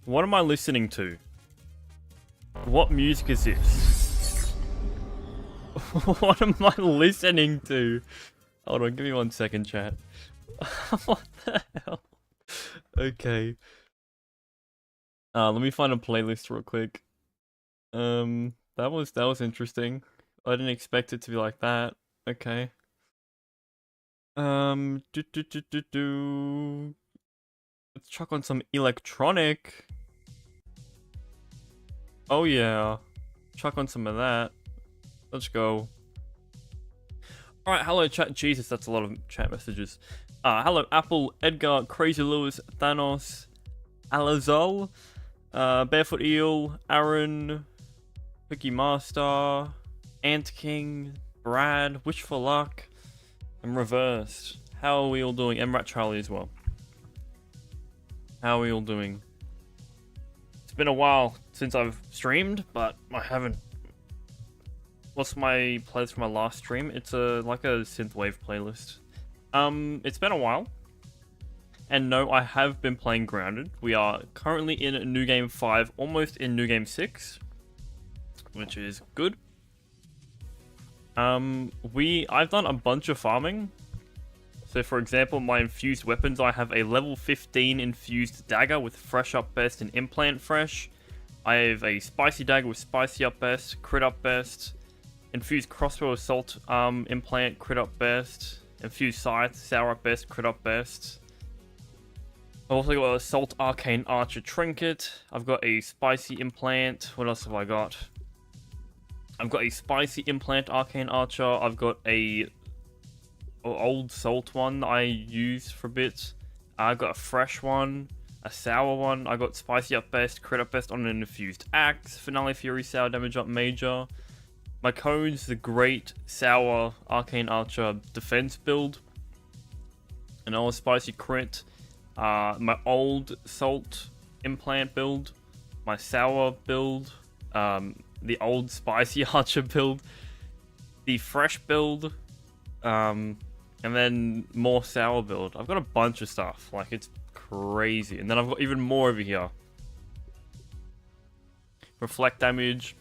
What am I listening to? What music is this? What am I listening to? Hold on, give me 1 second, chat. What the hell? Okay. Let me find a playlist real quick. That was interesting. I didn't expect it to be like that. Okay. Let's chuck on some electronic. Oh yeah. Chuck on some of that. Let's go. Alright, hello chat. Jesus, that's a lot of chat messages. Hello Apple, Edgar, Crazy Lewis, Thanos, Alazol, Barefoot Eel, Aaron, Cookie Master, Ant King, Brad, Wish for Luck, and Reversed. How are we all doing? And Rat Charlie as well. How are we all doing? It's been a while since I've streamed, but I haven't. What's my playlist for my last stream? It's like a synthwave playlist. It's been a while. And no, I have been playing Grounded. We are currently in New Game 5, almost in New Game 6. Which is good. I've done a bunch of farming. So for example, my infused weapons, I have a level 15 infused dagger with fresh up best and implant fresh. I have a spicy dagger with spicy up best, crit up best, infused crossbow assault implant, crit up best, infused scythe, sour up best, crit up best. I've also got assault arcane archer trinket. I've got a spicy implant. What else have I got? I've got a spicy implant arcane archer. I've got a old salt one that I used for a bit. I've got a fresh one, a sour one. I got spicy up best, crit up best on an infused axe, finale fury sour damage up major. My code's the great sour arcane archer defense build. An old spicy crit. My old salt implant build. My sour build. The old spicy archer build. The fresh build. And then more sour build. I've got a bunch of stuff. Like, it's crazy. And then I've got even more over here. Reflect damage.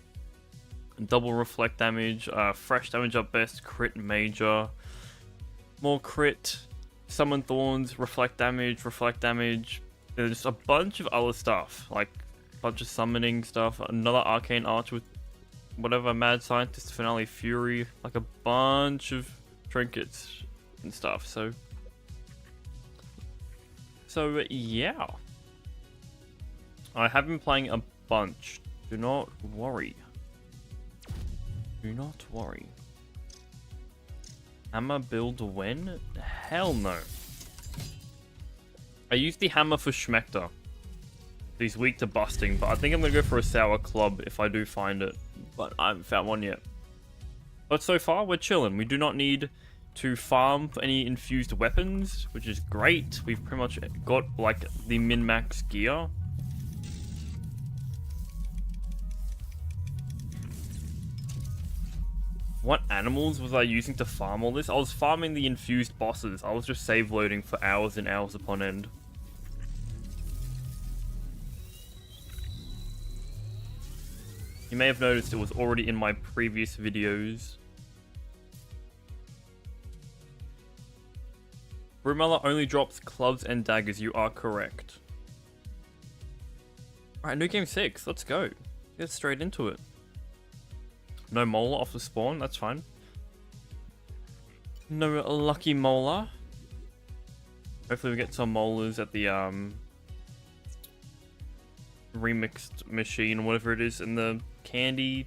Double reflect damage. Fresh damage up best. Crit major. More crit. Summon thorns. Reflect damage. Reflect damage. There's just a bunch of other stuff. Like, a bunch of summoning stuff. Another arcane arch with whatever. Mad scientist. Finale fury. Like a bunch of trinkets and stuff. So yeah, I have been playing a bunch. Do not worry. Do not worry. Hammer build when? Hell no. I used the hammer for Schmector. He's weak to busting, but I think I'm gonna go for a sour club if I do find it. But I haven't found one yet. But so far, we're chilling. We do not need to farm for any infused weapons, which is great. We've pretty much got, like, the min-max gear. What animals was I using to farm all this? I was farming the infused bosses. I was just save loading for hours and hours upon end. You may have noticed it was already in my previous videos. Broodmother only drops clubs and daggers. You are correct. Alright, new game 6. Let's go. Get straight into it. No molar off the spawn. That's fine. No lucky molar. Hopefully we get some molars at the remixed machine, whatever it is, in the candy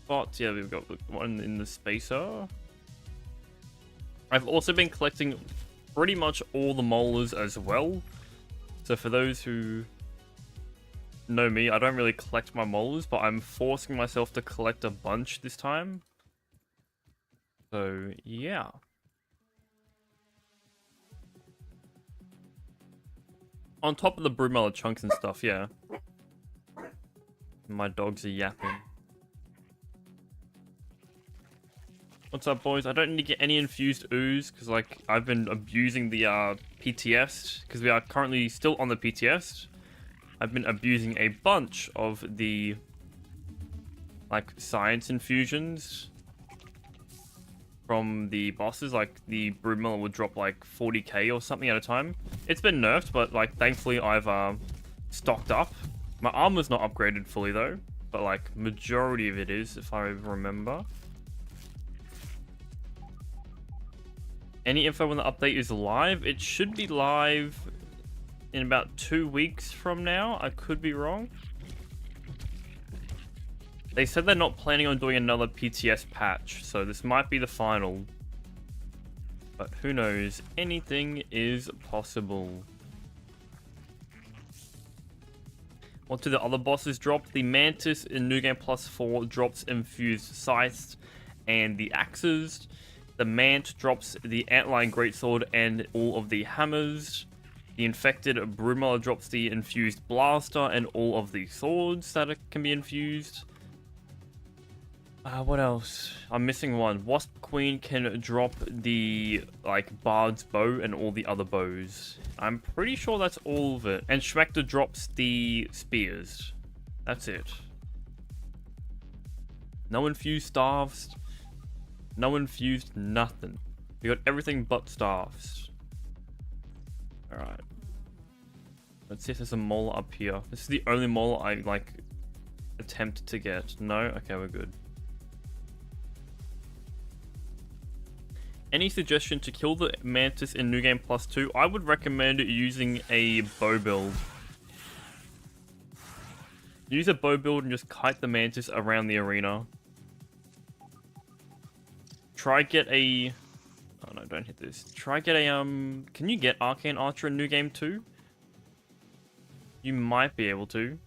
spots. Yeah, we've got one in the spacer. I've also been collecting pretty much all the molars as well. So for those who know me, I don't really collect my molars, but I'm forcing myself to collect a bunch this time. So, yeah. On top of the Broodmother chunks and stuff, yeah. My dogs are yapping. What's up, boys? I don't need to get any infused ooze, because, like, I've been abusing the PTS, because we are currently still on the PTS. I've been abusing a bunch of the like science infusions from the bosses. Like the Broodmother would drop like 40k or something at a time. It's been nerfed, but like thankfully I've stocked up. My armor's not upgraded fully though, but like majority of it is, if I remember. Any info when the update is live? It should be live in about 2 weeks from now. I could be wrong. They said they're not planning on doing another PTS patch, so this might be the final. But who knows? Anything is possible. What do the other bosses drop? The Mantis in New Game Plus 4 drops infused scythes and the axes. The Mant drops the Antlion Greatsword and all of the hammers. The infected Broodmother drops the infused blaster and all of the swords that can be infused. What else? I'm missing one. Wasp Queen can drop the like Bard's bow and all the other bows. I'm pretty sure that's all of it. And Schmector drops the spears. That's it. No infused staffs. No infused nothing. We got everything but staffs. Alright. Let's see if there's a mole up here. This is the only mole I like attempt to get. No? Okay, we're good. Any suggestion to kill the Mantis in New Game Plus 2? I would recommend using a bow build. Use a bow build and just kite the Mantis around the arena. Try get a... Oh no, don't hit this. Try get a, Can you get Arcane Archer in New Game 2? You might be able to.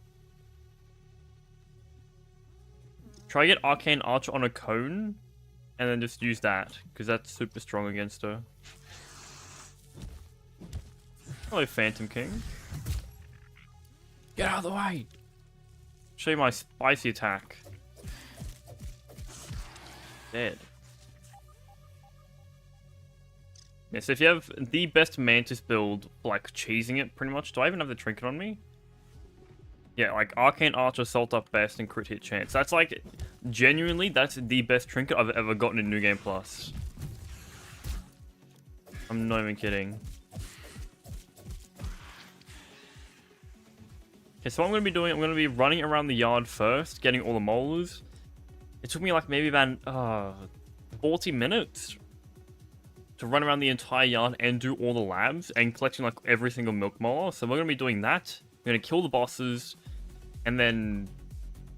Try get Arcane Archer on a cone. And then just use that, because that's super strong against her. Hello, Phantom King. Get out of the way! Show you my spicy attack. Dead. Yeah, so if you have the best Mantis build, like cheesing it pretty much. Do I even have the trinket on me? Yeah, like Arcane Archer, Salt Up Best, and Crit Hit Chance. That's like, genuinely, that's the best trinket I've ever gotten in New Game Plus. I'm not even kidding. Okay, so what I'm going to be doing, I'm going to be running around the yard first, getting all the molars. It took me like maybe about 40 minutes to run around the entire yard and do all the labs and collecting like every single milk molar. So we're going to be doing that. We're going to kill the bosses. And then,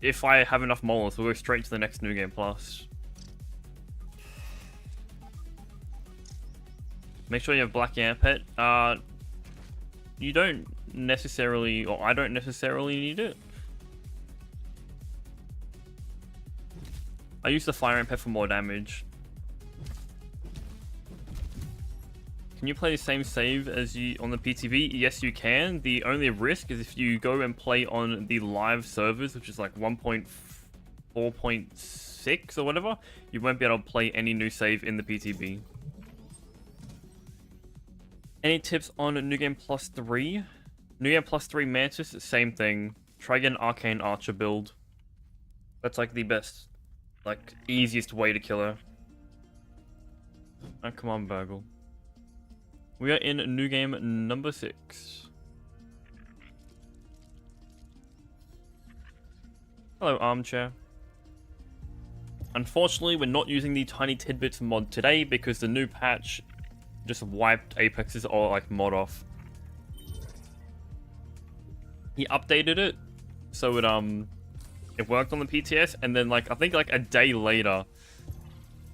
if I have enough molars, we'll go straight to the next New Game Plus. Make sure you have Black Yam Pet. You don't necessarily, or I don't necessarily need it. I use the Fire Ant Pet for more damage. Can you play the same save as you on the PTV? Yes, you can. The only risk is if you go and play on the live servers, which is like 1.4.6 or whatever, you won't be able to play any new save in the PTV. Any tips on New Game Plus 3? New Game Plus 3 Mantis, same thing. Try get an Arcane Archer build. That's like the best, like easiest way to kill her. Oh, come on, Burgle. We are in New Game number 6. Hello, Armchair. Unfortunately, we're not using the Tiny Tidbits mod today because the new patch just wiped Apex's or like mod off. He updated it so it worked on the PTS, and then like I think like a day later,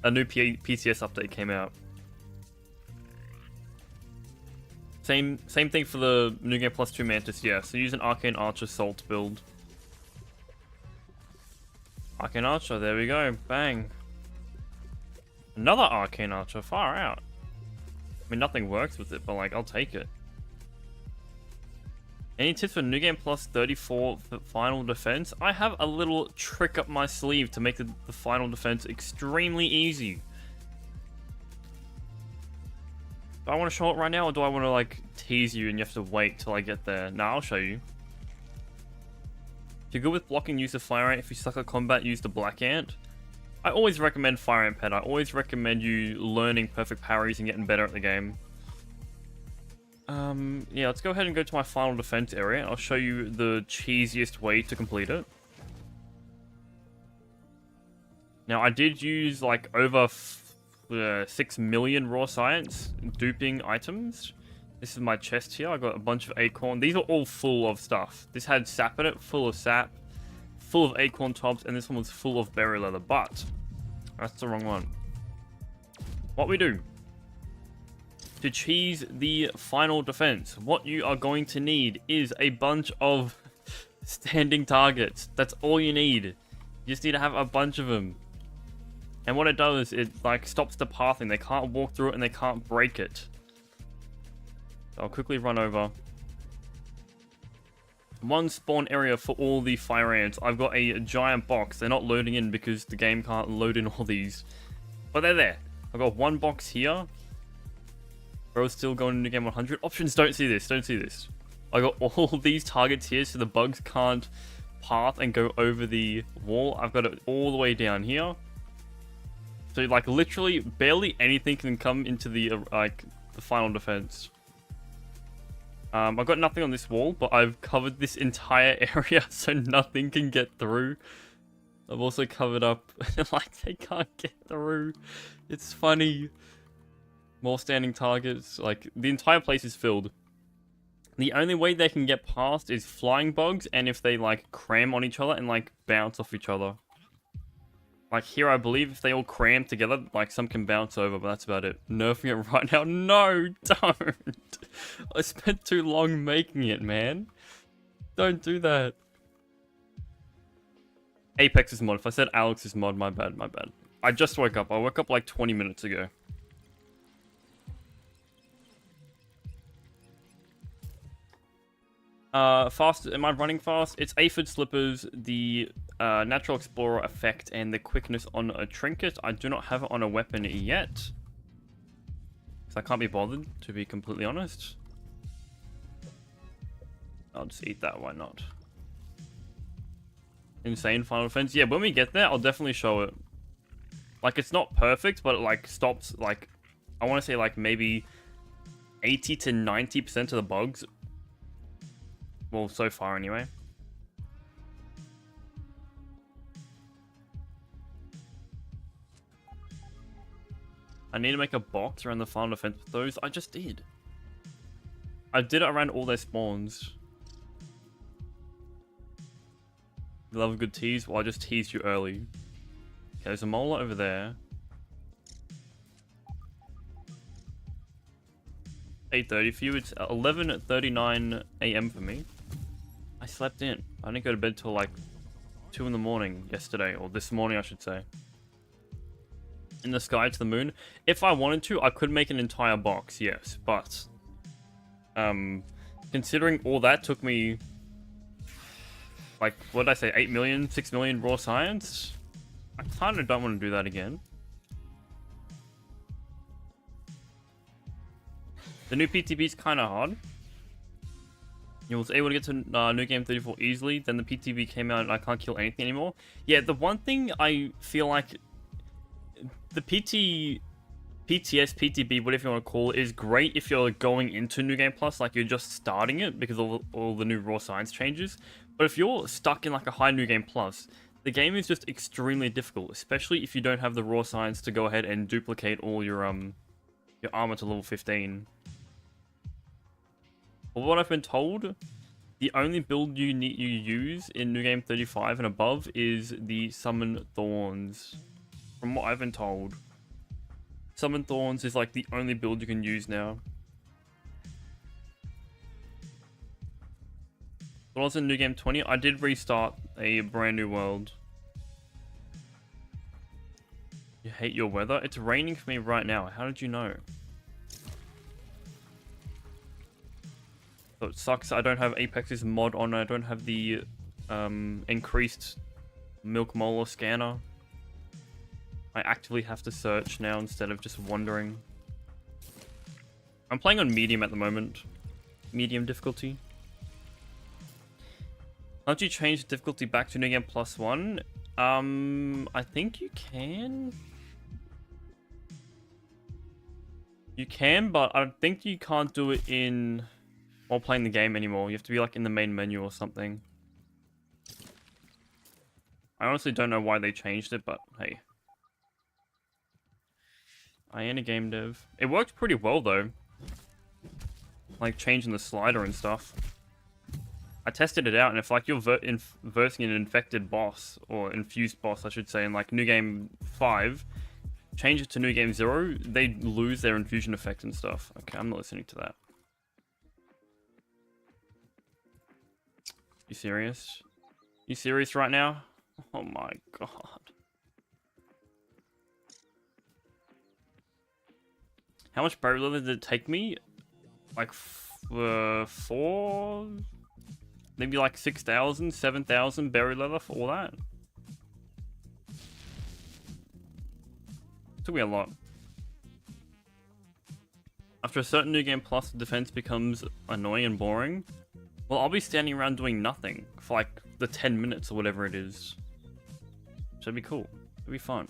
a new PTS update came out. Same thing for the New Game Plus 2 Mantis, yeah. So use an Arcane Archer Salt build. Arcane Archer, there we go. Bang. Another Arcane Archer, far out. I mean, nothing works with it, but like, I'll take it. Any tips for New Game Plus 34 for final defense? I have a little trick up my sleeve to make the final defense extremely easy. Do I want to show it right now, or do I want to like tease you and you have to wait till I get there? Nah, I'll show you. If you're good with blocking, use the fire ant. If you suck at combat, use the black ant. I always recommend fire ant pet. I always recommend you learning perfect parries and getting better at the game. Yeah, let's go ahead and go to my final defense area. I'll show you the cheesiest way to complete it. Now, I did use like over 6 million raw science duping items. This is my chest here. I got a bunch of acorn. These are all full of stuff. This had sap in it, full of sap, full of acorn tops, and this one was full of berry leather, but that's the wrong one. What we do to cheese the final defense, what you are going to need is a bunch of standing targets. That's all you need. You just need to have a bunch of them. And what it does, it like stops the pathing. They can't walk through it and they can't break it. So I'll quickly run over. One spawn area for all the fire ants. I've got a giant box. They're not loading in because the game can't load in all these. But they're there. I've got one box here. Bro's still going into game 100. Options, don't see this. Don't see this. I got all these targets here so the bugs can't path and go over the wall. I've got it all the way down here. So like literally barely anything can come into the like the final defense. I've got nothing on this wall, but I've covered this entire area so nothing can get through. I've also covered up like they can't get through. It's funny. More standing targets. Like the entire place is filled. The only way they can get past is flying bugs and if they like cram on each other and like bounce off each other. Like here, I believe if they all cram together, like some can bounce over, but that's about it. Nerfing it right now. No, don't. I spent too long making it, man. Don't do that. Apex's mod. If I said Alex's mod, my bad, my bad. I just woke up. I woke up like 20 minutes ago. Fast, am I running fast? It's aphid slippers, the natural explorer effect, and the quickness on a trinket. I do not have it on a weapon yet. Because I can't be bothered, to be completely honest. I'll just eat that, why not? Insane final defense. Yeah, when we get there, I'll definitely show it. Like, it's not perfect, but it, like, stops, like, I want to say, like, maybe 80 to 90% of the bugs. Well, so far anyway. I need to make a box around the final defense with those. I just did. I did it around all their spawns. You love a good tease? Well, I just teased you early. Okay, there's a molar over there. 8:30 for you. It's 11:39 AM for me. I slept in. I didn't go to bed till like 2 in the morning yesterday, or this morning I should say. In the sky to the moon. If I wanted to, I could make an entire box, yes, but considering all that took me like, what did I say, 8 million, 6 million raw science? I kind of don't want to do that again. The new PTB is kind of hard. You was able to get to New Game 34 easily, then the PTB came out and I can't kill anything anymore. Yeah, the one thing I feel like the PTS, PTB, whatever you want to call it, is great if you're going into New Game Plus, like you're just starting it because of all the new raw science changes. But if you're stuck in like a high New Game Plus, the game is just extremely difficult, especially if you don't have the raw science to go ahead and duplicate all your armor to level 15. But what I've been told, the only build you use in New Game 35 and above is the Summon Thorns. From what I've been told, Summon Thorns is like the only build you can use now. When I was in New Game 20, I did restart a brand new world. You hate your weather? It's raining for me right now. How did you know? So it sucks I don't have Apex's mod on. I don't have the increased milk molar scanner. I actively have to search now instead of just wandering. I'm playing on medium at the moment. Medium difficulty. Can't you change the difficulty back to New Game +1? I think you can. You can, but I think you can't do it in while playing the game anymore. You have to be like in the main menu or something. I honestly don't know why they changed it, but hey. I ain't a game dev. It worked pretty well though. Like changing the slider and stuff. I tested it out, and if like you're versing an infected boss, or infused boss I should say, in like New Game 5, change it to New Game 0, they lose their infusion effect and stuff. Okay, I'm not listening to that. You serious? You serious right now? Oh my god. How much berry leather did it take me? Like 4? Maybe like 6,000, 7,000 berry leather for all that? It took me a lot. After a certain New Game Plus, the defense becomes annoying and boring. Well, I'll be standing around doing nothing for like the 10 minutes or whatever it is. So it'd be cool. It'd be fun.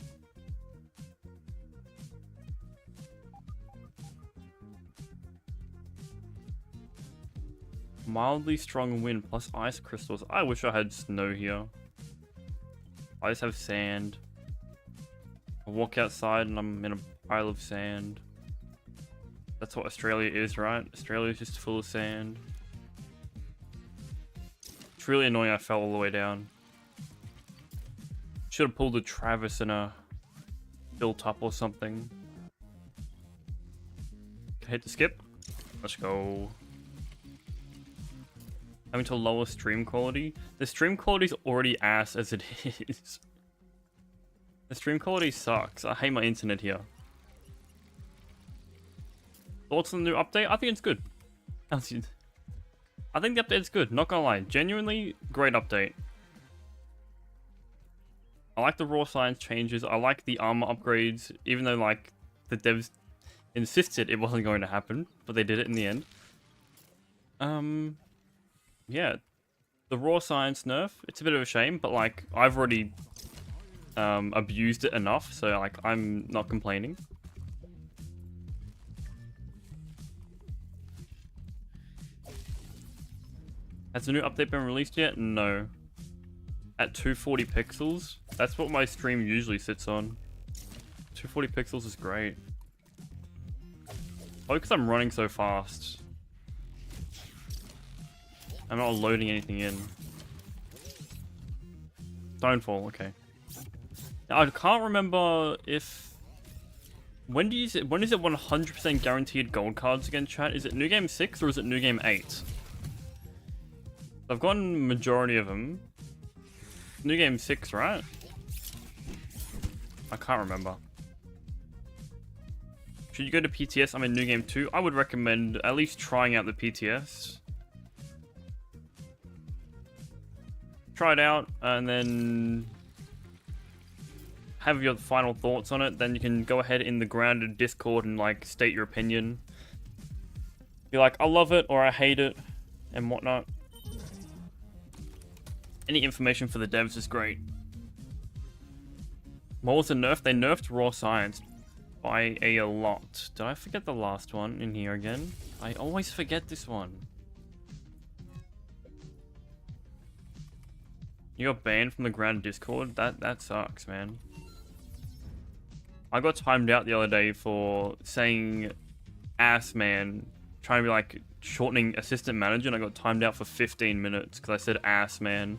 Mildly strong wind plus ice crystals. I wish I had snow here. I just have sand. I walk outside and I'm in a pile of sand. That's what Australia is, right? Australia is just full of sand. It's really annoying I fell all the way down. Should have pulled a Travis and built up or something. Hit the skip. Let's go. Having to lower stream quality. The stream quality is already ass as it is. The stream quality sucks. I hate my internet here. Thoughts on the new update? I think it's good. I think the update's good, not gonna lie. Genuinely, great update. I like the raw science changes. I like the armor upgrades, even though like the devs insisted it wasn't going to happen, but they did it in the end. Yeah, the raw science nerf, it's a bit of a shame, but like I've already abused it enough, so like I'm not complaining. Has the new update been released yet? No. At 240 pixels, that's what my stream usually sits on. 240 pixels is great. Oh, because I'm running so fast. I'm not loading anything in. Stonefall, okay. Now, I can't remember if... When is it 100% guaranteed gold cards again, chat? Is it New Game 6 or is it New Game 8? I've gotten majority of them. New Game 6, right? I can't remember. Should you go to PTS? I'm in New Game 2. I would recommend at least trying out the PTS. Try it out and then have your final thoughts on it. Then you can go ahead in the grounded Discord and like state your opinion. Be like, I love it or I hate it and whatnot. Any information for the devs is great. What was the nerf? They nerfed raw science by a lot. Did I forget the last one in here again? I always forget this one. You got banned from the ground Discord? That sucks, man. I got timed out the other day for saying ass man, trying to be like shortening assistant manager, and I got timed out for 15 minutes because I said ass man.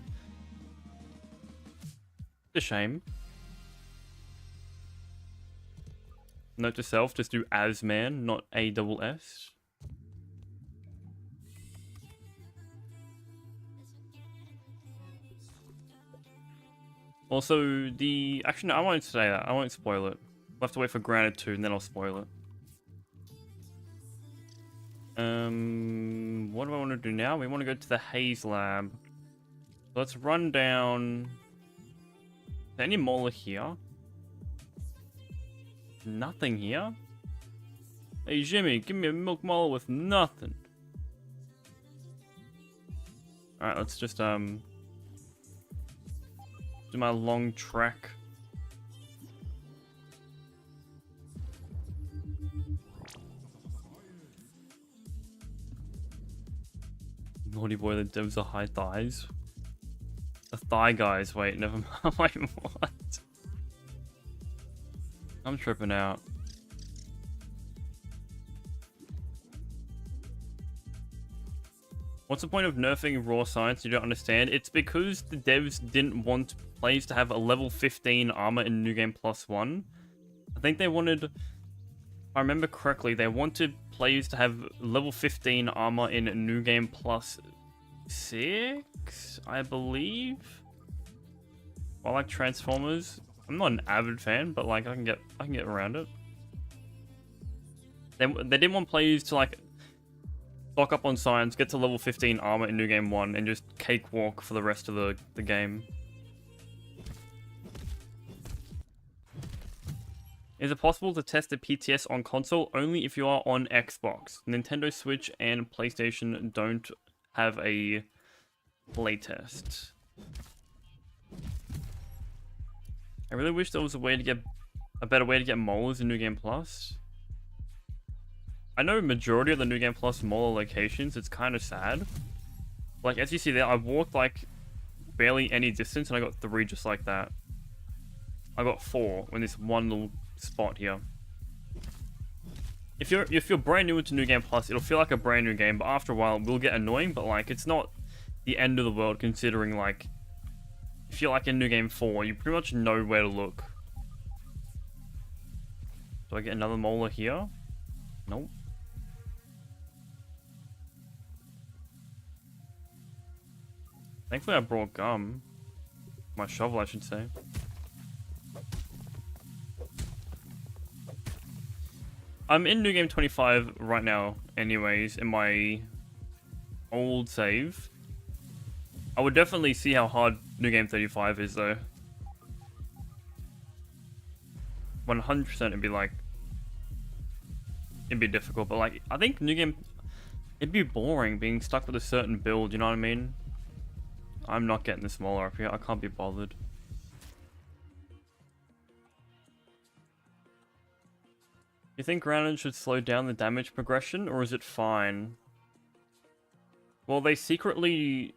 It's a shame. Note to self, just do as man, not ASS. Also, actually, no, I won't say that. I won't spoil it. We'll have to wait for Grounded 2, and then I'll spoil it. What do I want to do now? We want to go to the Haze Lab. Let's run down... Is there any molar here? Nothing here? Hey, Jimmy, give me a milk molar with nothing. Alright, let's just, do my long trek. Naughty boy, the devs are high thighs. The thigh guys, wait, never mind. Wait, what? I'm tripping out. What's the point of nerfing raw science? You don't understand. It's because the devs didn't want players to have a level 15 armor in New Game Plus 1. I think they wanted, if I remember correctly, they wanted players to have level 15 armor in New Game Plus 6, I believe. I like Transformers. I'm not an avid fan, but like I can get around it. They didn't want players to like stock up on science, get to level 15 armor in New Game 1, and just cakewalk for the rest of the game. Is it possible to test the PTS on console? Only if you are on Xbox. Nintendo Switch and PlayStation don't have a playtest. I really wish there was a better way to get molars in New Game Plus. I know majority of the New Game Plus molar locations, it's kind of sad. Like, as you see there, I walked like barely any distance and I got 3 just like that. I got 4 in this one little spot here. If you're brand new into New Game Plus, it'll feel like a brand new game, but after a while it will get annoying, but like it's not the end of the world considering like if you're like in New Game 4, you pretty much know where to look. Do I get another molar here? Nope. Thankfully I brought gum. My shovel, I should say. I'm in New Game 25 right now, anyways, in my old save. I would definitely see how hard New Game 35 is, though. 100% it'd be like... It'd be difficult, but like, I think New Game... It'd be boring being stuck with a certain build, you know what I mean? I'm not getting this molar up here, I can't be bothered. You think grounded should slow down the damage progression, or is it fine? Well, they secretly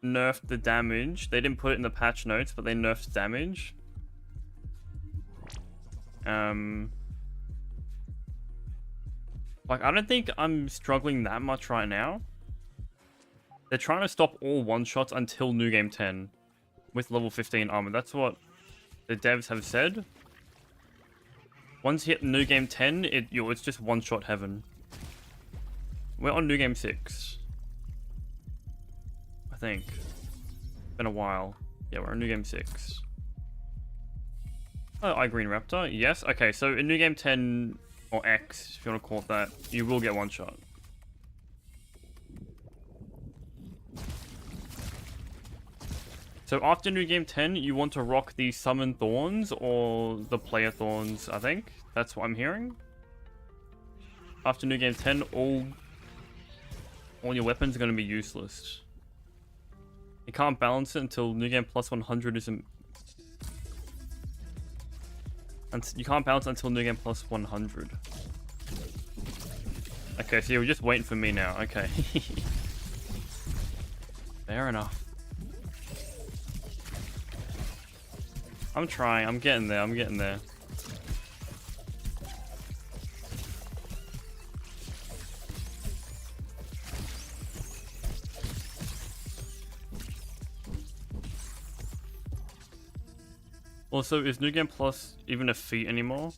nerfed the damage. They didn't put it in the patch notes, but they nerfed damage. Like, I don't think I'm struggling that much right now. They're trying to stop all one-shots until New Game 10 with level 15 armor. That's what the devs have said. Once you hit New Game 10, it's just one-shot heaven. We're on New Game 6. I think. Been a while. Yeah, we're on New Game 6. Oh, Green Raptor. Yes. Okay, so in New Game 10, or X, if you want to call it that, you will get one-shot. So after New Game 10, you want to rock the Summon Thorns or the Player Thorns, I think. That's what I'm hearing. After New Game 10, all your weapons are going to be useless. You can't balance it until New Game Plus 100 isn't... You can't balance it until New Game Plus 100. Okay, so you're just waiting for me now. Okay. Fair enough. I'm trying. I'm getting there. I'm getting there. Also, is New Game Plus even a feat anymore?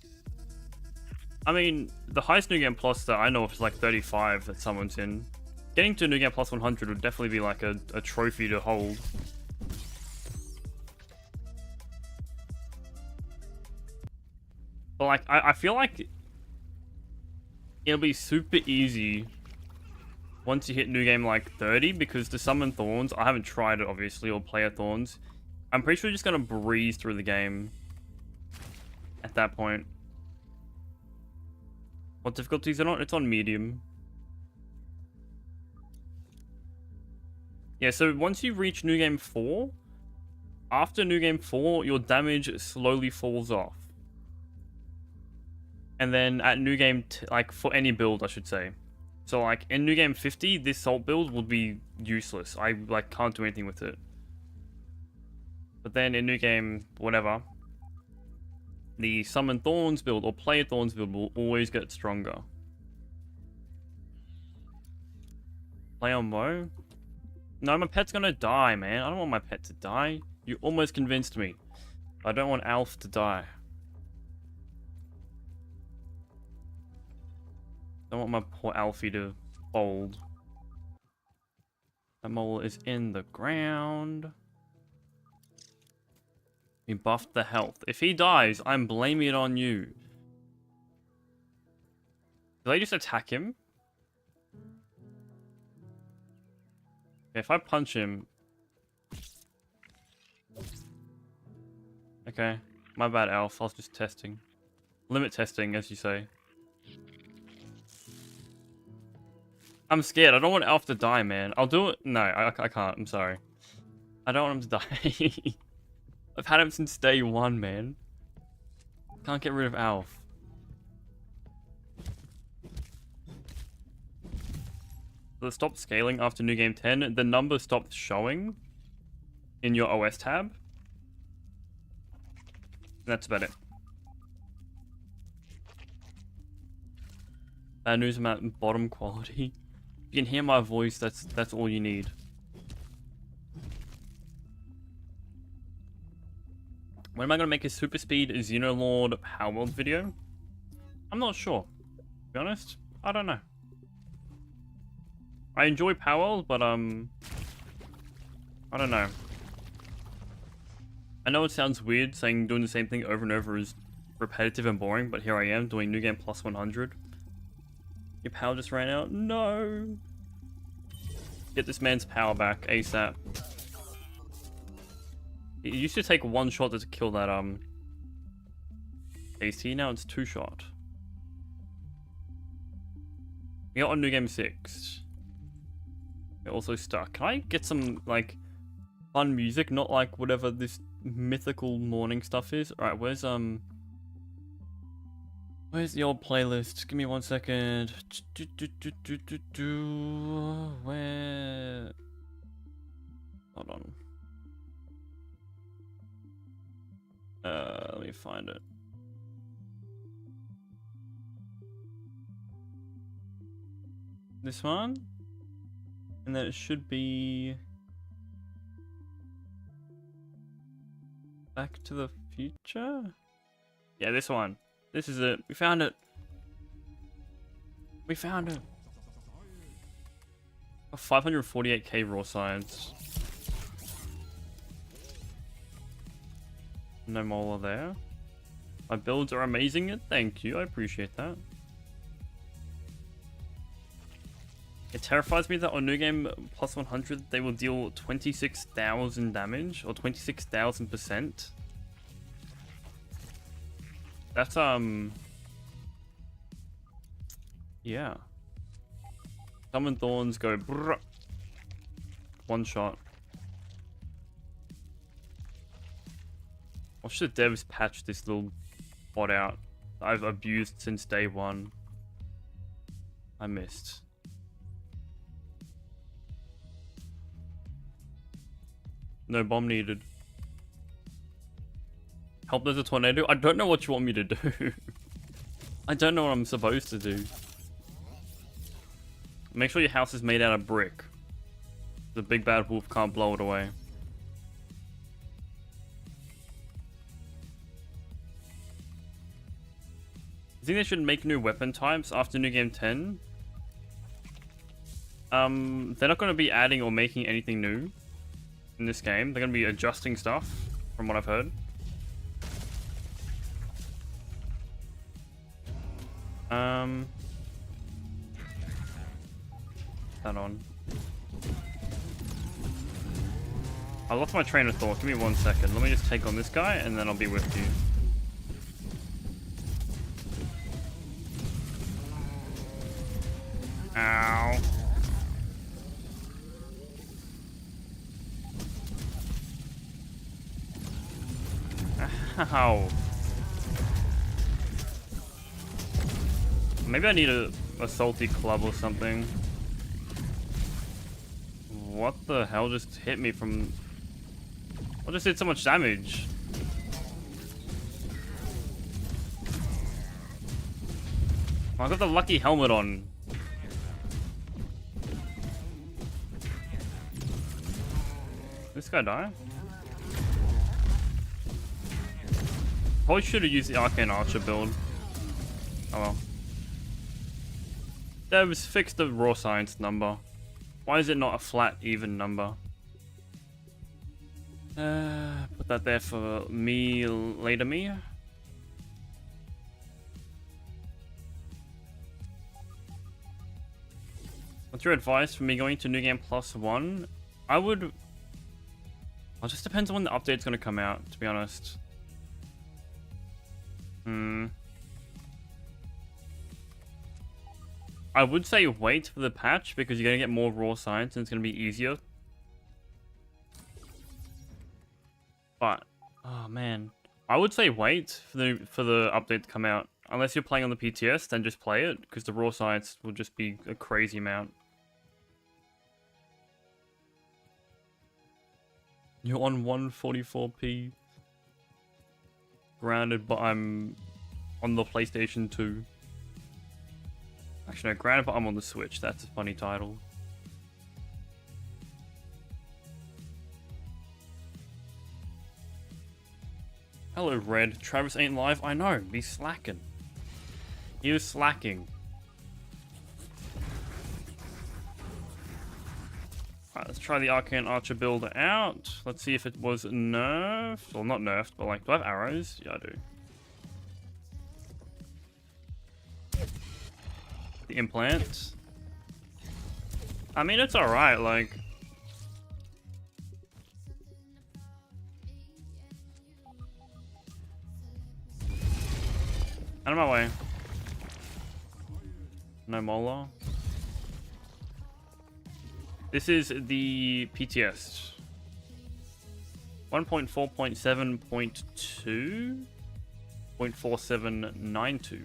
I mean, the highest New Game Plus that I know of is like 35 that someone's in. Getting to New Game Plus 100 would definitely be like a trophy to hold. But like, I feel like it'll be super easy once you hit New Game like 30, because to summon Thorns, I haven't tried it obviously, or Player Thorns. I'm pretty sure you're just gonna breeze through the game at that point. What difficulties are on? It's on medium. Yeah, so once you reach New Game 4, After New Game 4, your damage slowly falls off. And then at New Game, like for any build, I should say. So like in New Game 50, this Salt build would be useless. I like can't do anything with it. But then in New Game, whatever, the Summon Thorns build or Play Thorns build will always get stronger. Play on Mo? No, my pet's gonna die, man. I don't want my pet to die. You almost convinced me. I don't want Alf to die. I don't want my poor Alfie to fold. That mole is in the ground. We buffed the health. If he dies, I'm blaming it on you. Did they just attack him? If I punch him... Okay. My bad, Alf. I was just testing. Limit testing, as you say. I'm scared. I don't want Alf to die, man. I'll do it. No, I can't. I'm sorry. I don't want him to die. I've had him since day one, man. Can't get rid of Alf. So it stopped scaling after New Game 10. The number stopped showing in your OS tab. That's about it. Bad news about bottom quality. You can hear my voice, that's all you need. When am I gonna make a super speed Xenolord Power World video? I'm not sure. To be honest, I don't know. I enjoy Power World, but I don't know. I know it sounds weird saying doing the same thing over and over is repetitive and boring, but here I am doing New Game +100. Your power just ran out? No! Get this man's power back ASAP. It used to take one shot to kill that AC, now it's 2 shot. We got on New Game 6. We're also stuck. Can I get some like fun music, not like whatever this mythical morning stuff is? Alright, where's the old playlist? Give me 1 second. Where? Hold on. Let me find it. This one? And then it should be Back to the Future? Yeah, this one. This is it. We found it. We found it. 548k raw science. No molar there. My builds are amazing. Thank you. I appreciate that. It terrifies me that on New Game +100 they will deal 26,000 damage or 26,000%. That's yeah. Summon Thorns go brrr. 1 shot. Watch the devs patch this little bot out. I've abused since day 1. I missed. No bomb needed. Help, there's a tornado. I don't know what you want me to do. I don't know what I'm supposed to do. Make sure your house is made out of brick. The big bad wolf can't blow it away. I think they should make new weapon types after New Game 10. They're not going to be adding or making anything new in this game. They're going to be adjusting stuff, from what I've heard. That on. I lost my train of thought. Give me 1 second. Let me just take on this guy, and then I'll be with you. Ow. How? Maybe I need a salty club or something. What the hell just hit me from... I just did so much damage. I got the lucky helmet on. This guy die? Probably should have used the Arcane Archer build. Oh well. Devs, fix the raw science number. Why is it not a flat, even number? Put that there for me later me. What's your advice for me going to New Game +1? I would... Well, it just depends on when the update's going to come out, to be honest. I would say wait for the patch because you're going to get more raw science and it's going to be easier. But, oh man. I would say wait for the update to come out. Unless you're playing on the PTS, then just play it because the raw science will just be a crazy amount. You're on 144p. Grounded, but I'm on the PlayStation 2. Actually, no, grounded, but I'm on the Switch. That's a funny title. Hello, Red. Travis ain't live. I know. He's slacking. He was slacking. Alright, let's try the Arcane Archer build out. Let's see if it was nerfed. Well, not nerfed, but like, do I have arrows? Yeah, I do. The implant. I mean, it's alright, like... Out of my way. No molar. This is the PTS. 1.4.7.2. 0.4792.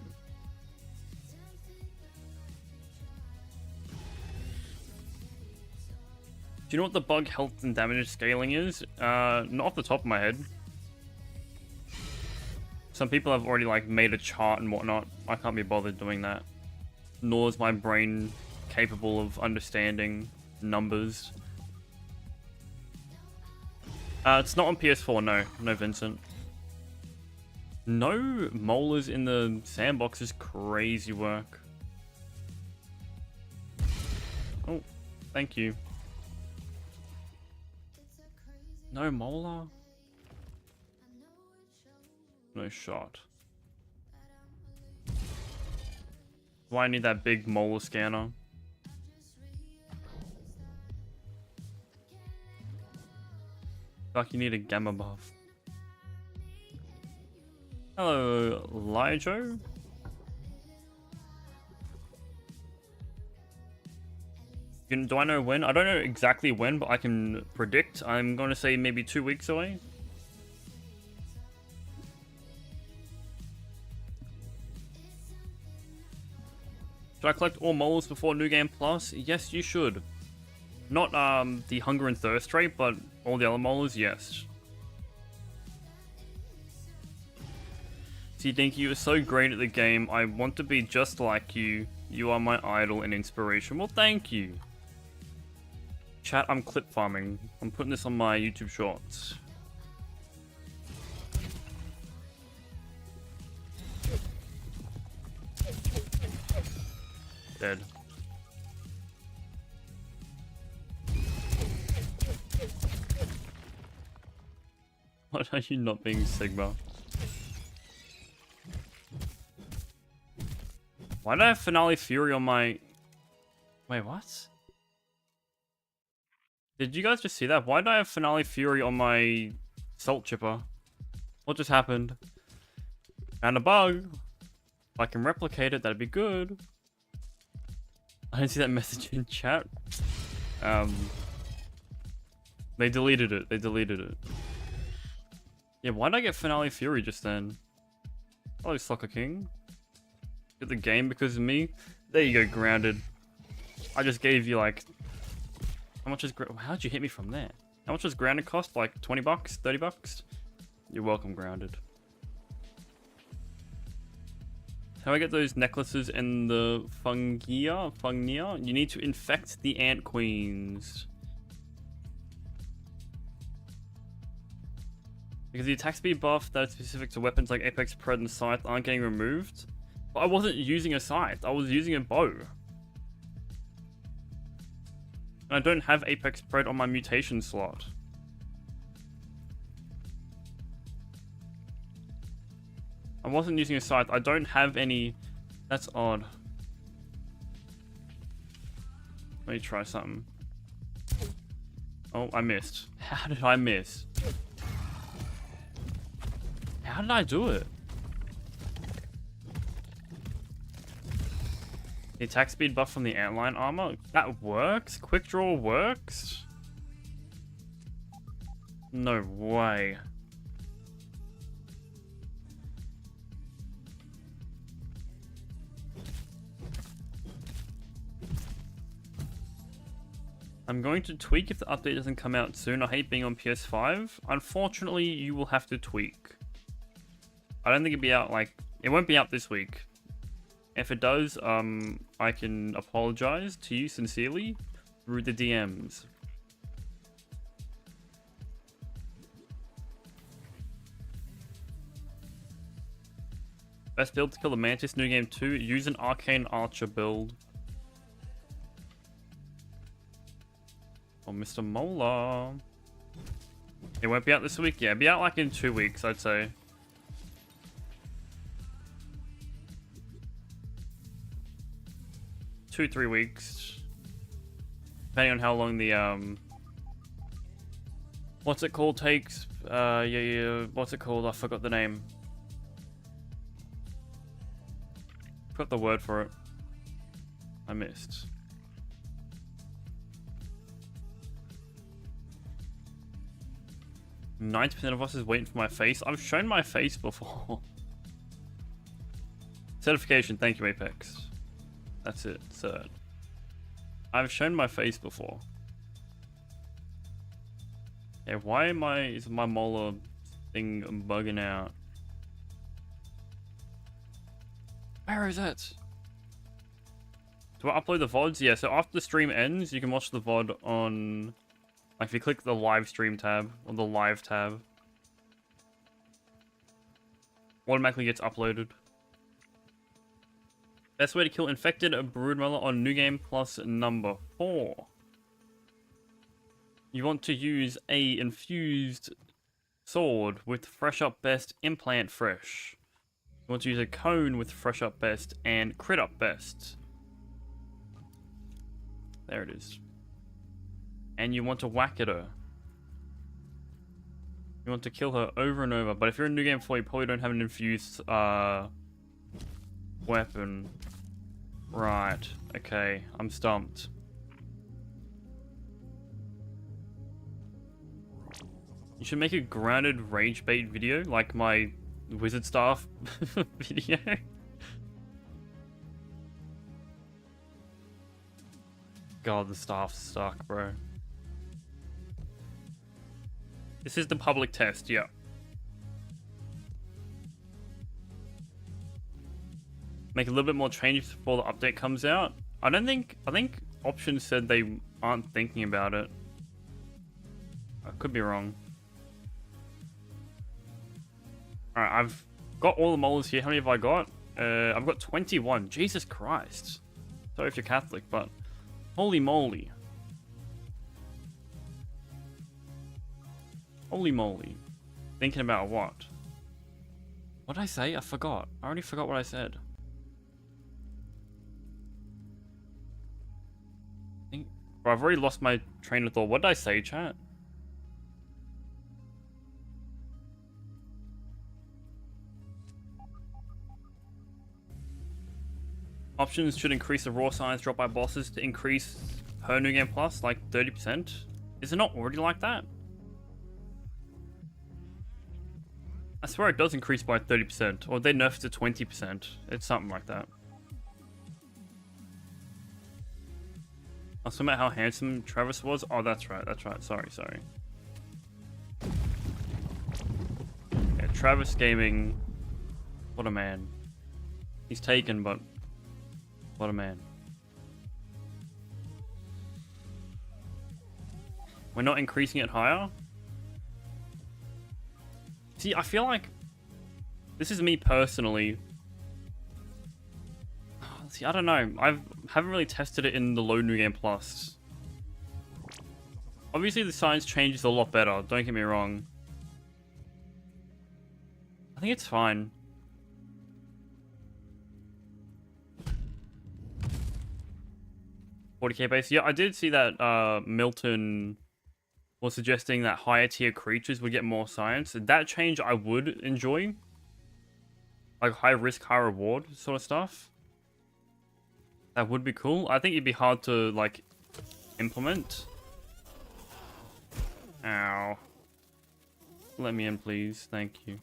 Do you know what the bug health and damage scaling is? Not off the top of my head. Some people have already like made a chart and whatnot. I can't be bothered doing that. Nor is my brain capable of understanding numbers. It's not on PS4, no. No, Vincent. No molars in the sandbox is crazy work. Oh, thank you. No molar? No shot. Why I need that big molar scanner? Like you need a gamma buff. Hello, Lijo. Do I know when? I don't know exactly when, but I can predict. I'm going to say maybe 2 weeks away. Should I collect all moles before New Game Plus? Yes, you should. Not the Hunger and Thirst rate, but all the other molars, yes. See, Dinky, you are so great at the game. I want to be just like you. You are my idol and inspiration. Well, thank you. Chat, I'm clip farming. I'm putting this on my YouTube shorts. Dead. What are you not being Sigma? Why did I have Finale Fury on my... Wait, what? Did you guys just see that? Why did I have Finale Fury on my Salt Chipper? What just happened? Found a bug. If I can replicate it, that'd be good. I didn't see that message in chat. They deleted it. They deleted it. Yeah, why did I get Finale Fury just then? Hello, Soccer King. Get the game because of me. There you go, grounded. I just gave you like... How much is... How'd you hit me from there? How much does grounded cost? Like 20 bucks? 30 bucks? You're welcome, grounded. How do I get those necklaces and the fungia? You need to infect the ant queens. Because the attack speed buff that's specific to weapons like Apex Pred and Scythe aren't getting removed. But I wasn't using a Scythe, I was using a bow. And I don't have Apex Pred on my mutation slot. I wasn't using a Scythe, I don't have any... That's odd. Let me try something. Oh, I missed. How did I miss? How did I do it? The attack speed buff from the antline armor? That works? Quick draw works? No way. I'm going to tweak if the update doesn't come out soon. I hate being on PS5. Unfortunately, you will have to tweak. I don't think it'll be out, like... It won't be out this week. If it does, I can apologize to you sincerely through the DMs. Best build to kill the Mantis, new game 2. Use an Arcane Archer build. Oh, Mr. Mola. It won't be out this week? Yeah, it'll be out like in 2 weeks, I'd say. Two, 3 weeks. Depending on how long the, what's it called takes? What's it called? I forgot the name. Forgot the word for it. I missed. "90% of us is waiting for my face." I've shown my face before. Certification, thank you, Apex. That's it, cert. I've shown my face before. Yeah, why is my molar thing bugging out? Where is it? Do I upload the VODs? Yeah, so after the stream ends, you can watch the VOD on... Like, if you click the live stream tab, or the live tab, automatically gets uploaded. Best way to kill infected Broodmother on New Game Plus number 4. You want to use a infused sword with Fresh Up Best Implant Fresh. You want to use a cone with Fresh Up Best and Crit Up Best. There it is. And you want to whack at her. You want to kill her over and over. But if you're in New Game 4, you probably don't have an infused weapon. Right. Okay. I'm stumped. You should make a grounded rage bait video, like my wizard staff video. God, the staff's stuck, bro. This is the public test, yeah. Make a little bit more changes before the update comes out. I think Options said they aren't thinking about it. I could be wrong. Alright, I've got all the molars here. How many have I got? I've got 21. Jesus Christ. Sorry if you're Catholic, but holy moly. Holy moly. Thinking about what? What did I say? I forgot. I already forgot what I said. Bro, I've already lost my train of thought. What did I say, chat? Options should increase the raw size dropped by bosses to increase per New Game Plus, like 30%. Is it not already like that? swear it does increase by 30%, or they nerfed it to 20%. It's something like that. I was talking about how handsome Travis was. Oh, that's right. That's right. Sorry. Yeah, Travis Gaming. What a man. He's taken, but what a man. We're not increasing it higher. See, I feel like this is me personally. See, I don't know. Haven't really tested it in the low New Game Plus. Obviously, the science changes a lot better. Don't get me wrong. I think it's fine. $40k base. Yeah, I did see that Milton was suggesting that higher tier creatures would get more science. That change I would enjoy. Like high risk, high reward sort of stuff. That would be cool. I think it'd be hard to like implement. Ow. Let me in, please. Thank you.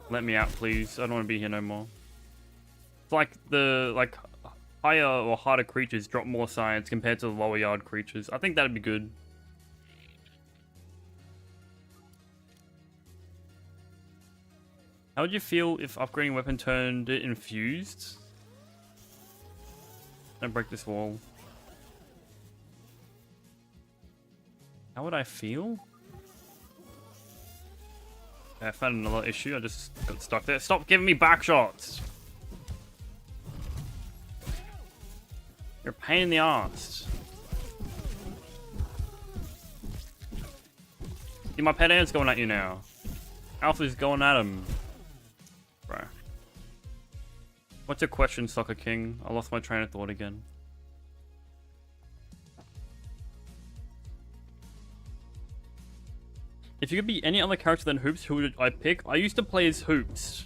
Let me out, please. I don't want to be here no more. It's like the higher or harder creatures drop more science compared to the lower yard creatures. I think that'd be good. How would you feel if upgrading weapon turned it infused? Don't break this wall. How would I feel? Okay, I found another issue. I just got stuck there. Stop giving me back shots! You're a pain in the ass. See, my pet ant's going at you now. Alpha's going at him. Bro. What's your question, Soccer King? I lost my train of thought again. If you could be any other character than Hoops, who would I pick? I used to play as Hoops.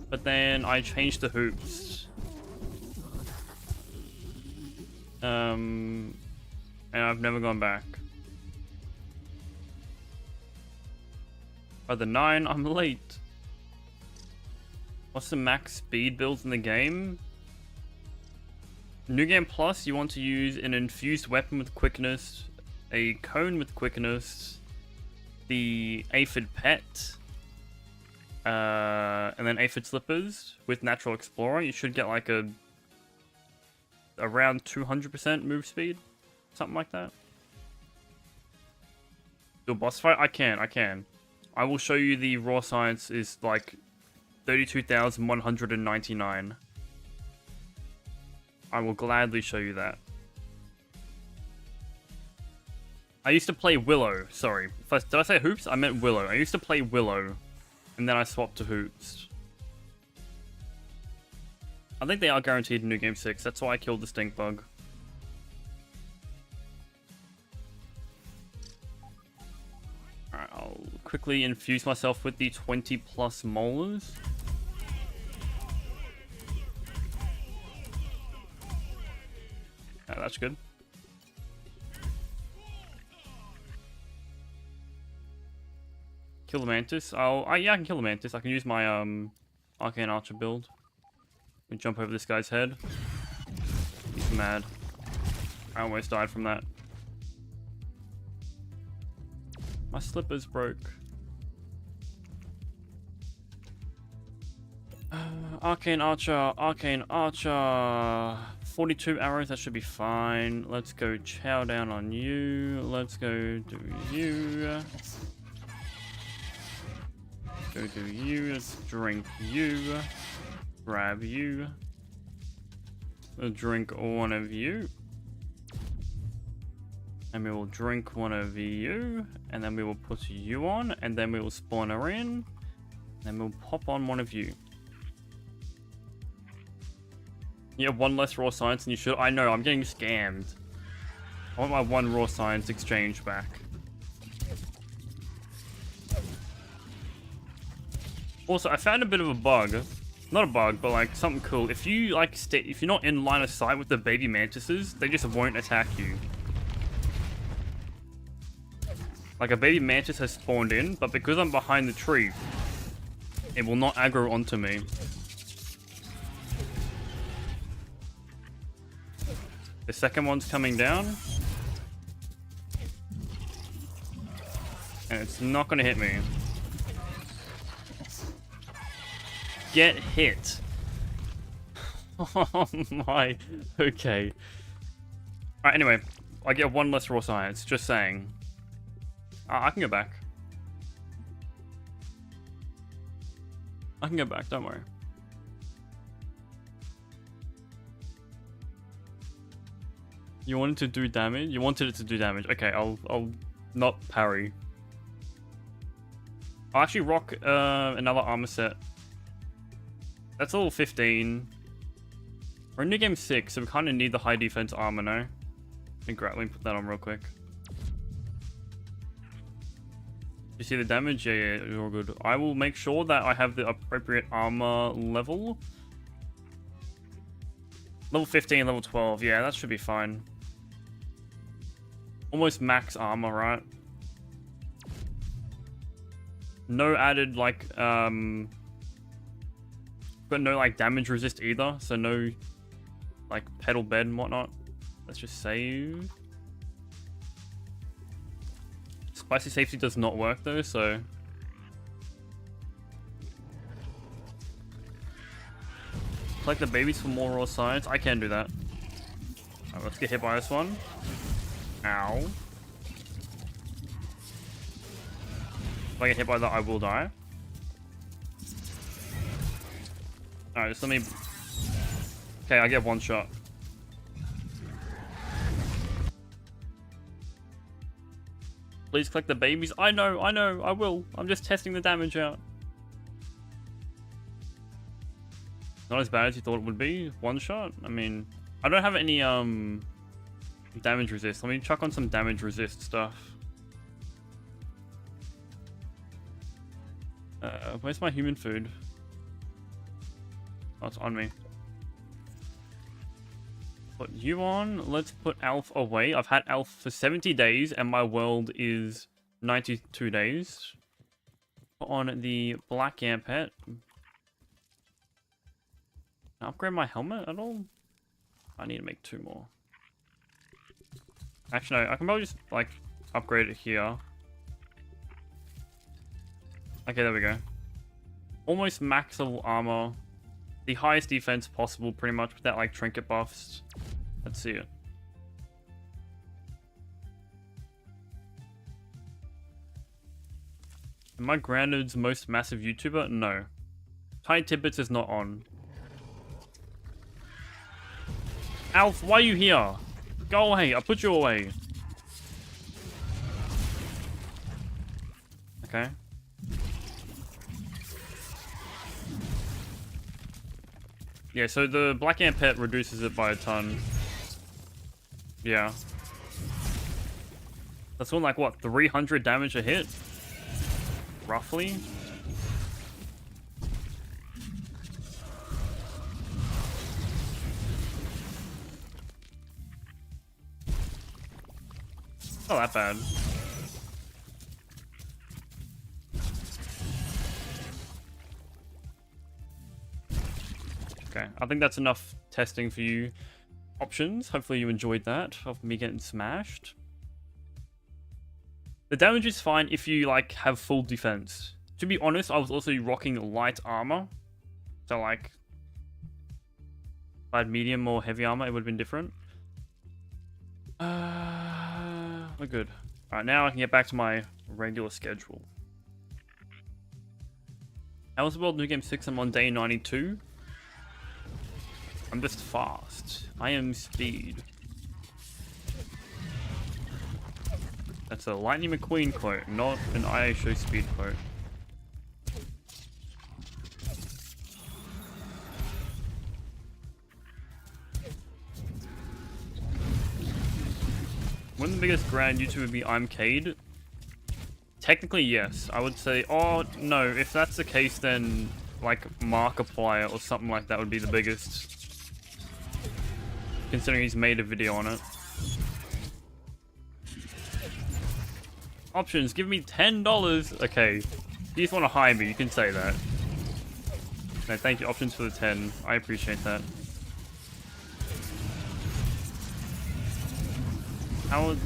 But then I changed to Hoops. And I've never gone back. By the 9, I'm late. What's the max speed builds in the game? New Game Plus, you want to use an infused weapon with quickness, a cone with quickness, the aphid pet, and then aphid slippers with natural explorer. You should get like around 200% move speed, something like that. Do a boss fight? I can. I will show you the raw science is like 32,199. I will gladly show you that. I used to play Willow. Sorry. Did I say Hoops? I meant Willow. I used to play Willow. And then I swapped to Hoops. I think they are guaranteed in New Game 6. That's why I killed the stink bug. Alright, I'll quickly infuse myself with the 20 plus molars. That's good. Kill the Mantis. Yeah, I can kill the Mantis. I can use my Arcane Archer build. And jump over this guy's head. He's mad. I almost died from that. My slippers broke. Arcane Archer, Arcane Archer. 42 arrows, that should be fine. Let's go chow down on you. Let's go do you. Go do you. Let's drink you. Grab you. We'll drink one of you. And we will drink one of you. And then we will put you on. And then we will spawn her in. And we'll pop on one of you. You have one less raw science than you should. I know, I'm getting scammed. I want my one raw science exchange back. Also, I found a bit of a bug. Not a bug, but like something cool. If you like if you're not in line of sight with the baby mantises, they just won't attack you. Like a baby Mantis has spawned in, but because I'm behind the tree, it will not aggro onto me. The second one's coming down. And it's not gonna hit me. Get hit. Oh my. Okay. Alright, anyway. I get one less raw science. Just saying. I can go back. I can go back, don't worry. You wanted to do damage? You wanted it to do damage. Okay, I'll not parry. I'll actually rock another armor set. That's level 15. We're in new game 6, so we kind of need the high defense armor now. Let me put that on real quick. You see the damage? Yeah, you're all good. I will make sure that I have the appropriate armor level. Level 15, level 12. Yeah, that should be fine. Almost max armor, right? No added, like, but no, like, damage resist either. So no, like, pedal bed and whatnot. Let's just save. Spicy safety does not work though, so. Collect the babies for more raw science. I can do that. Alright, let's get hit by this one. Ow. If I get hit by that, I will die. Alright, just let me... Okay, I get one shot. Please collect the babies. I know, I will. I'm just testing the damage out. Not as bad as you thought it would be. One shot? I mean, I don't have any damage resist. Let me chuck on some damage resist stuff. Where's my human food? Oh, it's on me. Put you on. Let's put Alf away. I've had Alf for 70 days and my world is 92 days. Put on the black amp pet. Can I upgrade my helmet at all? I need to make 2 more. Actually, no. I can probably just, like, upgrade it here. Okay, there we go. Almost max level armor. The highest defense possible, pretty much, without, like, trinket buffs. Let's see it. Am I Grounded's most massive YouTuber? No. Tiny Tidbits is not on. Alf, why are you here? Go away, I'll put you away. Okay. Yeah, so the black ant pet reduces it by a ton. Yeah. That's on like what, 300 damage a hit? Roughly? Not that bad. Okay, I think that's enough testing for you options. Hopefully you enjoyed that of me getting smashed. The damage is fine if you like have full defense. To be honest, I was also rocking light armor. So like, if I had medium or heavy armor, it would have been different. We're good. Alright, now I can get back to my regular schedule. How was the world new game 6? I'm on day 92. I'm just fast. I am speed. That's a Lightning McQueen quote, not an ISO speed quote. Wouldn't the biggest grand YouTuber be I'm Cade? Technically, yes. I would say, oh, no, if that's the case, then, like, Markiplier or something like that would be the biggest. Considering he's made a video on it. Options, give me $10. Okay. If you just want to hire me, you can say that. No, thank you. Options for the 10. I appreciate that. How would...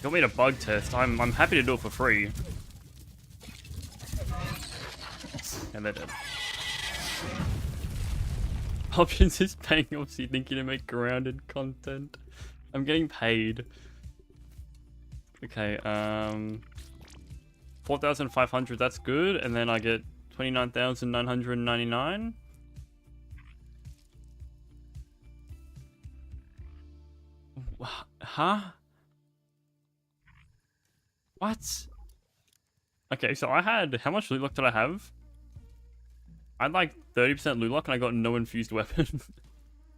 You want me to bug test? I'm happy to do it for free. And they're dead. Options is paying off, so you think you to make grounded content. I'm getting paid. Okay, 4,500, that's good. And then I get 29,999. Huh? What? Okay, so I had... How much loot luck did I have? I had like 30% loot luck and I got no infused weapon.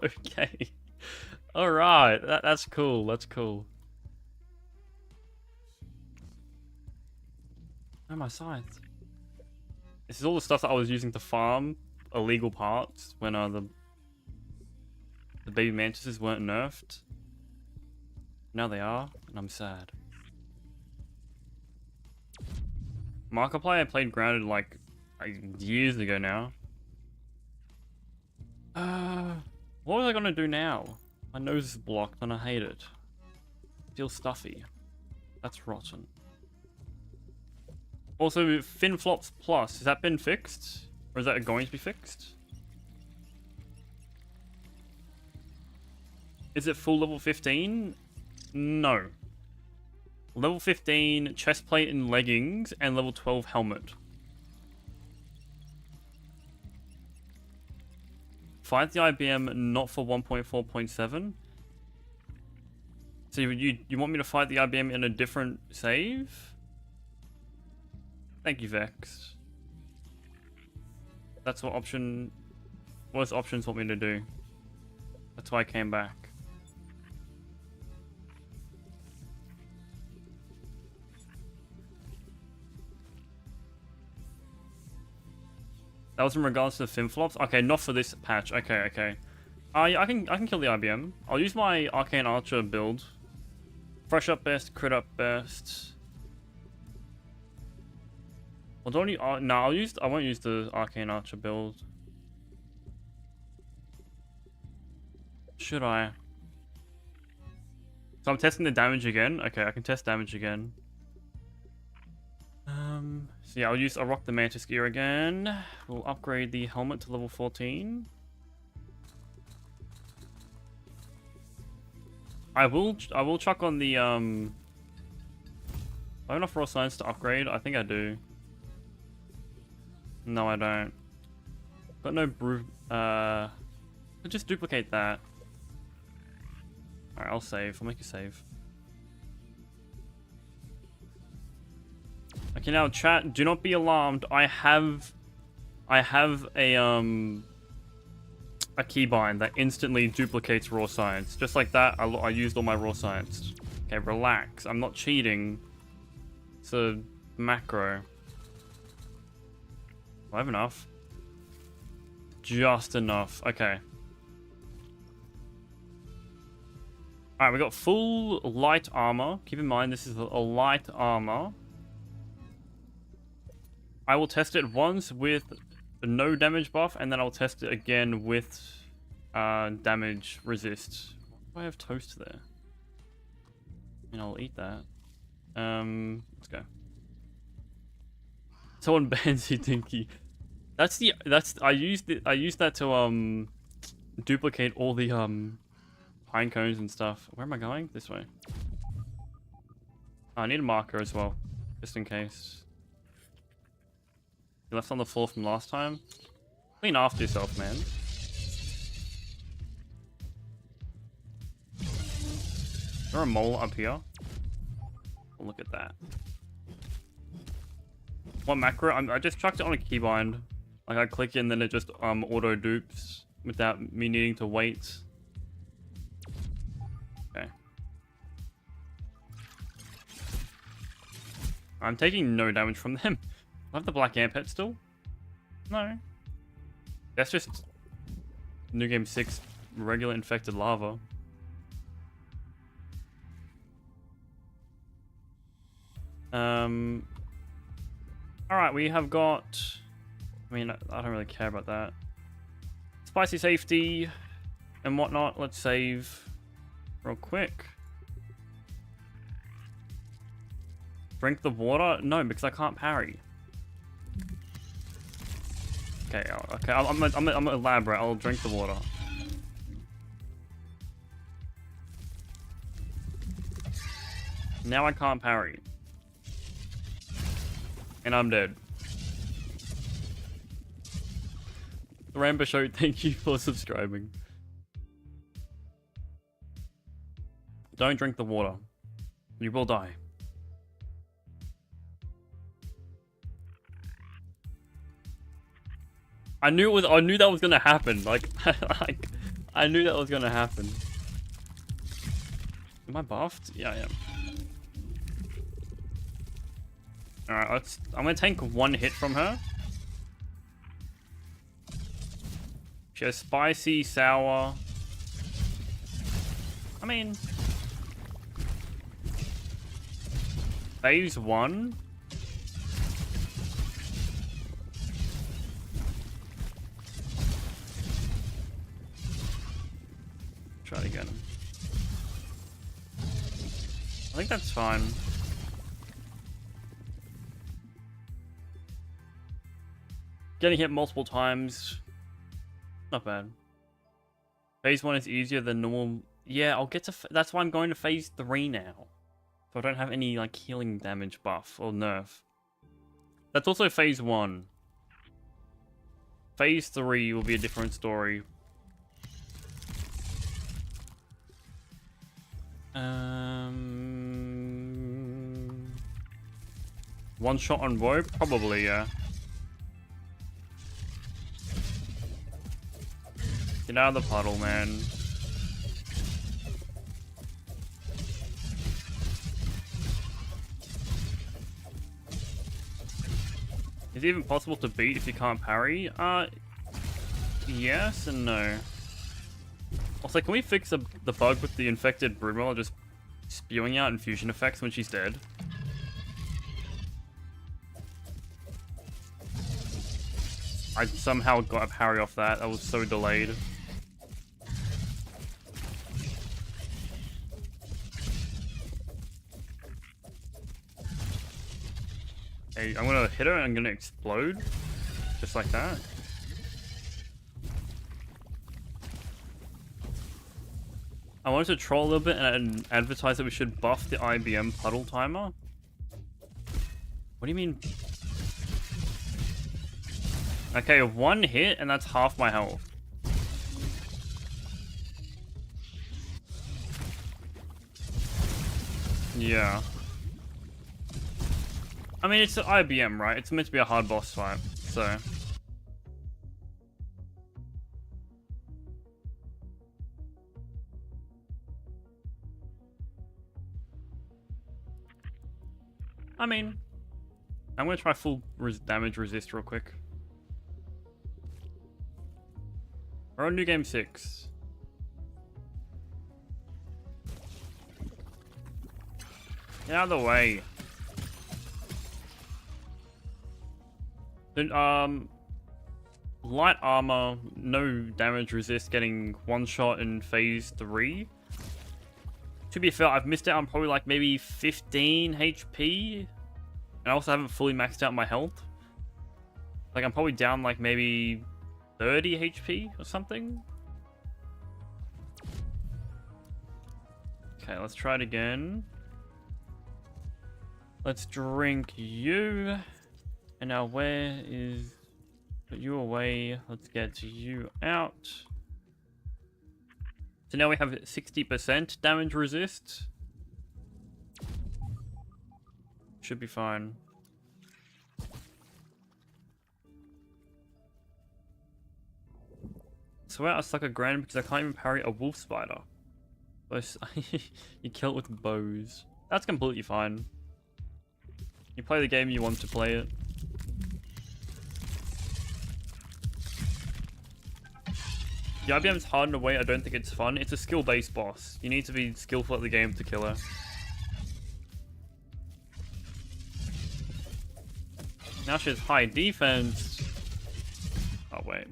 Okay. Alright, that's cool, that's cool. Oh, my scythe. This is all the stuff that I was using to farm illegal parts when the baby mantises weren't nerfed. Now they are, and I'm sad. Markiplier I played grounded like years ago now. What was I gonna do now? My nose is blocked and I hate it. Feels stuffy. That's rotten. Also, fin flops plus, has that been fixed? Or is that going to be fixed? Is it full level 15? No. Level 15 chest plate and leggings and level 12 helmet. Fight the IBM not for 1.4.7. So you want me to fight the IBM in a different save? Thank you, Vex. That's what option... What does options want me to do? That's why I came back. That was in regards to the fin flops? Okay, not for this patch. Okay, okay. Yeah, I can kill the IBM. I'll use my Arcane Archer build. Fresh up best, crit up best. Well, don't you... no, I won't use the Arcane Archer build. Should I? So I'm testing the damage again. Okay, I can test damage again. So yeah, I'll rock the Mantis gear again. We'll upgrade the helmet to level 14. I will chuck on the I have enough raw science to upgrade. I think I do. No, I don't. Got no brew. I'll just duplicate that. Alright, I'll save. I'll make a save. Okay, now chat, do not be alarmed. I have a keybind that instantly duplicates raw science. Just like that, I used all my raw science. Okay, relax. I'm not cheating. It's a macro. I have enough. Just enough. Okay. Alright, we got full light armor. Keep in mind, this is a light armor. I will test it once with no damage buff, and then I'll test it again with damage resist. Why do I have toast there? And I'll eat that. Let's go. Someone bans you, Dinky. I used that to duplicate all the pine cones and stuff. Where am I going? This way. Oh, I need a marker as well, just in case. You left on the floor from last time. Clean after yourself, man. Is there a mole up here? Oh, look at that. What macro? I just chucked it on a keybind. Like I click it and then it just auto dupes without me needing to wait. Okay. I'm taking no damage from them. I have the black amp pet still? No. That's just New Game 6 regular infected lava. Alright, we have got... I mean, I don't really care about that. Spicy safety and whatnot. Let's save real quick. Drink the water? No, because I can't parry. Okay, okay. I'm gonna elaborate. I'll drink the water. Now I can't parry. And I'm dead. The Rambo Show, thank you for subscribing. Don't drink the water. You will die. I knew that was gonna happen. Like, I knew that was gonna happen. Am I buffed? Yeah, I am. Alright, I'm gonna take one hit from her. She has spicy, sour. I mean, phase 1. Try it again. I think that's fine. Getting hit multiple times, not bad. Phase 1 is easier than normal. Yeah, I'll get to. That's why I'm going to phase 3 now. So I don't have any like healing damage buff or nerf. That's also phase 1. Phase 3 will be a different story. One shot on Woe? Probably, yeah. Get out of the puddle, man. Is it even possible to beat if you can't parry? Yes and no. Also, can we fix the bug with the infected Broodmother just spewing out infusion effects when she's dead? I somehow got a parry off that. That was so delayed. Hey, I'm gonna hit her and I'm gonna explode. Just like that. I wanted to troll a little bit and advertise that we should buff the IBM puddle timer. What do you mean? Okay, 1 hit and that's half my health. Yeah. I mean, it's an IBM, right? It's meant to be a hard boss fight, so... I mean, I'm gonna try full damage resist real quick. We're on new game 6. Get out of the way. Then, light armor, no damage resist, getting one shot in phase 3. To be fair, I've missed out on probably like maybe 15 HP. And I also haven't fully maxed out my health. Like I'm probably down like maybe 30 HP or something. Okay, let's try it again. Let's drink you. And now where is... Put you away. Let's get you out. So now we have 60% damage resist. Should be fine. I swear I suck a grand because I can't even parry a wolf spider. You kill it with bows. That's completely fine. You play the game you want to play it. The IBM's hard in a way I don't think it's fun. It's a skill-based boss. You need to be skillful at the game to kill her. Now she has high defense. Oh, wait.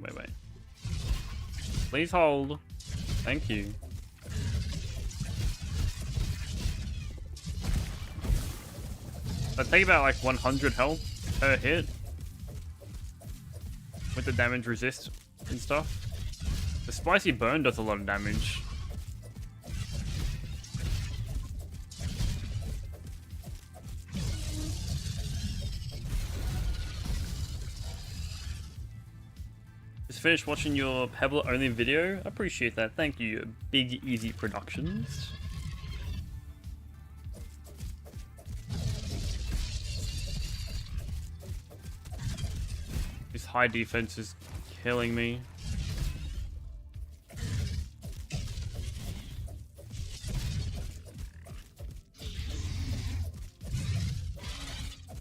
Please hold. Thank you. I take about like 100 health per hit. With the damage resist and stuff. The spicy burn does a lot of damage. Just finished watching your Pebble only video. I appreciate that. Thank you, Big Easy Productions. This high defense is killing me.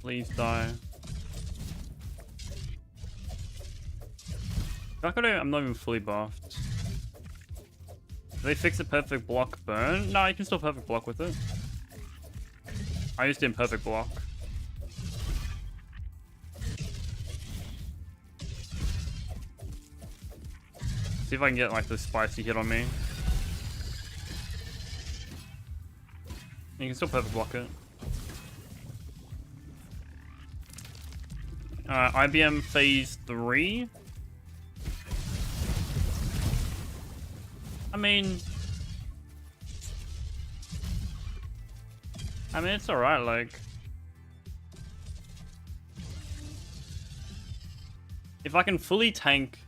Please die. I'm not even fully buffed. Did they fix a perfect block burn? No, you can still perfect block with it. I used imperfect block. See if I can get like the spicy hit on me. You can still perfect block it. IBM phase 3. I mean, it's alright, like. If I can fully tank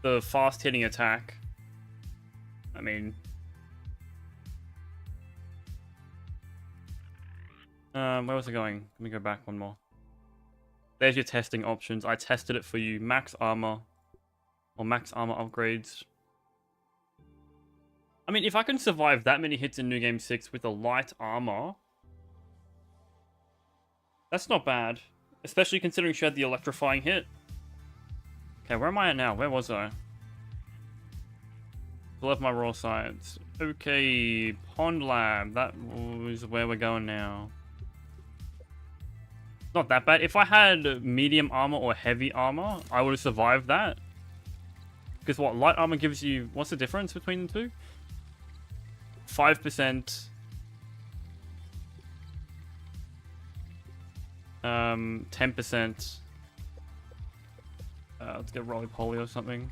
the fast hitting attack, I mean. Where was it going? Let me go back one more. There's your testing options. I tested it for you. Max armor. Or max armor upgrades. I mean, if I can survive that many hits in New Game 6 with a light armor, that's not bad. Especially considering she had the electrifying hit. Okay, where am I at now? Where was I? Left my raw sides. Okay, Pond Lab. That was where we're going now. Not that bad. If I had medium armor or heavy armor, I would have survived that. Because what? Light armor gives you... What's the difference between the two? 5%. 10%. Let's get roly-poly or something.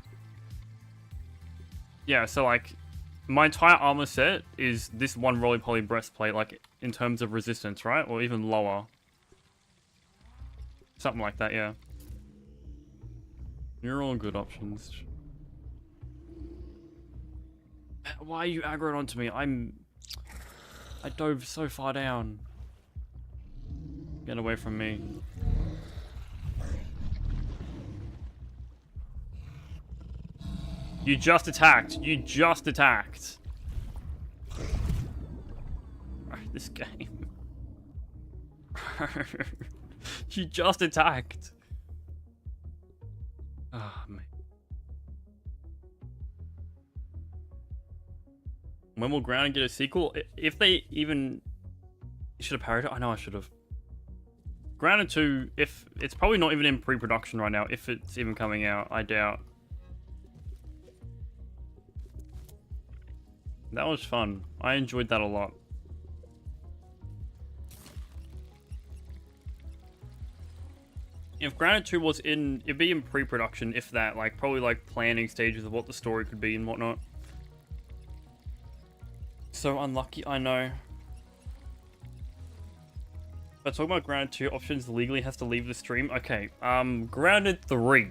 Yeah, so like... My entire armor set is this one roly-poly breastplate, like, in terms of resistance, right? Or even lower. Something like that, yeah. You're all good options. Why are you aggroed onto me? I dove so far down. Get away from me. You just attacked. You just attacked. Right, this game. You just attacked. Oh, man. When will Grounded get a sequel? If they even... You should have parried it? I know I should have. Grounded 2, if... It's probably not even in pre-production right now. If it's even coming out, I doubt. That was fun. I enjoyed that a lot. If Grounded 2 was in... It'd be in pre-production, if that. Like, probably like planning stages of what the story could be and whatnot. So unlucky, I know. But talking about Grounded 2 options legally has to leave the stream. Okay, Grounded 3.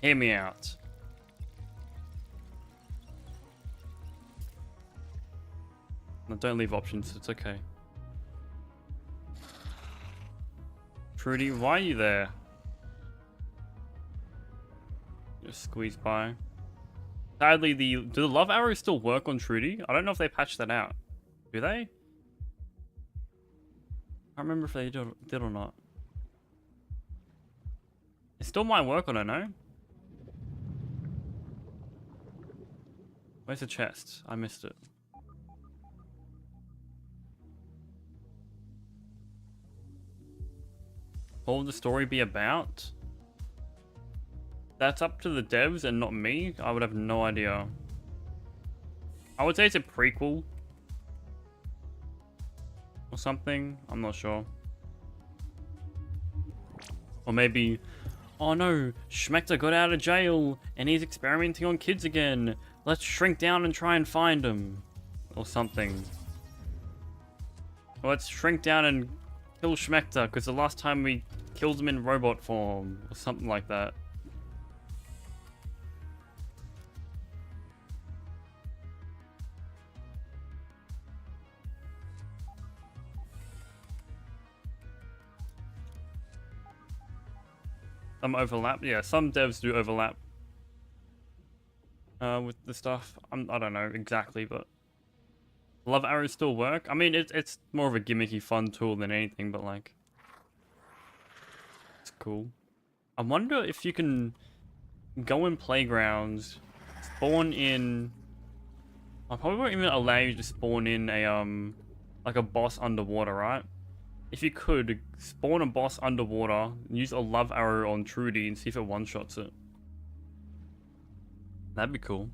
Hear me out. No, don't leave options, it's okay. Trudy, why are you there? Just squeeze by. Sadly, do the love arrows still work on Trudy? I don't know if they patched that out. Do they? I can't remember if they did or not. It still might work, I don't know. Where's the chest? I missed it. What will the story be about? That's up to the devs and not me. I would have no idea. I would say it's a prequel. Or something. I'm not sure. Or maybe... Oh no, Schmechter got out of jail and he's experimenting on kids again. Let's shrink down and try and find him. Or something. Or let's shrink down and kill Schmechter because the last time we killed him in robot form. Or something like that. Some overlap. Yeah, some devs do overlap with the stuff. I don't know exactly, but love arrows still work. I mean, it's more of a gimmicky, fun tool than anything, but like, it's cool. I wonder if you can go in playgrounds, spawn in. I probably won't even allow you to spawn in a like a boss underwater, right? If you could, spawn a boss underwater, use a love arrow on Trudy and see if it one-shots it. That'd be cool.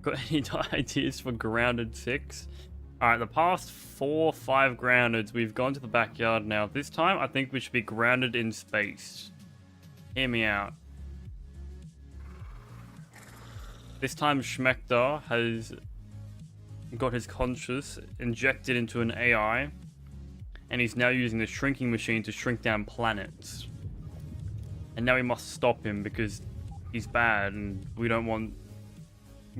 Got any ideas for Grounded 6? Alright, the past 4 or 5 Groundeds, we've gone to the backyard now. This time, I think we should be grounded in space. Hear me out. This time Schmechter has got his conscious injected into an AI, and he's now using the shrinking machine to shrink down planets. And now we must stop him because he's bad and we don't want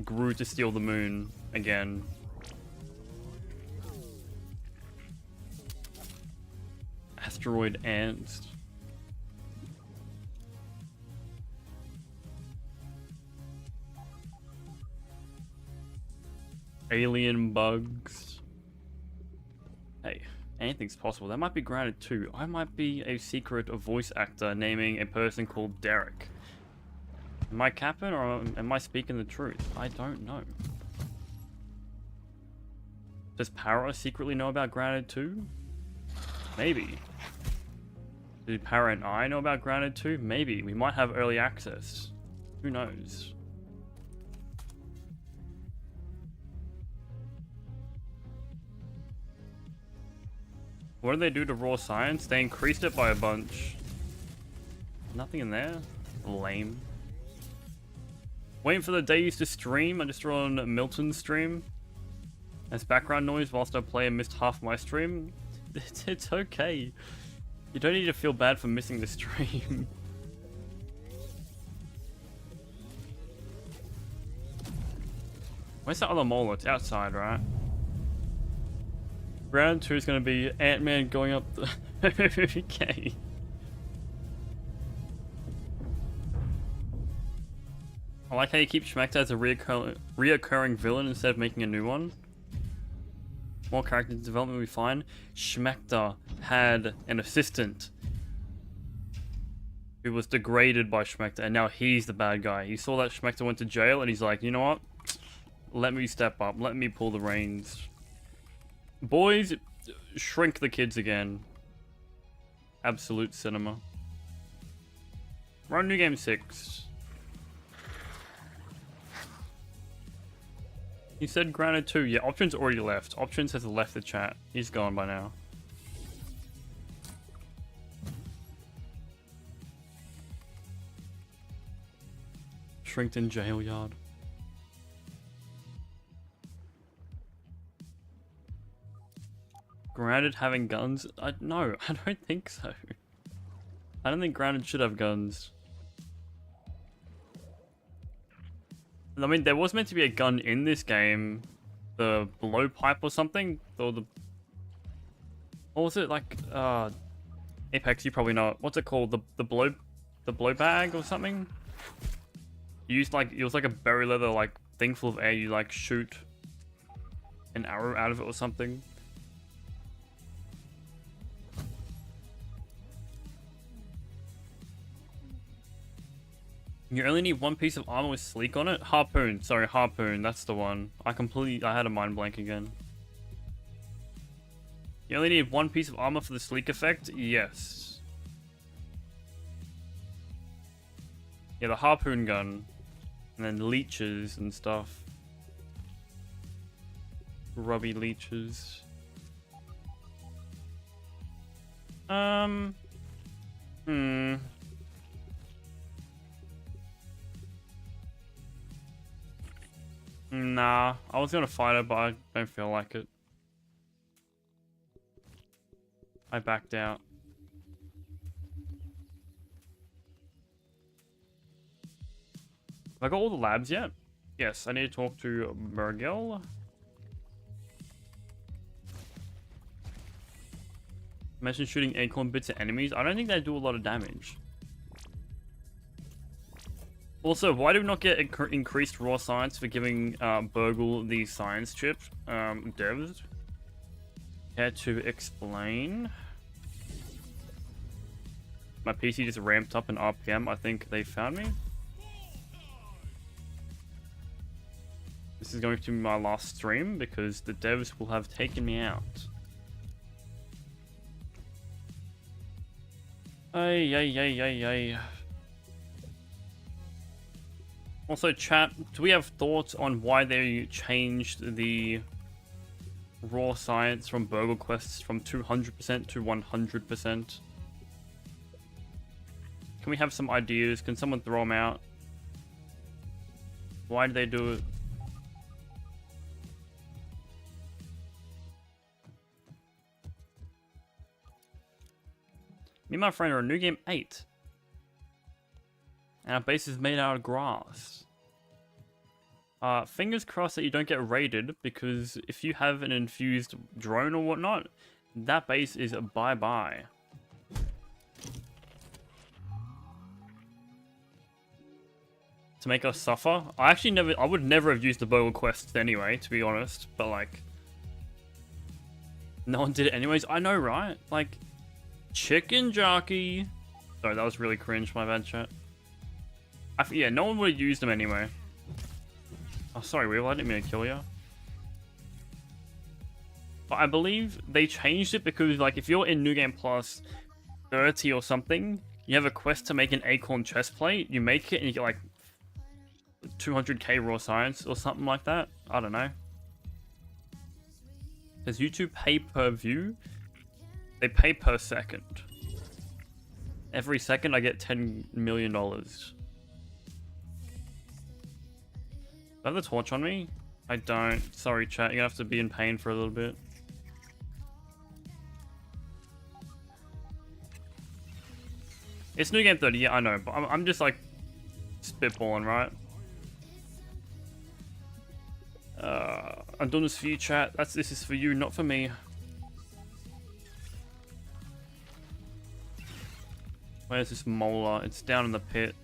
Gru to steal the moon again. Asteroid ants. Alien bugs. Hey, anything's possible. That might be Grounded too. I might be a secret voice actor naming a person called Derek. Am I capping or am I speaking the truth? I don't know. Does Para secretly know about Grounded too? Maybe. Do Para and I know about Grounded too? Maybe. We might have early access. Who knows? What did they do to raw science? They increased it by a bunch. Nothing in there? Lame. Waiting for the day used to stream. I just threw on Milton's stream as background noise whilst I play and missed half my stream. It's okay. You don't need to feel bad for missing the stream. Where's that other mole? It's outside, right? Round 2 is going to be Ant-Man going up the... Okay. I like how you keep Schmechter as a reoccurring villain instead of making a new one. More character development will be fine. Schmechter had an assistant who was degraded by Schmechter, and now he's the bad guy. He saw that Schmechter went to jail, and he's like, you know what? Let me step up. Let me pull the reins. Boys, shrink the kids again. Absolute cinema. Run New Game 6. He said Grounded 2. Yeah, Options already left. Options has left the chat. He's gone by now. Shrinkton jail yard. Grounded having guns? No, I don't think so. I don't think Grounded should have guns. I mean, there was meant to be a gun in this game. The blowpipe or something? Or the... What was it? Like, Apex, you probably know it. What's it called? The blow bag or something? You used like... It was like a berry leather, like, thing full of air. You, like, shoot an arrow out of it or something. You only need one piece of armor with sleek on it? Harpoon. Sorry, harpoon. That's the one. I had a mind blank again. You only need one piece of armor for the sleek effect? Yes. Yeah, the harpoon gun. And then leeches and stuff. Grubby leeches. Nah, I was gonna fight it, but I don't feel like it. I backed out. Have I got all the labs yet? Yes, I need to talk to Mergel. Mention shooting acorn bits at enemies. I don't think they do a lot of damage. Also, why do we not get increased raw science for giving Burgle the science chip? Devs? Care to explain? My PC just ramped up in RPM. I think they found me. This is going to be my last stream because the devs will have taken me out. Ay. Also, chat, do we have thoughts on why they changed the raw science from Burgle quests from 200% to 100%? Can we have some ideas? Can someone throw them out? Why did they do it? Me and my friend are in New Game 8. And our base is made out of grass. Fingers crossed that you don't get raided, because if you have an infused drone or whatnot, that base is a bye-bye. To make us suffer? I would never have used the Burgle quests anyway, to be honest, but like... No one did it anyways. I know, right? Like... Chicken jockey. Sorry, that was really cringe, my bad, chat. Yeah, no one would have used them anyway. Oh, sorry, Weevil, I didn't mean to kill you. But I believe they changed it because, like, if you're in New Game Plus 30 or something, you have a quest to make an acorn chestplate, you make it and you get, like, 200k raw science or something like that. I don't know. Does YouTube pay per view? They pay per second. Every second I get $10 million. Do I have the torch on me? I don't. Sorry, chat. You're gonna have to be in pain for a little bit. It's New Game 30, yeah, I know. But I'm just like spitballing, right? I'm doing this for you, chat. This is for you, not for me. Where's this molar? It's down in the pit.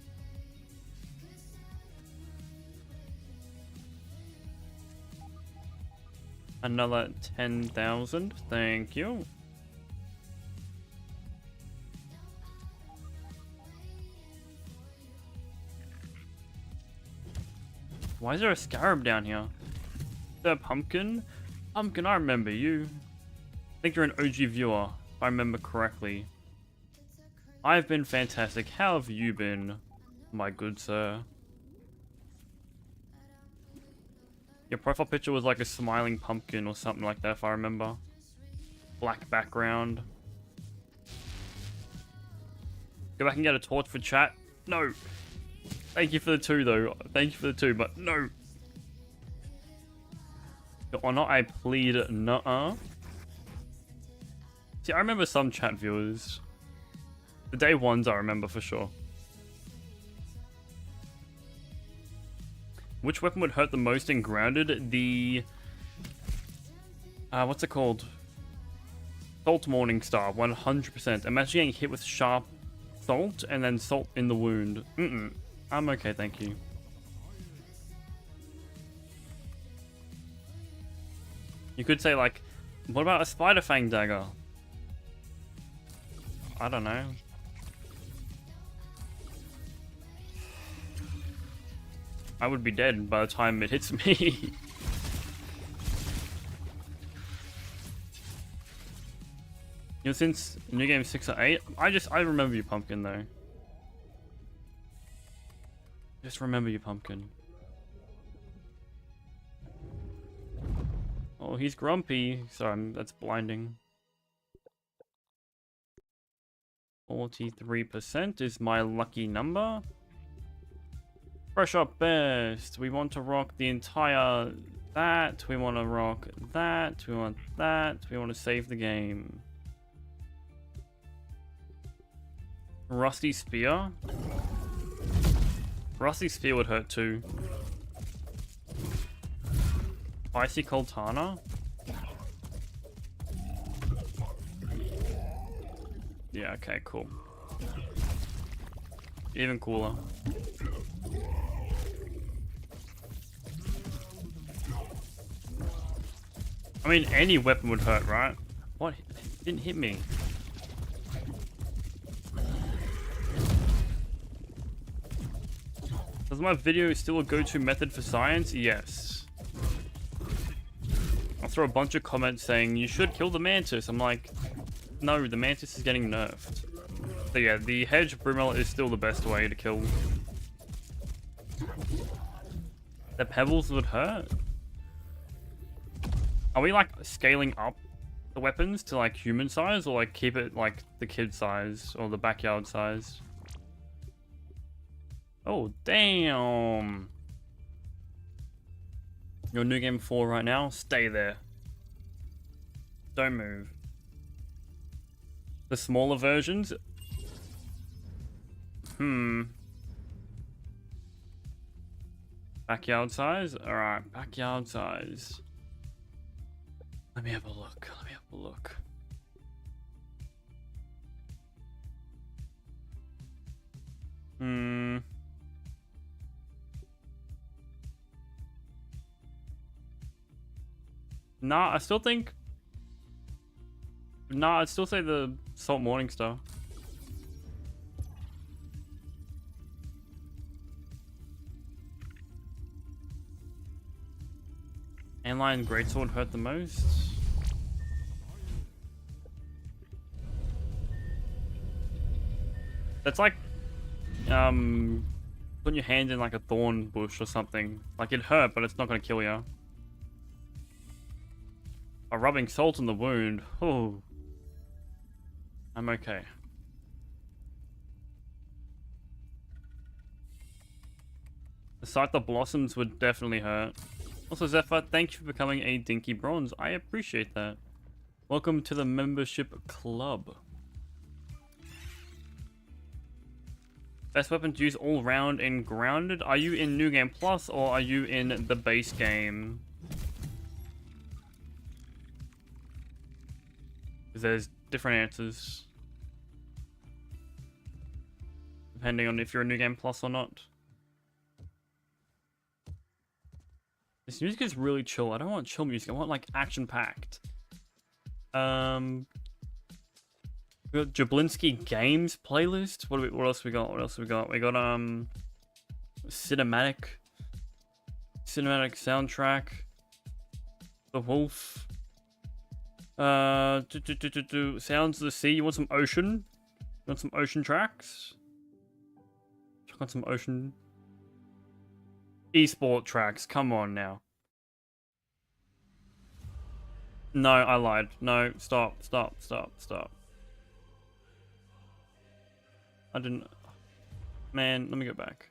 Another 10,000. Thank you. Why is there a scarab down here? Is there a pumpkin? Pumpkin, I remember you. I think you're an OG viewer, if I remember correctly. I've been fantastic. How have you been, my good sir? Your profile picture was like a smiling pumpkin or something like that, if I remember. Black background. Go back and get a torch for chat. No. Thank you for the 2, though. Thank you for the 2, but no. Or not, I plead nuh-uh. See, I remember some chat viewers. The day ones I remember for sure. Which weapon would hurt the most in grounded? The... what's it called? Salt Morning Star, 100%. Imagine getting hit with sharp salt and then salt in the wound. I'm okay, thank you. You could say, like, what about a Spider Fang dagger? I don't know. I would be dead by the time it hits me. You know, since New Game 6 or 8, I remember you, Pumpkin, though. Just remember you, Pumpkin. Oh, he's grumpy. Sorry, that's blinding. 43% is my lucky number. Fresh up best. We want to rock the entire that. We want to rock that. We want that. We want to save the game. Rusty Spear. Rusty Spear would hurt too. Spicy Coltana. Yeah, okay, cool. Even cooler. I mean, any weapon would hurt, right? What? It didn't hit me. Does my video still a go-to method for science? Yes. I'll throw a bunch of comments saying, you should kill the Mantis. I'm like, no, the Mantis is getting nerfed. So yeah, the hedge Broodmother is still the best way to kill. The pebbles would hurt? Are we like scaling up the weapons to like human size, or like keep it like the kid size or the backyard size? Oh, damn. You're New Game 4 right now? Stay there. Don't move. The smaller versions? Backyard size? Alright, backyard size. Let me have a look. Let me have a look. Nah, I still think... Nah, I'd still say the Salt Morningstar. Antlion Greatsword hurt the most. That's like... putting your hand in like a thorn bush or something. Like it hurt, but it's not gonna kill you. Rubbing salt in the wound. Oh, I'm okay. The sight the blossoms would definitely hurt. Also, Zephyr, thank you for becoming a Dinky Bronze. I appreciate that. Welcome to the membership club. Best weapon to use all round and grounded. Are you in New Game Plus or are you in the base game? There's different answers depending on if you're a New Game Plus or not. This music is really chill. I don't want chill music. I want like action packed. We got Jablinski Games playlist. What else we got? What else we got? We got cinematic soundtrack. The Wolf. Sounds of the Sea. You want some ocean? You want some ocean tracks? Check on some ocean. Esport tracks. Come on now. No, I lied. No, stop. I didn't. Man, let me go back.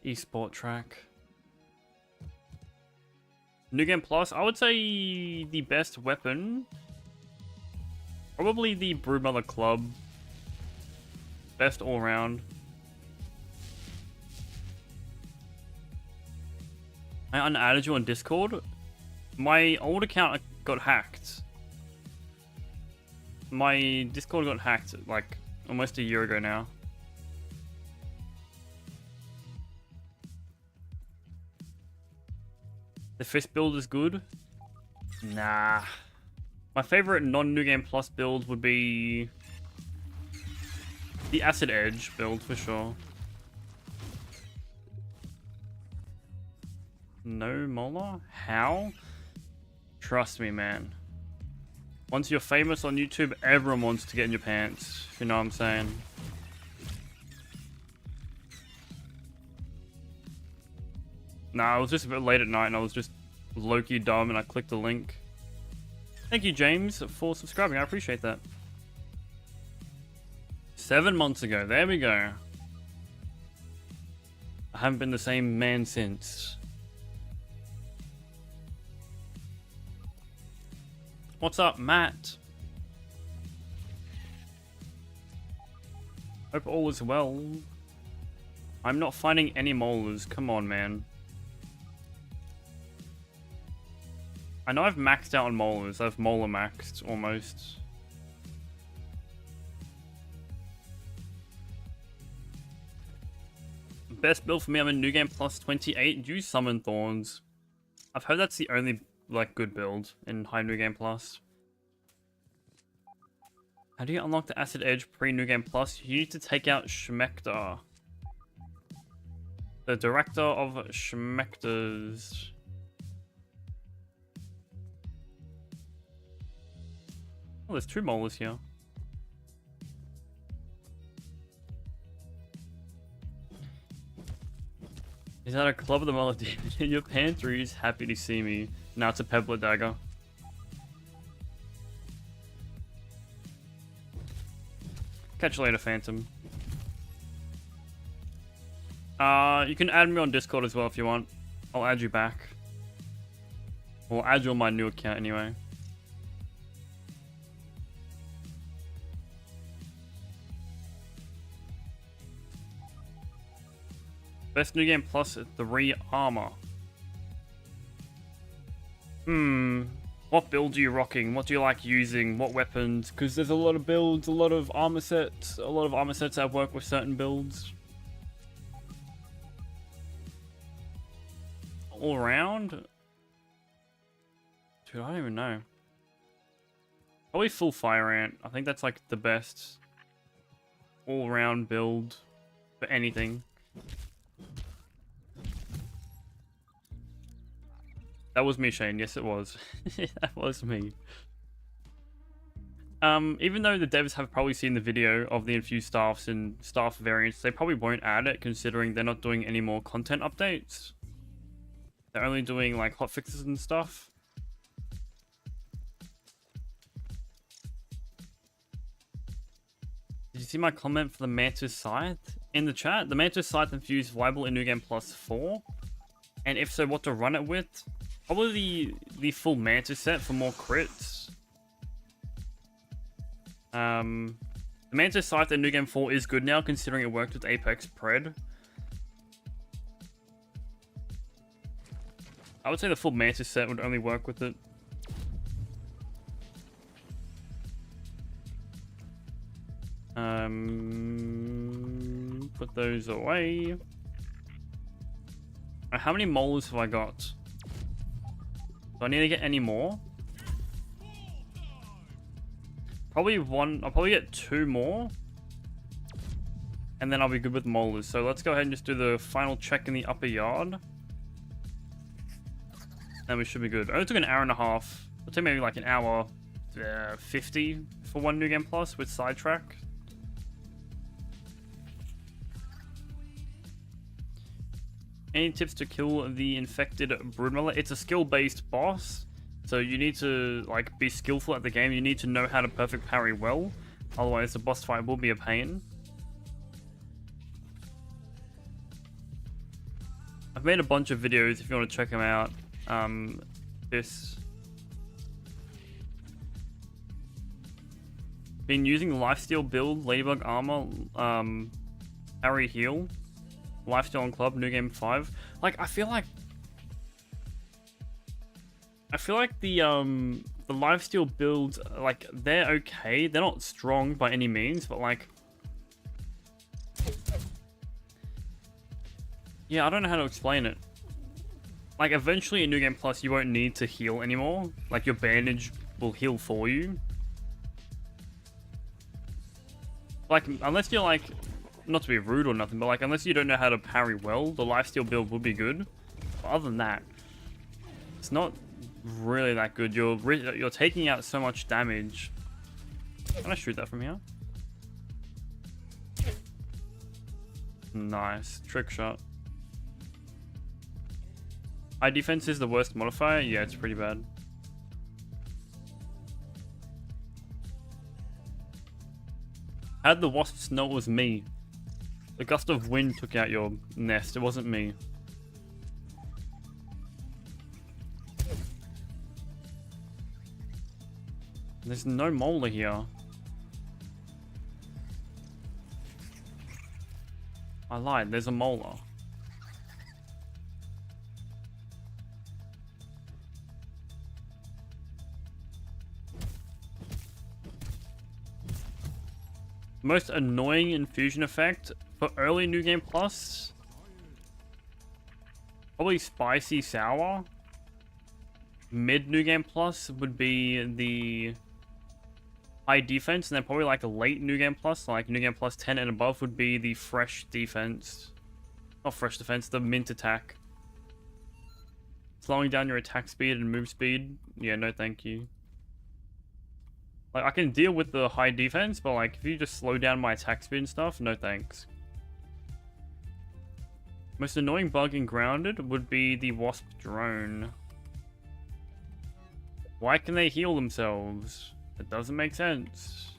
Esport track. New Game Plus, I would say the best weapon. Probably the Broodmother Club. Best all round. I unadded you on Discord. My old account got hacked. My Discord got hacked like almost a year ago now. The fist build is good. Nah. My favorite non-New Game Plus build would be the Acid Edge build for sure. No molar? How? Trust me, man. Once you're famous on YouTube, everyone wants to get in your pants. If you know what I'm saying. Nah, I was just a bit late at night and I was just low-key dumb and I clicked the link. Thank you, James, for subscribing. I appreciate that. 7 months ago. There we go. I haven't been the same man since. What's up, Matt? Hope all is well. I'm not finding any molars. Come on, man. I know I've maxed out on molars. I've molar maxed almost. Best build for me, I'm in New Game Plus 28. Use Summon Thorns. I've heard that's the only like good build in High New Game Plus. How do you unlock the Acid Edge pre-New Game Plus? You need to take out Schmector. The director of Schmectors. Oh, there's 2 molars here. Is that a Club of the Melody in your pantry? He's happy to see me. Now it's a Pebbler Dagger. Catch you later, Phantom. You can add me on Discord as well if you want. I'll add you back. Or add you on my new account anyway. Best New Game Plus 3 armor. What build are you rocking? What do you like using? What weapons? Because there's a lot of builds, a lot of armor sets. A lot of armor sets that work with certain builds. All around? Dude, I don't even know. Probably full Fire Ant. I think that's like the best all-round build for anything. That was me, Shane. Yes, it was. That was me. Even though the devs have probably seen the video of the infused staffs and staff variants, they probably won't add it considering they're not doing any more content updates. They're only doing like hotfixes and stuff. Did you see my comment for the Mantis Scythe in the chat? The Mantis Scythe infused viable in New Game Plus 4. And if so, what to run it with? Probably the full Mantis set for more crits. The Mantis Scythe in New Game 4 is good now, considering it worked with Apex Pred. I would say the full Mantis set would only work with it. Put those away. How many molars have I got? Do I need to get any more? Probably one. I'll probably get 2 more. And then I'll be good with molars. So let's go ahead and just do the final check in the upper yard. And we should be good. It only took an hour and a half. It'll take maybe like an hour 50 for 1 New Game Plus with sidetrack. Any tips to kill the infected Broodmother? It's a skill-based boss, so you need to like be skillful at the game. You need to know how to perfect parry well, otherwise the boss fight will be a pain. I've made a bunch of videos if you want to check them out. Been using lifesteal build, ladybug armor, parry heal. Lifesteal on club, New Game 5. Like, I feel like the lifesteal builds, like, they're okay. They're not strong by any means, but like, yeah, I don't know how to explain it. Like, eventually in New Game Plus, you won't need to heal anymore. Like, your bandage will heal for you. Like, unless you're like, not to be rude or nothing, but like, unless you don't know how to parry well, the lifesteal build would be good. But other than that, It's not really that good. You're taking out so much damage. Can I shoot that from here? Nice. Trick shot. High defense is the worst modifier? Yeah, it's pretty bad. How'd the wasps know it was me? The gust of wind took out your nest. It wasn't me. There's no molar here. I lied. There's a molar. Most annoying infusion effect for early New Game Plus? Probably spicy sour. Mid New Game Plus would be the high defense, and then probably like a late New Game Plus, like New Game Plus 10 and above would be the fresh defense. Not fresh defense, the mint attack. Slowing down your attack speed and move speed. Yeah, no thank you. Like, I can deal with the high defense, but like, if you just slow down my attack speed and stuff, no thanks. Most annoying bug in Grounded would be the wasp drone. Why can they heal themselves? It doesn't make sense.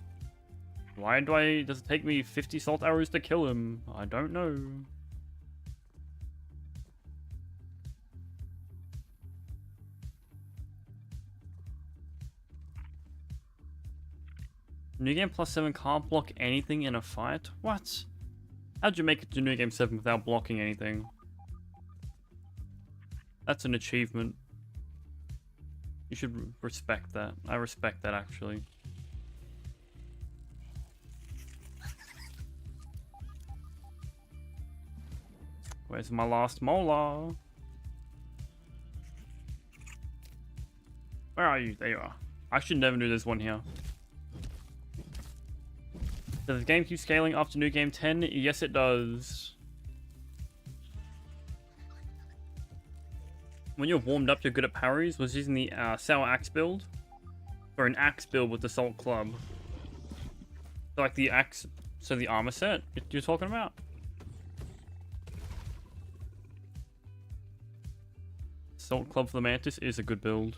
Why does it take me 50 salt arrows to kill him? I don't know. New Game Plus 7 can't block anything in a fight? What? How'd you make it to New Game 7 without blocking anything? That's an achievement. You should respect that. I respect that, actually. Where's my last molar? Where are you? There you are. I should never do this one here. Does the game keep scaling after New Game 10? Yes, it does. When you're warmed up, you're good at parries. Was using the Sour Axe build. Or an Axe build with the Salt Club. So like the Axe, so the armor set you're talking about? Salt Club for the Mantis is a good build.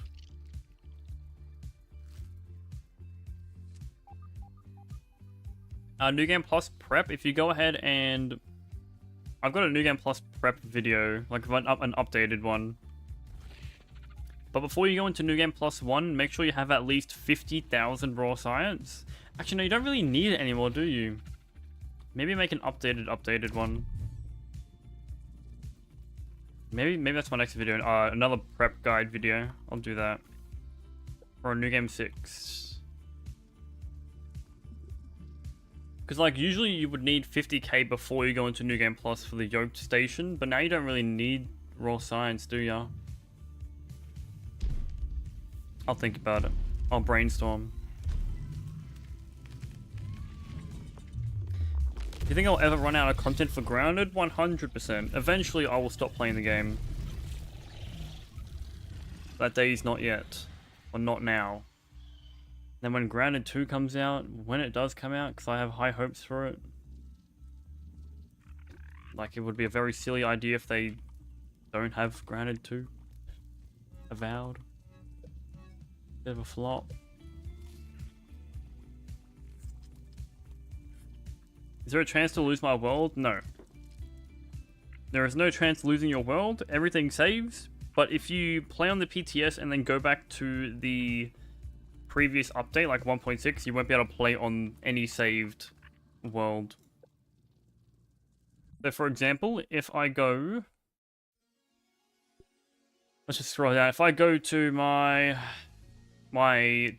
New Game Plus prep, if you go ahead and... I've got a New Game Plus prep video, like an updated one. But before you go into New Game Plus 1, make sure you have at least 50,000 raw science. Actually, no, you don't really need it anymore, do you? Maybe make an updated one. Maybe that's my next video. Another prep guide video. I'll do that. For a New Game 6. Because, like, usually you would need 50k before you go into New Game Plus for the Yoked Station, but now you don't really need raw science, do ya? I'll think about it. I'll brainstorm. Do you think I'll ever run out of content for Grounded? 100%. Eventually, I will stop playing the game. That day is not yet. Or not now. Then when Grounded 2 comes out, when it does come out, because I have high hopes for it. Like, it would be a very silly idea if they don't have Grounded 2. Avowed. Bit of a flop. Is there a chance to lose my world? No. There is no chance losing your world. Everything saves. But if you play on the PTS and then go back to the previous update, like 1.6, you won't be able to play on any saved world. So for example, if I go... Let's just scroll down. If I go to my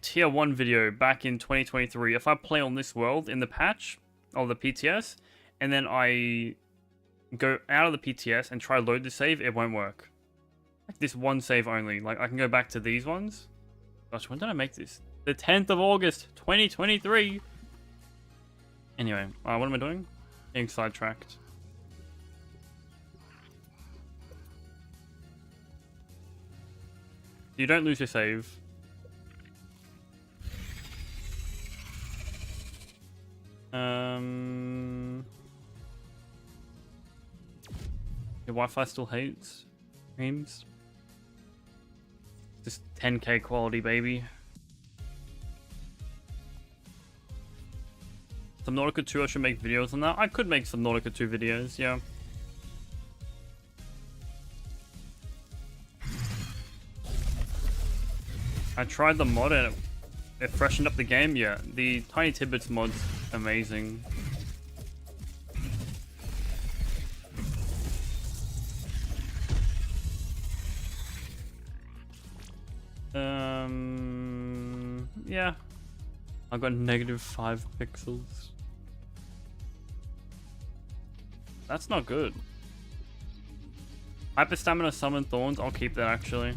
tier 1 video back in 2023, if I play on this world in the patch, or the PTS, and then I go out of the PTS and try load the save, it won't work. Like this one save only. Like, I can go back to these ones. Gosh, when did I make this? The 10th of August, 2023. Anyway, what am I doing? Getting sidetracked. You don't lose your save. Your Wi-Fi still hates memes. Just 10K quality, baby. Subnautica 2, I should make videos on that. I could make some Subnautica 2 videos, yeah. I tried the mod and it freshened up the game, yeah. The Tiny Tidbits mod's amazing. Yeah. I've got -5 pixels. That's not good. Hyper Stamina Summon Thorns, I'll keep that actually.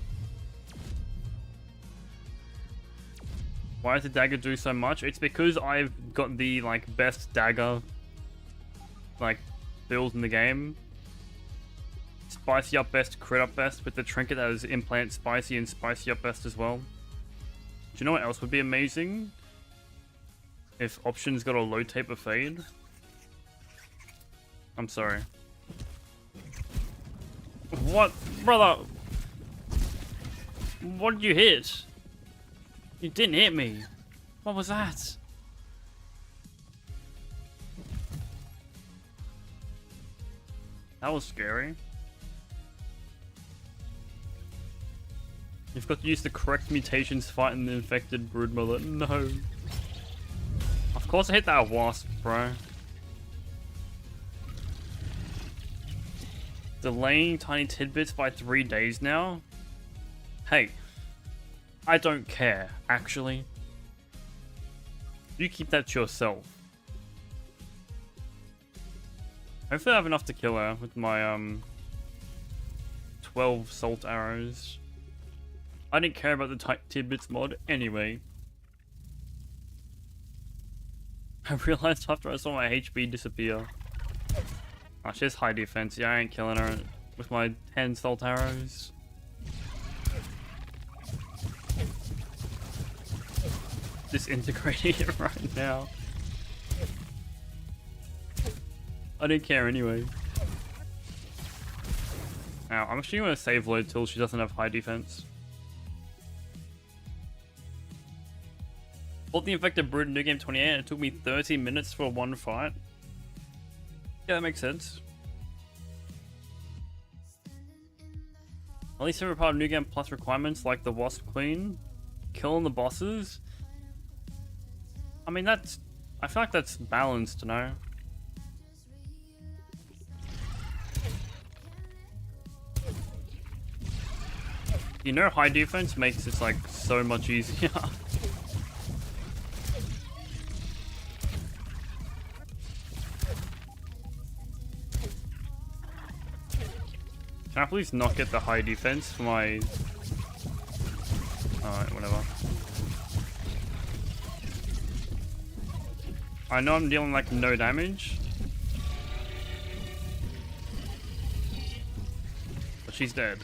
Why does the dagger do so much? It's because I've got the like best dagger like build in the game. Spicy up best, crit up best, with the trinket that is implant spicy and spicy up best as well. Do you know what else would be amazing? If options got a low taper fade. I'm sorry. What? Brother! What did you hit? You didn't hit me. What was that? That was scary. You've got to use the correct mutations fighting the infected Broodmother. No. Of course I hit that wasp, bro. Delaying Tiny Tidbits by 3 days now? Hey. I don't care, actually. You keep that to yourself. Hopefully I have enough to kill her with my 12 salt arrows. I didn't care about the Tidbits mod anyway. I realized after I saw my HP disappear. Oh, she has high defense. Yeah, I ain't killing her with my 10 salt arrows. Disintegrating it right now. I didn't care anyway. Now, I'm actually going to save load till she doesn't have high defense. Fought the infected brood in New Game 28 and it took me 30 minutes for one fight. Yeah, that makes sense. At least every part of New Game Plus requirements like the Wasp Queen, killing the bosses. I mean, that's... I feel like that's balanced, no? You know, high defense makes this like so much easier. Can I please not get the high defense for my... Alright, whatever. I know I'm dealing like no damage. But she's dead.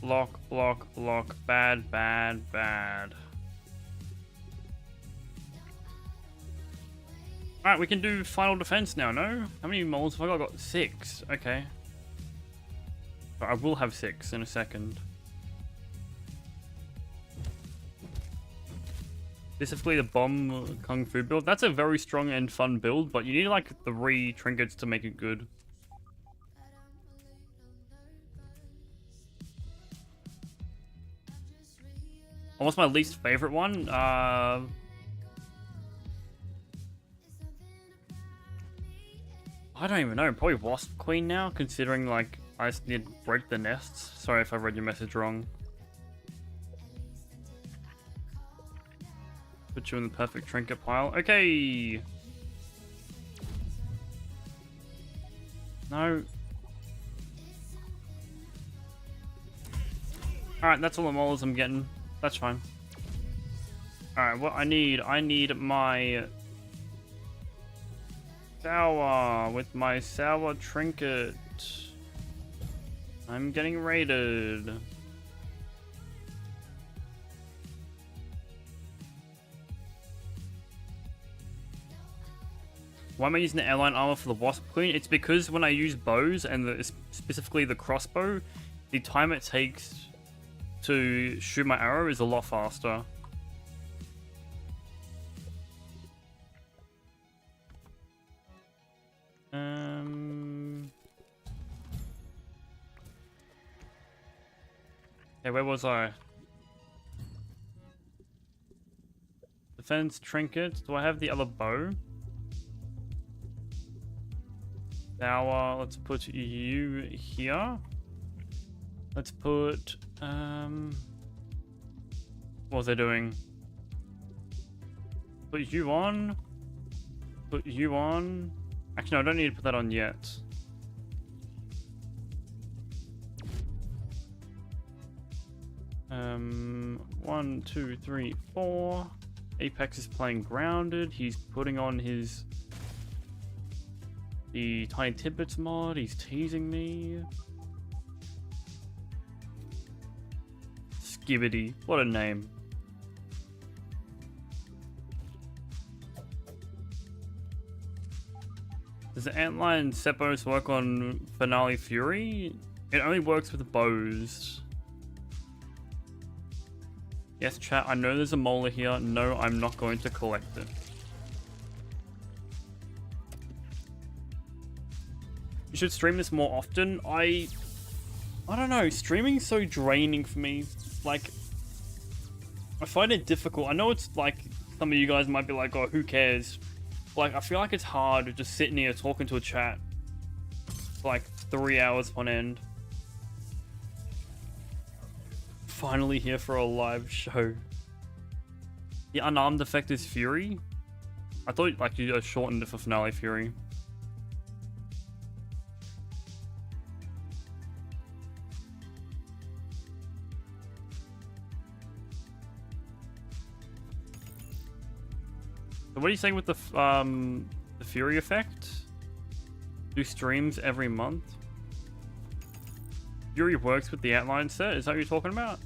Block, block, block. Bad, bad, bad. Alright, we can do final defense now, no? How many moles have I got? I got 6. Okay. But I will have 6 in a second. Specifically the bomb kung fu build. That's a very strong and fun build, but you need like 3 trinkets to make it good. And what's my least favorite one? I don't even know. Probably Wasp Queen now, considering like I just need to break the nests. Sorry if I read your message wrong. Put you in the perfect trinket pile. Okay. No. Alright, that's all the molars I'm getting. That's fine. Alright, what I need my Sour with my sour trinket. I'm getting raided. Why am I using the airline armor for the wasp queen? It's because when I use bows, and specifically the crossbow, the time it takes to shoot my arrow is a lot faster. Okay, where was I? Defense trinket. Do I have the other bow? Now, let's put you here. Let's put, what was I doing? Put you on. Put you on. Actually, no, I don't need to put that on yet. One, two, three, four. Apex is playing grounded. He's putting on the tiny tidbits mod. He's teasing me. Skibbity. What a name. Does the Antlion Sepos work on Finale Fury? It only works with bows. Yes, chat, I know there's a molar here. No, I'm not going to collect it. You should stream this more often. I don't know, streaming's so draining for me. Like, I find it difficult. I know it's like, some of you guys might be like, oh, who cares? Like, I feel like it's hard just sitting here talking to a chat for like 3 hours on end. Finally here for a live show. The unarmed effect is Fury. I thought like you shortened it for Finale Fury. So what are you saying with the Fury effect? Do streams every month? Fury works with the outline set? Is that what you're talking about?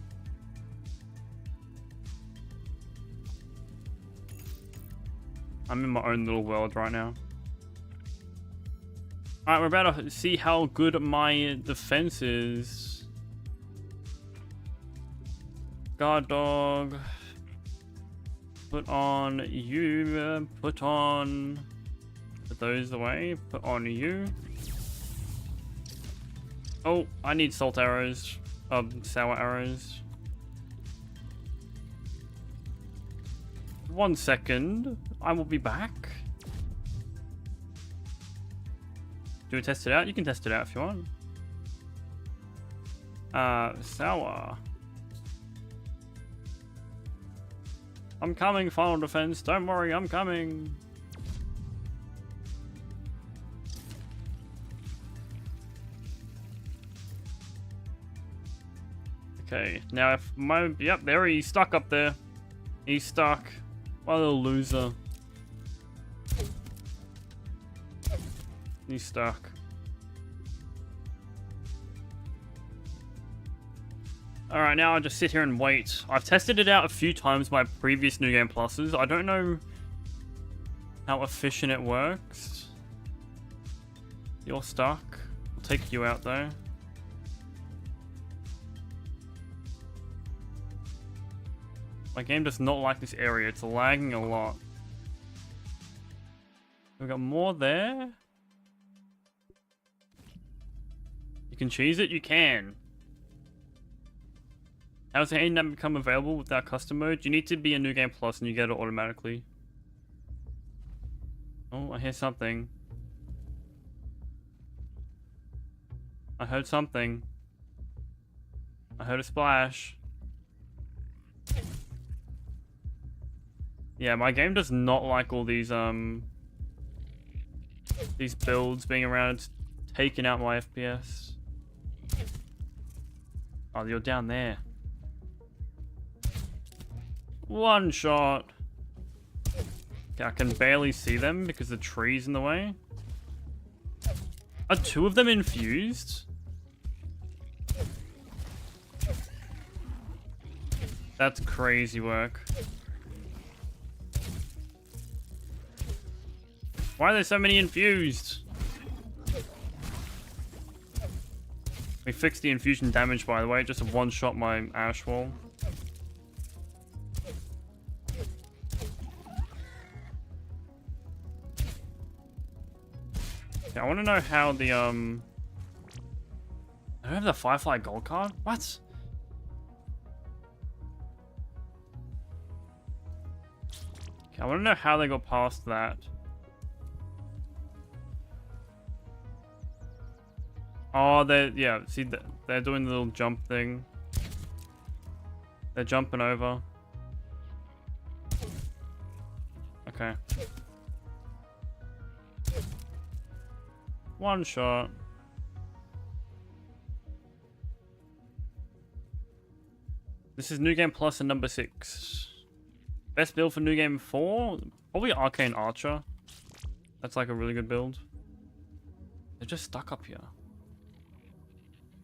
I'm in my own little world right now. Alright, we're about to see how good my defense is. Guard dog. Put on you. Put on... Put those away. Put on you. Oh, I need salt arrows. Sour arrows. 1 second. I will be back. Do we test it out? You can test it out if you want. Sour. I'm coming, Final Defense. Don't worry, I'm coming. Okay, now if my... Yep, there he's stuck up there. He's stuck. What a little loser. He's stuck. Alright, now I'll just sit here and wait. I've tested it out a few times, my previous New Game Pluses. I don't know how efficient it works. You're stuck. I'll take you out though. My game does not like this area. It's lagging a lot. We've got more there. You can cheese it? You can. How does the handicap become available without custom mode? You need to be a New Game Plus and you get it automatically. Oh, I hear something. I heard something. I heard a splash. Yeah, my game does not like all these builds being around. It's taking out my FPS. Oh, you're down there. One shot. Okay, I can barely see them because the tree's in the way. Are 2 of them infused? That's crazy work. Why are there so many infused? We fixed the infusion damage, by the way. Just one-shot my ash wall. Yeah, I want to know how the I don't have the Firefly gold card. What? Okay, I want to know how they got past that. Oh, yeah, see, they're doing the little jump thing. They're jumping over. Okay. One shot. This is New Game Plus and number 6. Best build for New Game 4? Probably Arcane Archer. That's like a really good build. They're just stuck up here.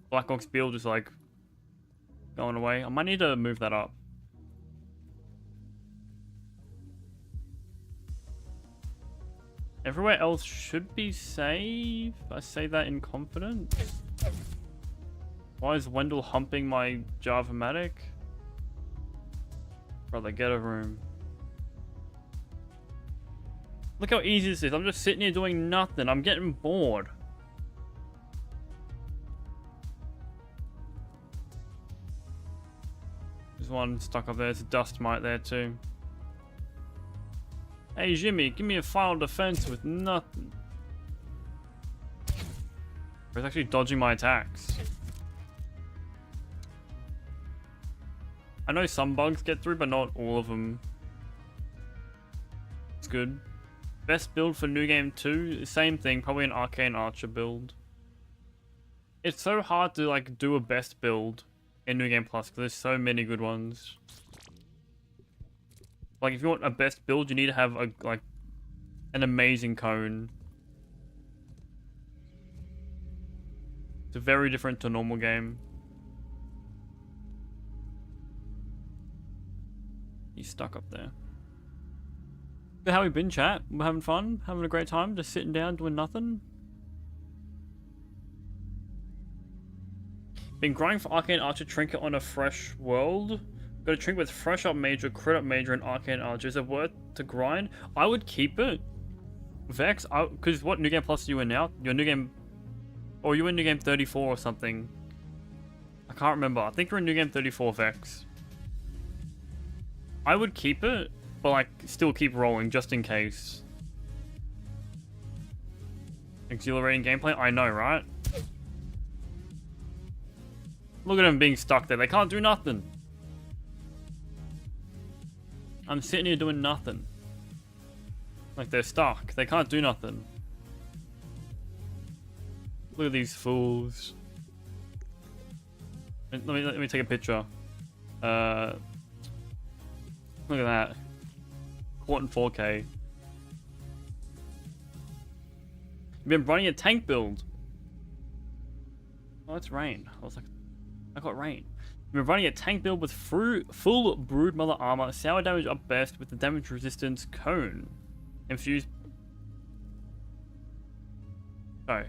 Black Ox build is like going away. I might need to move that up. Everywhere else should be safe. I say that in confidence. Why is Wendell humping my Java-matic? Brother, get a room. Look how easy this is. I'm just sitting here doing nothing. I'm getting bored. There's one stuck up there. There's a dust mite there too. Hey Jimmy, give me a final defense with nothing. He's actually dodging my attacks. I know some bugs get through, but not all of them. It's good. Best build for New Game 2, same thing, probably an Arcane Archer build. It's so hard to like do a best build in New Game Plus because there's so many good ones. Like if you want a best build, you need to have a like an amazing cone. It's very different to a normal game. He's stuck up there. So how we been, chat? We're having fun? Having a great time? Just sitting down doing nothing? Been grinding for Arcane Archer Trinket on a fresh world. Got a trinket with fresh up major, crit up major, and Arcane Archer. Is it worth to grind? I would keep it. Vex, because what New Game Plus are you in now? You're New Game... Or you in New Game 34 or something. I can't remember. I think you're in New Game 34, Vex. I would keep it, but like still keep rolling just in case. Exhilarating gameplay? I know, right? Look at them being stuck there. They can't do nothing. I'm sitting here doing nothing. Like they're stuck. They can't do nothing. Look at these fools. Let me take a picture. Look at that. Caught in 4K. You've been running a tank build. Oh, it's rain. I was like, I got rain. You've been running a tank build with full Broodmother armor, sour damage up best with the damage resistance cone. Infused. Sorry.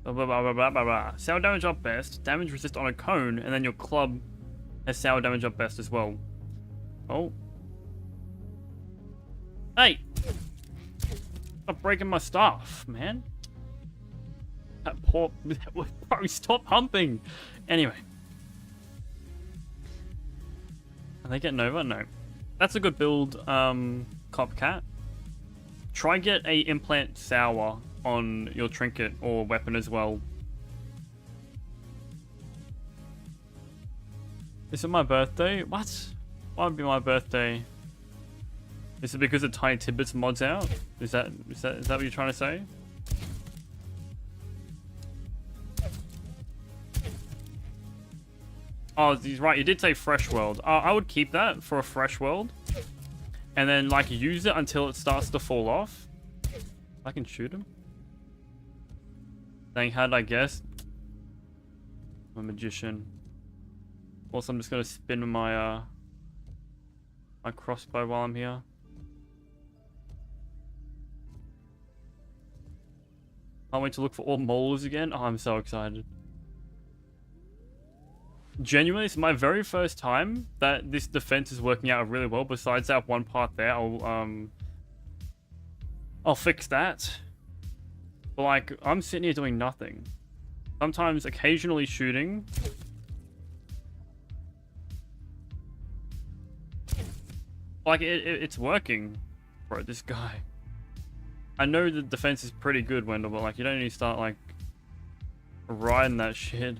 Sour damage up best, damage resist on a cone, and then your club has sour damage up best as well. Oh. Hey! Stop breaking my stuff, man. That poor... Bro, stop humping! Anyway. Are they getting over? No. That's a good build, Copcat. Try get a implant sour on your trinket or weapon as well. Is it my birthday? What? Why would be my birthday? Is it because the Tiny Tidbits mod's out? Is that what you're trying to say? Oh, he's right. You did say fresh world. I would keep that for a fresh world, and then like use it until it starts to fall off. I can shoot him. Saying, how did I guess? I'm a magician. Also, I'm just gonna spin my my crossbow while I'm here. Can't wait to look for all molars again. Oh, I'm so excited. Genuinely, it's my very first time that this defense is working out really well. Besides that one part there, I'll fix that. But like, I'm sitting here doing nothing. Sometimes occasionally shooting. Like, it's working. Bro, this guy. I know the defense is pretty good, Wendell, but like, you don't need to start like riding that shit.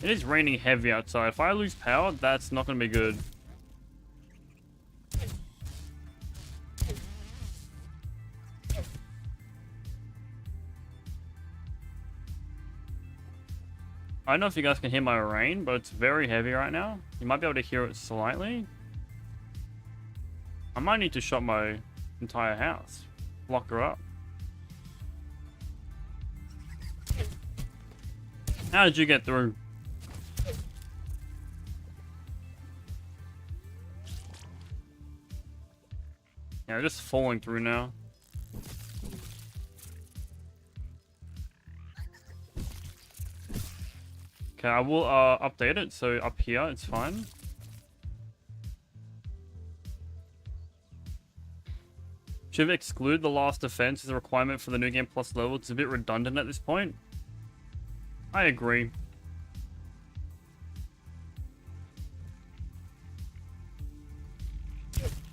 It is raining heavy outside. If I lose power, that's not going to be good. I don't know if you guys can hear my rain, but it's very heavy right now. You might be able to hear it slightly. I might need to shut my entire house. Lock her up. How did you get through? Yeah, just falling through now. Okay, I will update it, so up here it's fine. Should have excluded the last defense as a requirement for the New Game Plus level. It's a bit redundant at this point. I agree.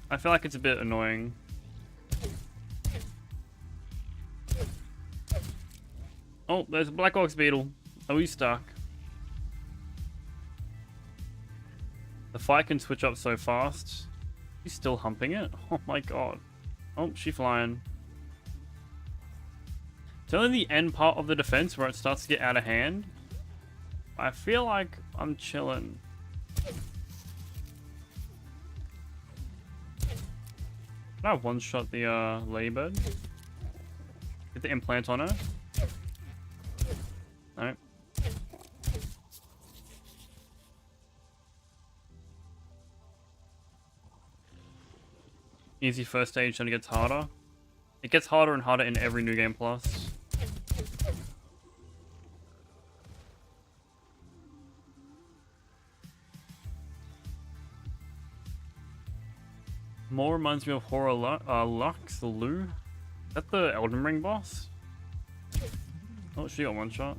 I feel like it's a bit annoying. Oh, there's a Black Ox Beetle. Oh, he's stuck. The fight can switch up so fast. He's still humping it? Oh my god. Oh, she's flying. It's only the end part of the defense where it starts to get out of hand. I feel like I'm chilling. Can I one-shot the ladybird? Get the implant on her? No. Easy first stage, then it gets harder. It gets harder and harder in every New Game Plus. More reminds me of Horror Lux, the Lou. Is that the Elden Ring boss? Oh, she got one shot.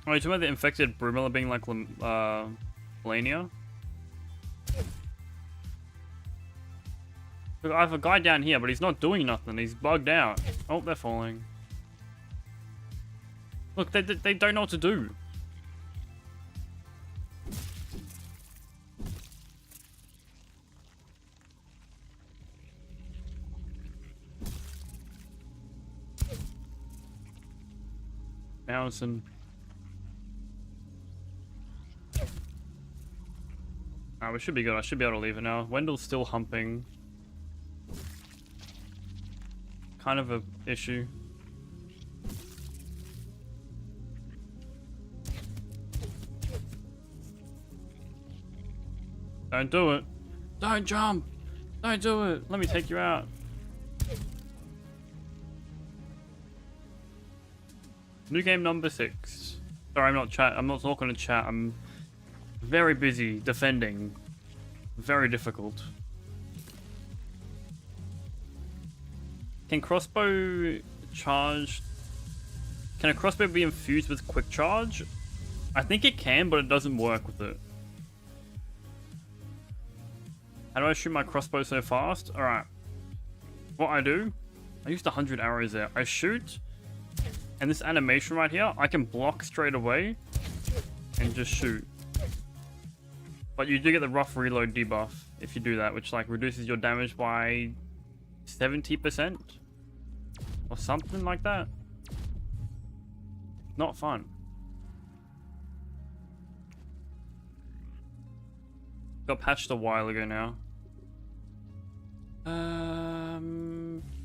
Oh, you're talking about the infected Broodmother being like Lania? Look, I have a guy down here, but he's not doing nothing. He's bugged out. Oh, they're falling. Look, they don't know what to do. Mountain. We should be good. I should be able to leave it now. Wendell's still humping. Kind of a issue. Don't do it. Don't jump. Don't do it. Let me take you out. New game number 6. Sorry, I'm not talking to chat. I'm very busy defending. Very difficult. Can crossbow charge? Can a crossbow be infused with quick charge? I think it can, but it doesn't work with it. How do I shoot my crossbow so fast? Alright. What I do, I used 100 arrows there. I shoot, and this animation right here, I can block straight away and just shoot. But you do get the rough reload debuff if you do that, which like reduces your damage by 70% or something like that. Not fun. Got patched a while ago now.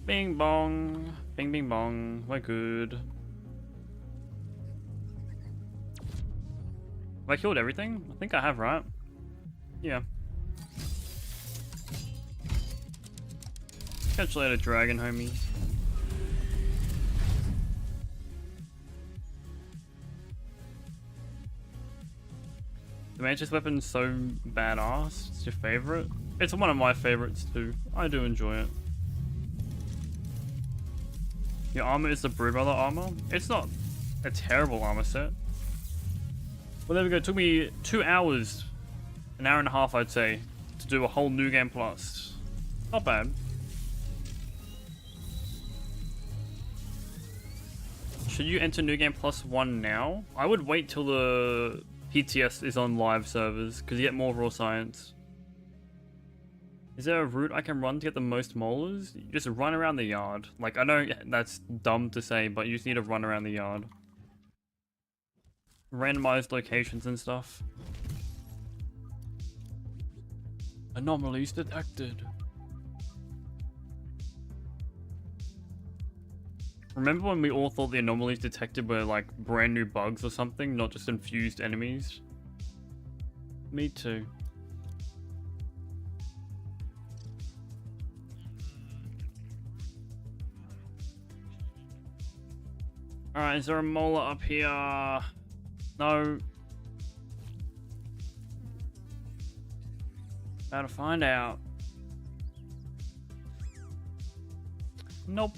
Bing bong. Bing bing bong. We're good. Have I killed everything? I think I have, right? Yeah. Catch you later, dragon homie. The Mantis weapon's so badass. It's your favorite? It's one of my favorites too. I do enjoy it. Your armor is the Broodmother armor. It's not a terrible armor set. Well, there we go. It took me 2 hours, an hour and a half, I'd say, to do a whole New Game Plus. Not bad. Should you enter New Game Plus 1 now? I would wait till the PTS is on live servers, because you get more raw science. Is there a route I can run to get the most molars? You just run around the yard. Like, I know that's dumb to say, but you just need to run around the yard. Randomized locations and stuff. Anomalies detected. Remember when we all thought the anomalies detected were like brand new bugs or something, not just infused enemies? Me too. Alright, is there a molar up here? No. About to find out. Nope.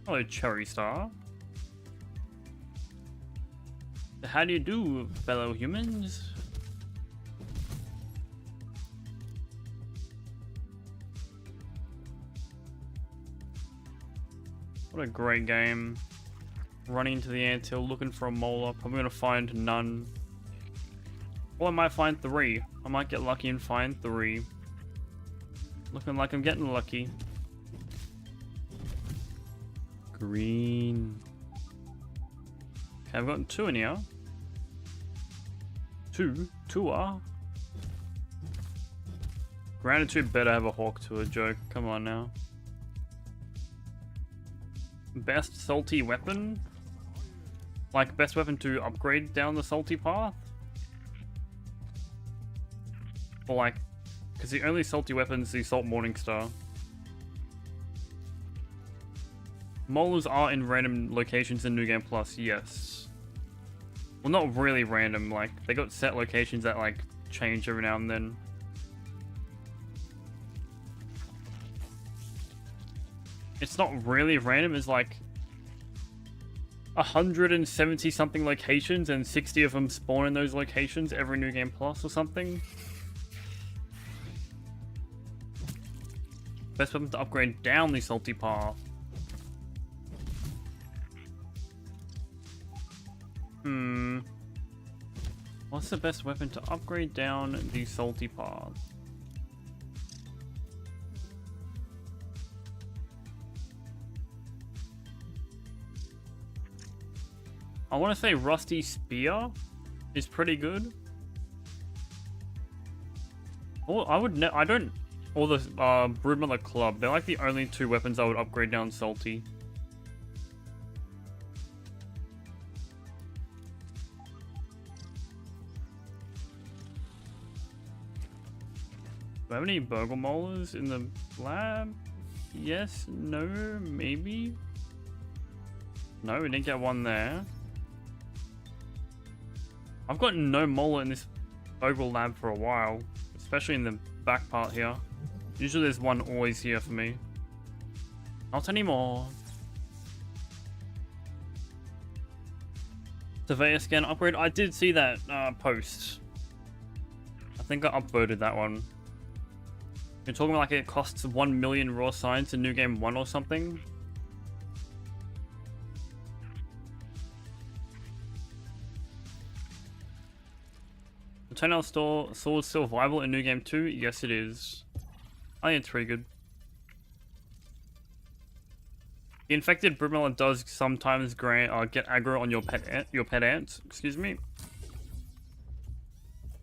Hello, Cherry Star. How do you do, fellow humans? What a great game. Running into the anthill, looking for a molar. Probably gonna find none. Or I might find 3. I might get lucky and find 3. Looking like I'm getting lucky. Green. Okay, I've gotten 2 in here. 2 are. Gratitude better have a hawk to a joke. Come on now. Best salty weapon? Like best weapon to upgrade down the salty path? Or like, because the only salty weapon is the Salt Morningstar. Molars are in random locations in New Game Plus, yes. Well, not really random, like, they got set locations that, like, change every now and then. It's not really random, it's like 170 something locations and 60 of them spawn in those locations every New Game Plus or something. Best weapon to upgrade down the salty path. What's the best weapon to upgrade down the salty path? I want to say Rusty Spear is pretty good. Or I would I don't. Or the Broodmother Club. They're like the only 2 weapons I would upgrade down salty. Do I have any burgle molars in the lab? Yes, no, maybe? No, we didn't get one there. I've got no molar in this burgle lab for a while, especially in the back part here. Usually there's one always here for me. Not anymore. Surveyor scan upgrade. I did see that post. I think I upvoted that one. You're talking like it costs 1 million raw science in New Game 1 or something? The Toenail Sword still viable in New Game 2? Yes, it is. I think it's pretty good. The infected Broodmother does sometimes get aggro on your pet ants. Excuse me.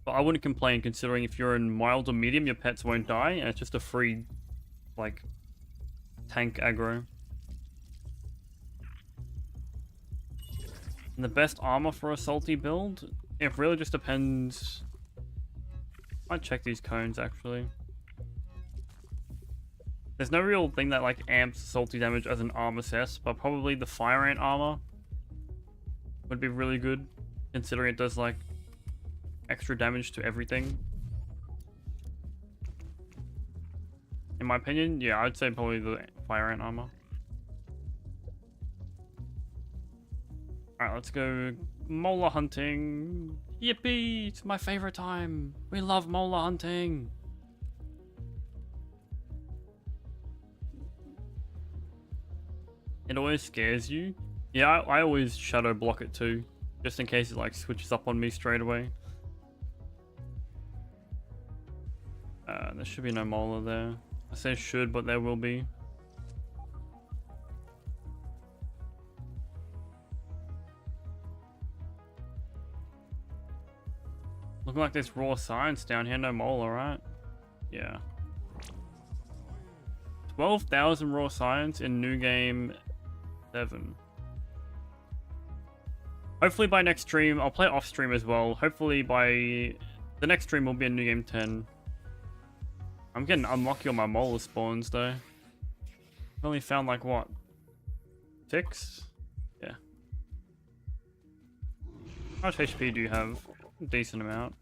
But I wouldn't complain considering if you're in mild or medium, your pets won't die, and it's just a free, like, tank aggro. And the best armor for a salty build? It really just depends. I might check these cones actually. There's no real thing that like amps salty damage as an armor cess, but probably the fire ant armor would be really good, considering it does like extra damage to everything. In my opinion, yeah, I'd say probably the fire ant armor. Alright, let's go molar hunting. Yippee! It's my favorite time. We love molar hunting. It always scares you. Yeah, I always shadow block it too, just in case it like switches up on me straight away. There should be no molar there. I say should, but there will be. Looking like there's raw science down here, no molar, right? Yeah. 12,000 raw science in new game 7. Hopefully by next stream, I'll play off stream as well. Hopefully by the next stream will be a new game 10. I'm getting unlucky on my molar spawns though. I've only found like what? 6? Yeah. How much HP do you have? A decent amount.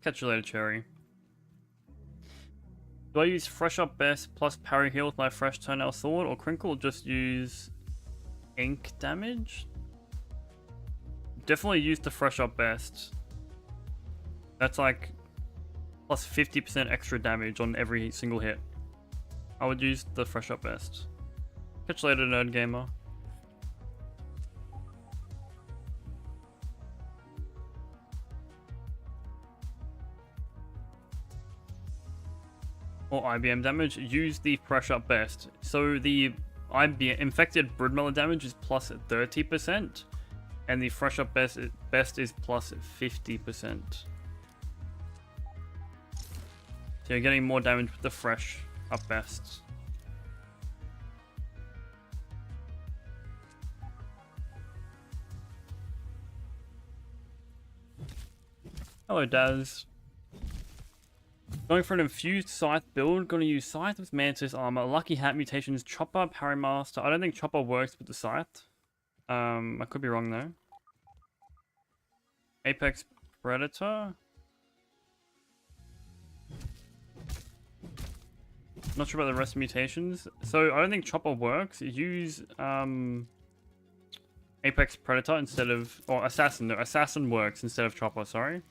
Catch you later, Cherry. Do I use Fresh Up Best plus Parry Heal with my Fresh Toenail Sword, or Crinkle, or just use ink damage? Definitely use the Fresh Up Best. That's like plus 50% extra damage on every single hit. I would use the Fresh Up Best. Catch you later, Nerd Gamer. Or IBM damage, use the Fresh Up Best. So the IBM infected Broodmother damage is plus 30%, and the Fresh Up Best is plus 50%. So you're getting more damage with the Fresh Up Best. Hello, Daz. Going for an infused scythe build, gonna use scythe with Mantis armor, lucky hat mutations, chopper, parry master. I don't think chopper works with the scythe. I could be wrong though. Apex predator. Not sure about the rest of mutations. So I don't think chopper works. Use Apex predator instead of, or assassin. No, assassin works instead of chopper. Sorry.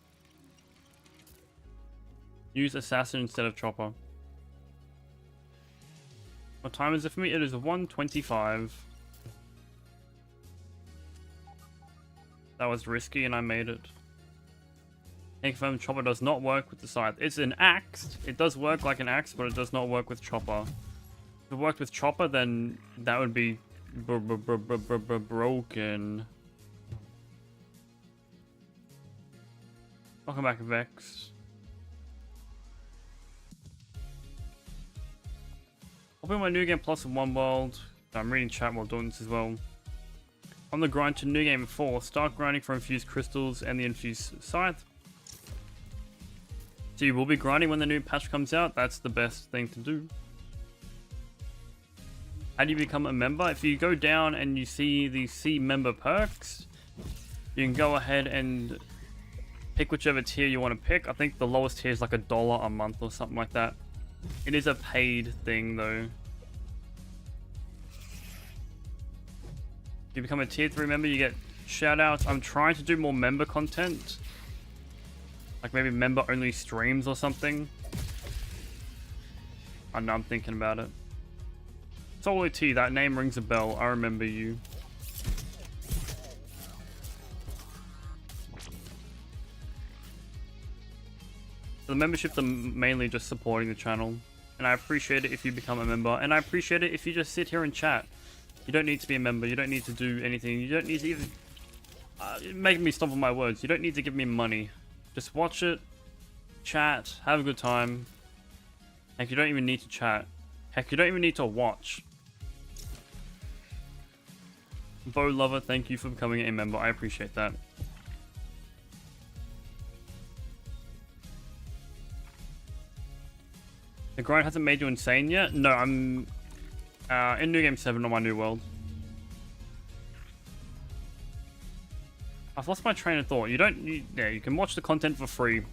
Use assassin instead of chopper. What time is it for me? It is 1:25. That was risky and I made it. Confirm chopper does not work with the scythe. It's an axe. It does work like an axe, but it does not work with chopper. If it worked with chopper, then that would be broken. Welcome back, Vex. Open my new game plus one world. I'm reading chat while doing this as well. On the grind to new game 4, start grinding for infused crystals and the infused scythe. So you will be grinding when the new patch comes out. That's the best thing to do. How do you become a member? If you go down and you see the C member perks, you can go ahead and pick whichever tier you want to pick. I think the lowest tier is like $1 a month or something like that. It is a paid thing though. If you become a tier 3 member, you get shoutouts. I'm trying to do more member content. Like maybe member only streams or something. I know, I'm thinking about it. Solo T, that name rings a bell. I remember you. The memberships are mainly just supporting the channel, and I appreciate it if you become a member, and I appreciate it if you just sit here and chat. You don't need to be a member, you don't need to do anything, you don't need to even You're making me stumble my words. You don't need to give me money. Just watch it, chat, have a good time. Heck, you don't even need to chat. Heck, you don't even need to watch. Bo Lover, thank you for becoming a member. I appreciate that. The grind hasn't made you insane yet? No, I'm in New Game 7 on my new world. I've lost my train of thought. Yeah, you can watch the content for free.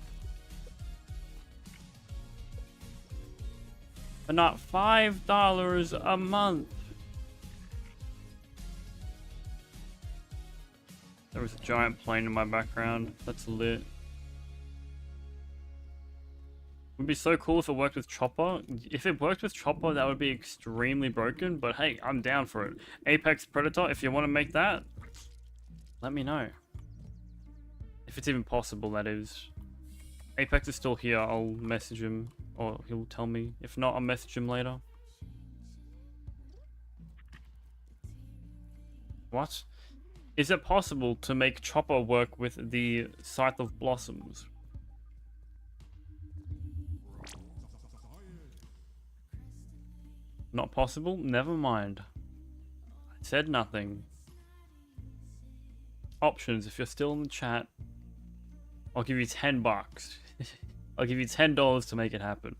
But not $5 a month. There was a giant plane in my background. That's lit. Would be so cool if it worked with Chopper. If it worked with Chopper, that would be extremely broken. But hey, I'm down for it. Apex Predator, if you want to make that, let me know. If it's even possible, that is. Apex is still here. I'll message him, or he'll tell me. If not, I'll message him later. What? Is it possible to make Chopper work with the Scythe of Blossoms? Not possible? Never mind. I said nothing. Options, if you're still in the chat, I'll give you $10. I'll give you $10 to make it happen.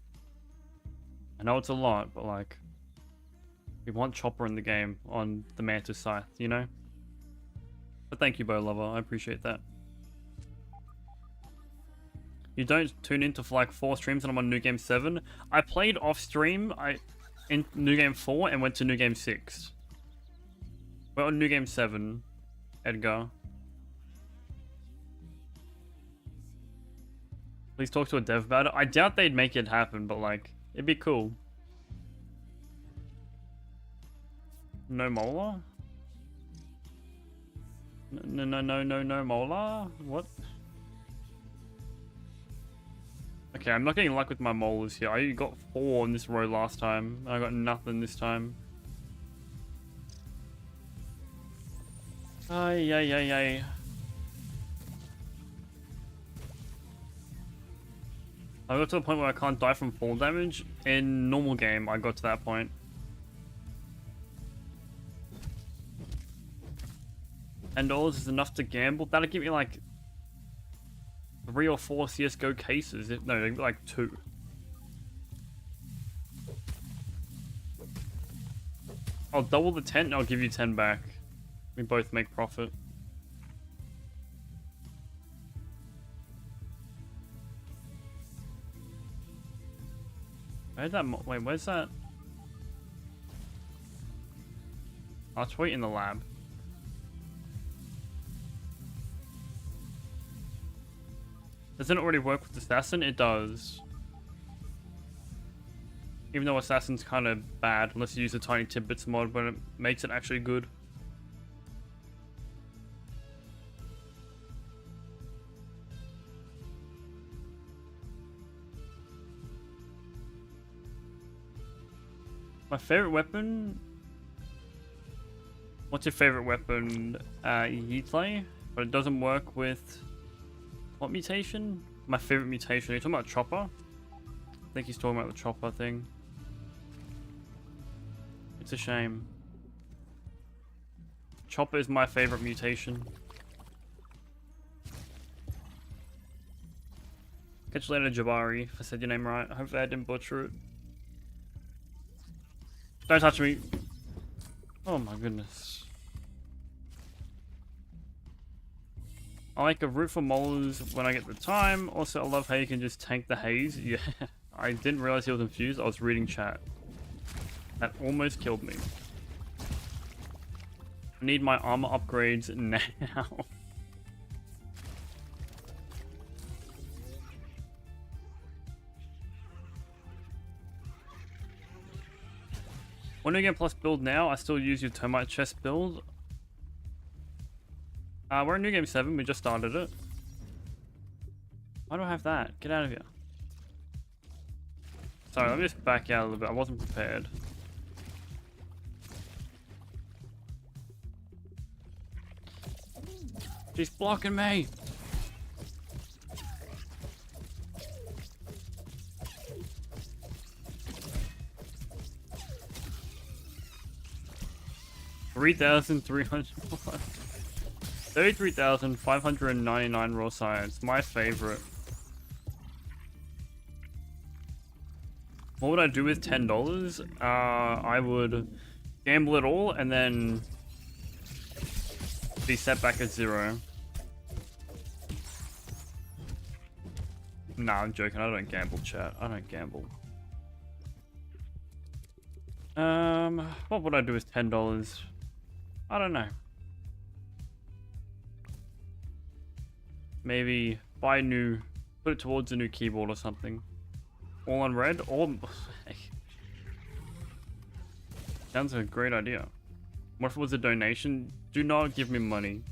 I know it's a lot, but like, we want Chopper in the game on the Mantis Scythe, you know? But thank you, Bo Lover. I appreciate that. You don't tune into for like 4 streams and I'm on New Game 7. I played off stream in New Game 4 and went to New Game 6. We're on New Game 7, Edgar. Please talk to a dev about it. I doubt they'd make it happen, but like, it'd be cool. No Molar? No Molar? What? Okay, I'm not getting luck with my molars here. I got 4 in this row last time. I got nothing this time. Ay. I got to the point where I can't die from fall damage. In normal game, I got to that point. $10 is enough to gamble. That'll give me like 3 or 4 CSGO cases. No, like 2. I'll double the 10 and I'll give you 10 back. We both make profit. Where's that? Wait, where's that? I'll tweet in the lab. Doesn't it already work with Assassin? It does. Even though Assassin's kind of bad, unless you use the Tiny Tidbits mod, but it makes it actually good. My favorite weapon? What's your favorite weapon? Yeetlay, but it doesn't work with... What mutation? My favorite mutation. Are you talking about Chopper? I think he's talking about the Chopper thing. It's a shame. Chopper is my favorite mutation. Catch you later, Jabari, if I said your name right. Hopefully I didn't butcher it. Don't touch me. Oh my goodness. I like a root for molars when I get the time. Also, I love how you can just tank the haze. Yeah, I didn't realize he was infused. I was reading chat. That almost killed me. I need my armor upgrades now. When do you get plus build now? I still use your termite chest build. We're in New Game 7, we just started it. Why do I have that? Get out of here. Sorry, let me just back out a little bit. I wasn't prepared. She's blocking me. $33,599 raw science. My favorite. What would I do with $10? I would gamble it all and then be set back at 0. Nah, I'm joking. I don't gamble, chat. I don't gamble. What would I do with $10? I don't know. Maybe buy new, put it towards a new keyboard or something. All on red, or sounds like a great idea. What if it was a donation? Do not give me money.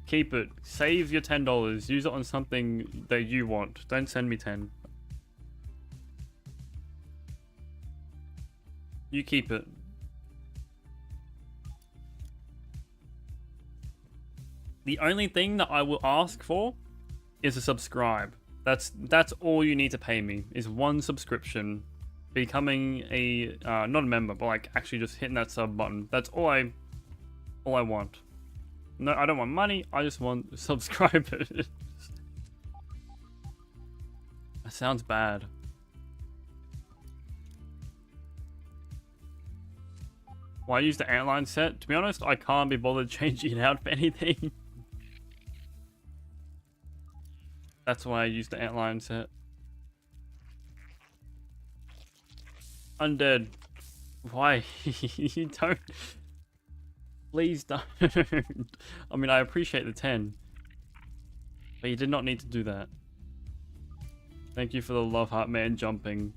Keep it. Save your $10. Use it on something that you want. Don't send me 10. You keep it. The only thing that I will ask for is a subscribe. That's all you need to pay me, is one subscription. Becoming a not a member, but like actually just hitting that sub button. That's all I want. No, I don't want money, I just want subscribers. That sounds bad. Why use the antline set? To be honest, I can't be bothered changing it out for anything. That's why I use the antline set. Undead. Why? You don't. Please don't. I mean, I appreciate the 10. But you did not need to do that. Thank you for the love heart man jumping.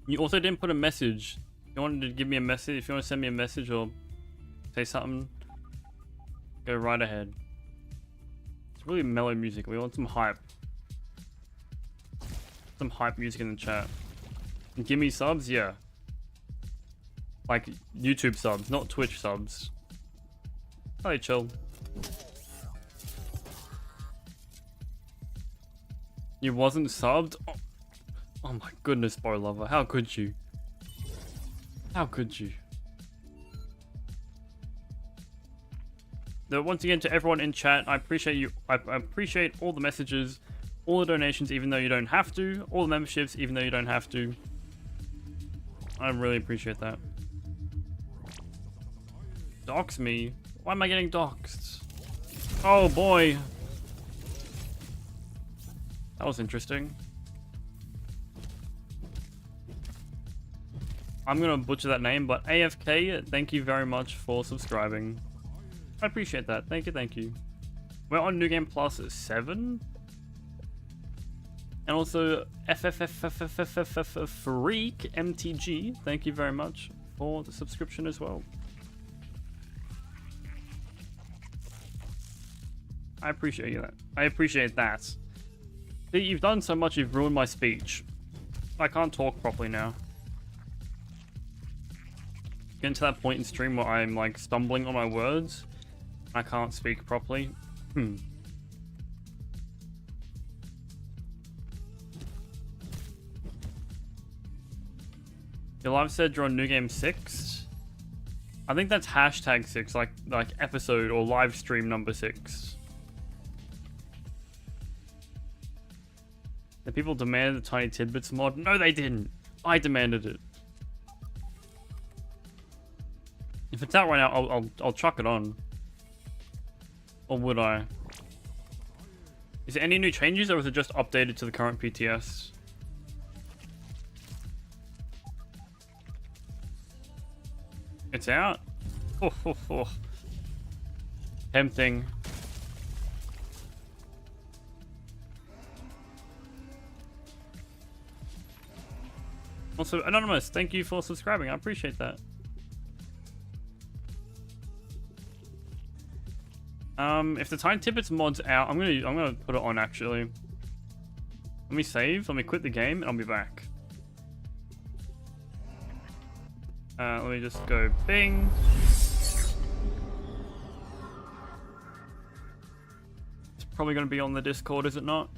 You also didn't put a message. If you wanted to give me a message, if you want to send me a message or say something, go right ahead. It's really mellow music. We want some hype. Some hype music in the chat. And give me subs, yeah. Like YouTube subs, not Twitch subs. Hey, chill. You wasn't subbed? Oh my goodness, Bro Lover. How could you? How could you? Though, once again, to everyone in chat, I appreciate you. I appreciate all the messages, all the donations, even though you don't have to, all the memberships, even though you don't have to. I really appreciate that. Dox me? Why am I getting doxed? Oh boy. That was interesting. I'm gonna butcher that name, but AFK, thank you very much for subscribing. I appreciate that. Thank you, thank you. We're on New Game Plus 7. And also Freak MTG, thank you very much for the subscription as well. I appreciate that. I appreciate that. See, you've done so much, you've ruined my speech. I can't talk properly now. Getting to that point in stream where I'm like stumbling on my words. I can't speak properly. Your live said you're on New Game 6. I think that's hashtag 6, like episode or live stream number 6. The people demanded the Tiny Tidbits mod. No, they didn't. I demanded it. If it's out right now, I'll chuck it on. Or would I? Is there any new changes, or is it just updated to the current PTS? It's out? Tempting. Also, Anonymous, thank you for subscribing. I appreciate that. If the Tiny Tidbits mod's out, I'm gonna put it on actually. Let me save, let me quit the game, and I'll be back. Let me just go bing. probably going to be on the Discord, is it not?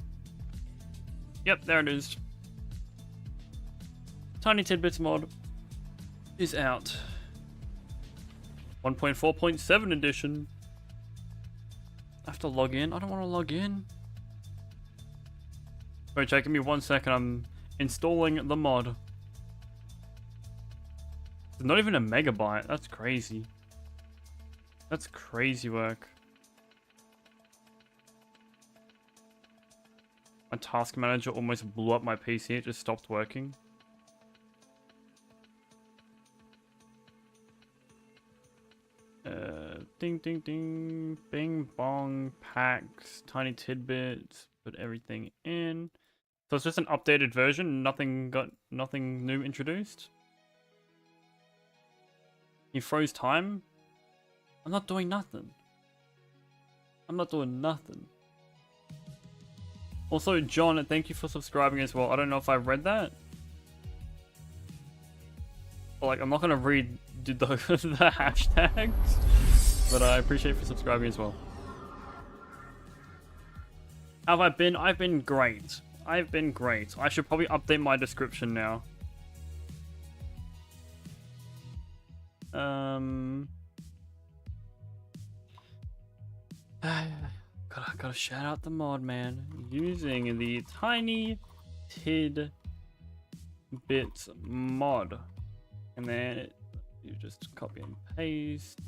Yep, there it is. Tiny Tidbits mod is out. 1.4.7 edition. I have to log in. I don't want to log in. Wait, Jake, give me 1 second. I'm installing the mod. It's not even a megabyte. That's crazy. That's crazy work. My task manager almost blew up my PC. It just stopped working. Ding, ding, ding. Bing, bong, packs, tiny tidbits. Put everything in. So it's just an updated version. Nothing new introduced. He froze time. I'm not doing nothing. I'm not doing nothing. Also, John, thank you for subscribing as well. I don't know if I've read that. But, like, I'm not gonna read the hashtags. But I appreciate you for subscribing as well. How have I been? I've been great. I've been great. I should probably update my description now. Gotta shout out the mod, man. Using the tiny tidbits mod. And then you just copy and paste.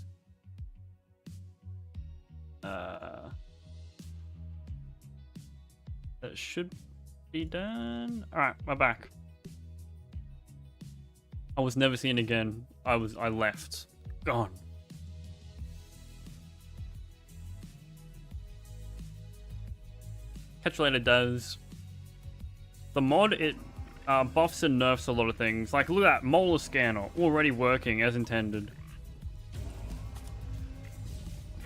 That should be done. Alright, we're back. I was never seen again. I left. Gone. Catch you later, does. The mod, it buffs and nerfs a lot of things. Like, look at that molar scanner already working as intended.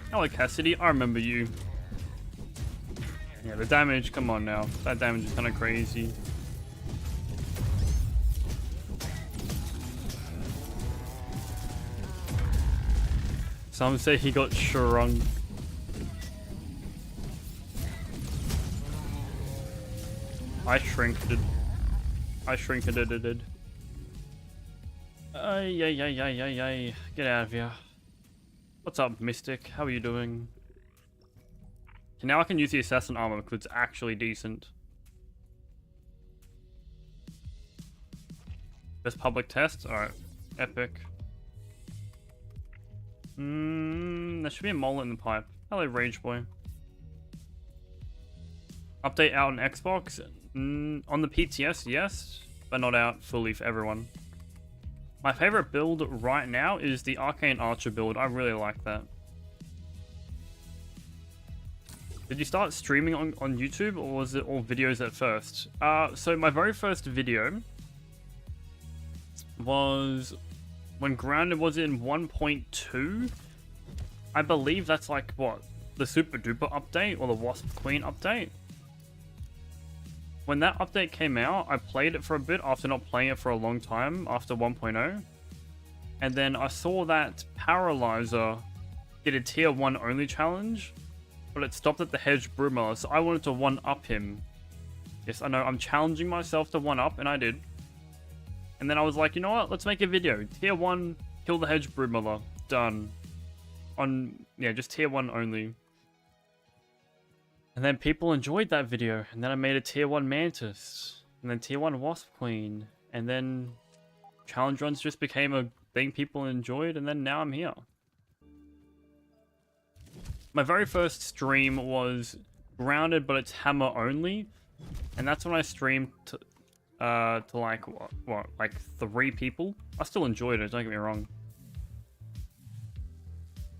Hello, Cassidy. I remember you. Yeah, the damage. Come on now. That damage is kind of crazy. Some say he got shrunk. I shrinked. Ay. Get out of here. What's up, Mystic? How are you doing? Okay, now I can use the assassin armor because it's actually decent. Best public test? Alright. Epic. There should be a mole in the pipe. Hello, Rage Boy. Update out on Xbox? On the PTS, yes, but not out fully for everyone. My favorite build right now is the Arcane Archer build. I really like that. Did you start streaming on YouTube, or was it all videos at first? So my very first video was when Grounded was in 1.2. I believe that's like, what, the Super Duper update or the Wasp Queen update? When that update came out, I played it for a bit after not playing it for a long time after 1.0. And then I saw that Paralyzer did a tier 1 only challenge, but it stopped at the Hedge Broodmother, so I wanted to 1-up him. Yes, I know, I'm challenging myself to 1-up, and I did. And then I was like, you know what, let's make a video. Tier 1, kill the Hedge Broodmother. Done. Yeah, just tier 1 only. And then people enjoyed that video, and then I made a tier 1 Mantis, and then tier 1 Wasp Queen, and then challenge runs just became a thing people enjoyed, and then now I'm here. My very first stream was Grounded, but it's hammer only, and that's when I streamed to like, what, like 3 people? I still enjoyed it, don't get me wrong.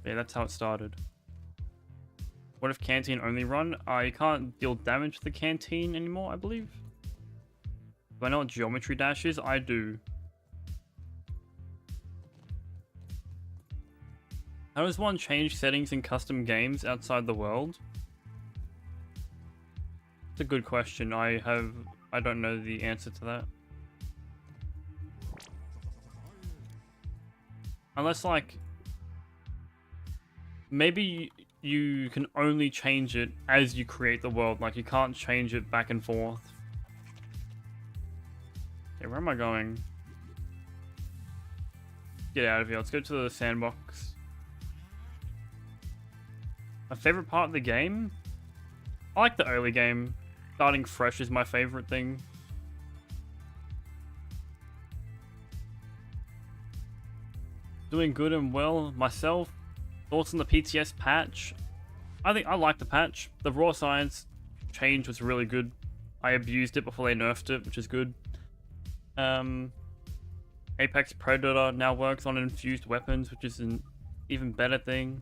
Yeah, that's how it started. What if canteen only run? You can't deal damage to the canteen anymore, I believe. Do I know what geometry dash is? I do. How does one change settings in custom games outside the world? It's a good question. I don't know the answer to that. Unless, like, maybe you can only change it as you create the world. Like, you can't change it back and forth. Okay, where am I going? Get out of here. Let's go to the sandbox. My favorite part of the game? I like the early game. Starting fresh is my favorite thing. Doing good and well myself. Thoughts on the PTS patch? I think I like the patch. The raw science change was really good. I abused it before they nerfed it, which is good. Apex Predator now works on infused weapons, which is an even better thing.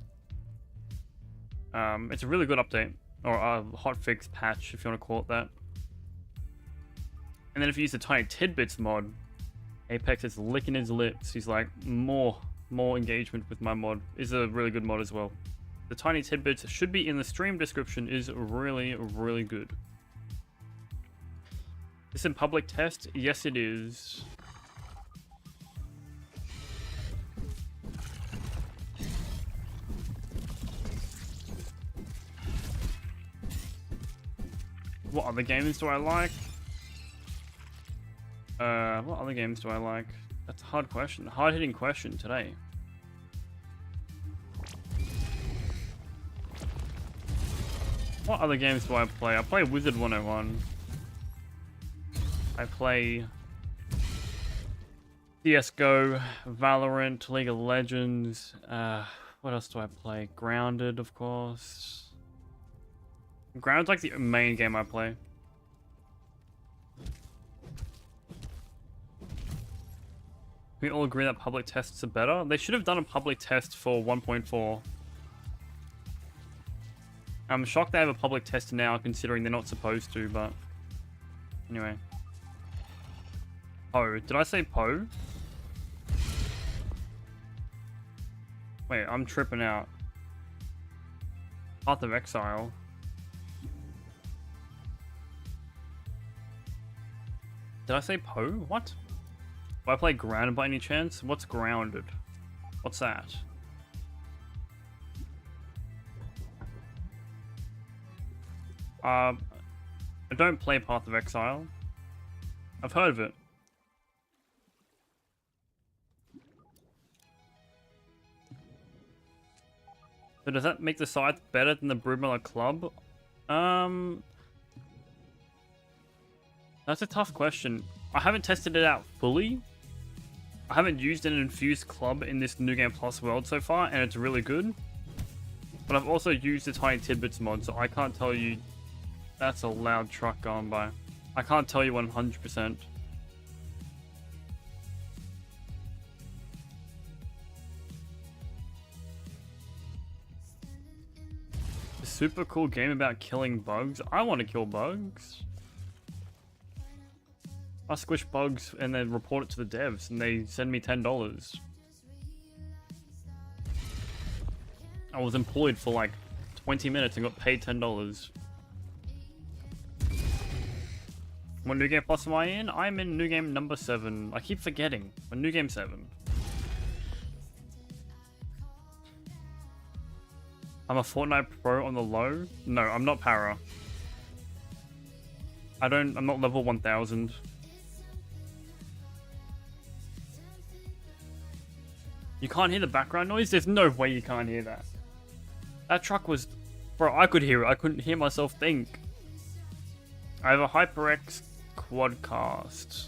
It's a really good update, or a hotfix patch, if you want to call it that. And then if you use the Tiny Tidbits mod, Apex is licking his lips. He's like, more engagement with my mod. Is a really good mod as well. The Tiny Tidbits should be in the stream description. Is really, really good. This in public test? Yes, it is. What other games do I like? What other games do I like? That's a hard question. Hard-hitting question today. What other games do I play? I play Wizard 101. I play CSGO, Valorant, League of Legends. What else do I play? Grounded, of course. Grounded's like the main game I play. We all agree that public tests are better. They should have done a public test for 1.4. I'm shocked they have a public test now, considering they're not supposed to, but... Anyway. Poe. Did I say Poe? Wait, I'm tripping out. Path of Exile. Did I say Poe? What? Do I play Grounded by any chance? What's Grounded? What's that? I don't play Path of Exile. I've heard of it. So does that make the scythe better than the Broodmother club? That's a tough question. I haven't tested it out fully. I haven't used an infused club in this New Game Plus world so far, and it's really good. But I've also used the Tiny Tidbits mod, so I can't tell you... That's a loud truck going by. I can't tell you 100%. A super cool game about killing bugs. I want to kill bugs. I squish bugs and then report it to the devs, and they send me $10. I was employed for like 20 minutes and got paid $10. What New Game Plus am I in? I'm in New Game number 7. I keep forgetting. I'm New Game 7. I'm a Fortnite pro on the low? No, I'm not para. I'm not level 1000. You can't hear the background noise? There's no way you can't hear that. That truck was... Bro, I could hear it. I couldn't hear myself think. I have a HyperX Quadcast.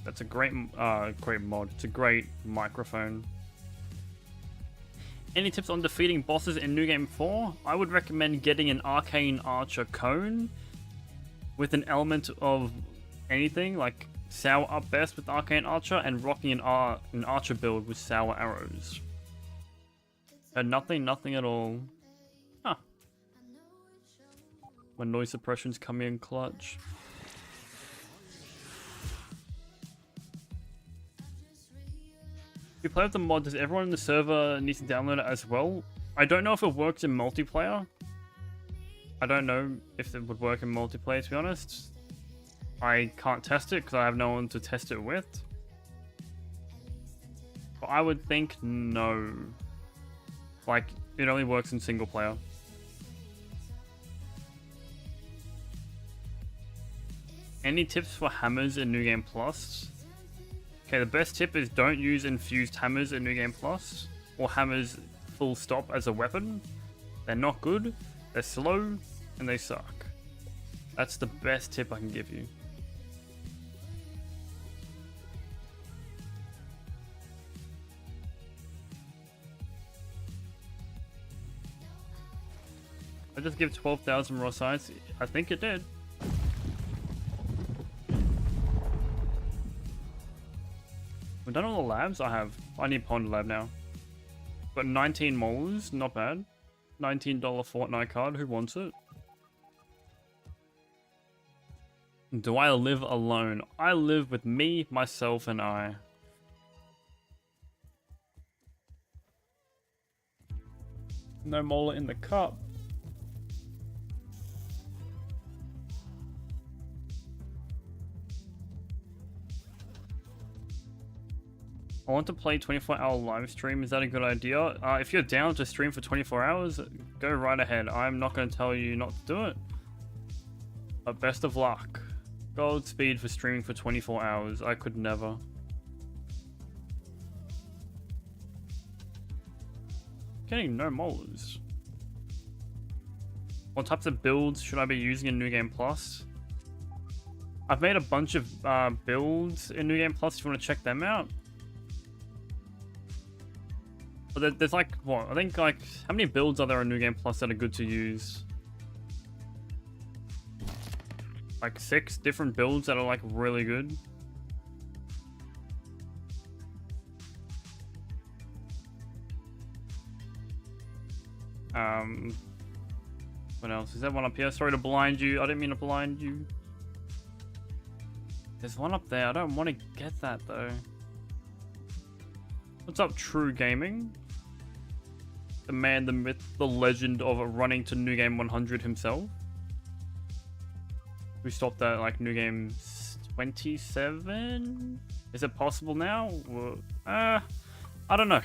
That's a great mod. It's a great microphone. Any tips on defeating bosses in New Game 4? I would recommend getting an Arcane Archer Cone with an element of anything, like Sour up best with Arcane Archer, and rocking an Archer build with Sour Arrows. Nothing at all. Huh. When noise suppression's coming in clutch. If you play with the mod, does everyone in the server need to download it as well? I don't know if it works in multiplayer. I don't know if it would work in multiplayer, to be honest. I can't test it because I have no one to test it with. But I would think no. Like, it only works in single player. Any tips for hammers in New Game Plus? Okay, the best tip is don't use infused hammers in New Game Plus, or hammers full stop as a weapon. They're not good, they're slow, and they suck. That's the best tip I can give you. I just give 12,000 raw science. I think it did. We've done all the labs. I need Pond Lab now. Got 19 molars, not bad. $19 Fortnite card, who wants it? Do I live alone? I live with me, myself, and I. No molar in the cup. I want to play 24-hour live stream. Is that a good idea? If you're down to stream for 24 hours, go right ahead. I'm not going to tell you not to do it. But best of luck. Godspeed for streaming for 24 hours. I could never. Getting no molars. What types of builds should I be using in New Game Plus? I've made a bunch of builds in New Game Plus if you want to check them out. But there's like, what? I think like, how many builds are there in New Game Plus that are good to use? Like 6 different builds that are like really good. What else? Is there one up here? Sorry to blind you. I didn't mean to blind you. There's one up there. I don't want to get that though. What's up, True Gaming? The man, the myth, the legend of running to New Game 100 himself. We stopped at like New Game 27? Is it possible now? I don't know.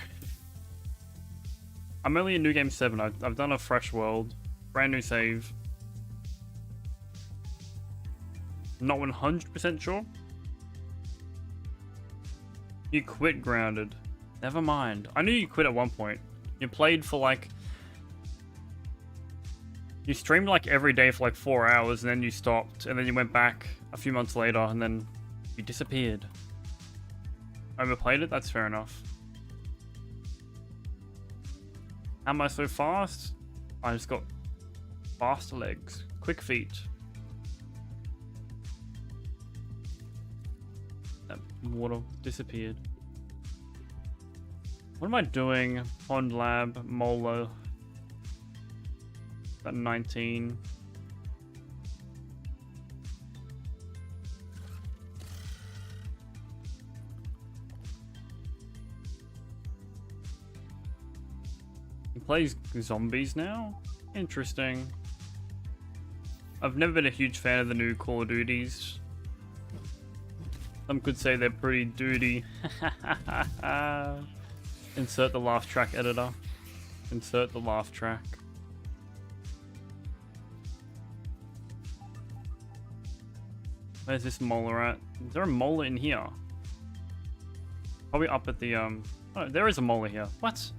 I'm only in New Game 7. I've done a fresh world. Brand new save. Not 100% sure. You quit Grounded. Never mind. I knew you quit at one point. You played for like... You streamed like every day for like 4 hours and then you stopped. And then you went back a few months later and then you disappeared. Overplayed it? That's fair enough. How am I so fast? I just got faster legs. Quick feet. That water disappeared. What am I doing? Pond Lab, Molar. At 19. He plays zombies now? Interesting. I've never been a huge fan of the new Call of Duties. Some could say they're pretty duty. Insert the laugh track editor. Insert the laugh track. Where's this molar at? Is there a molar in here? Probably up at the Oh, there is a molar here. What?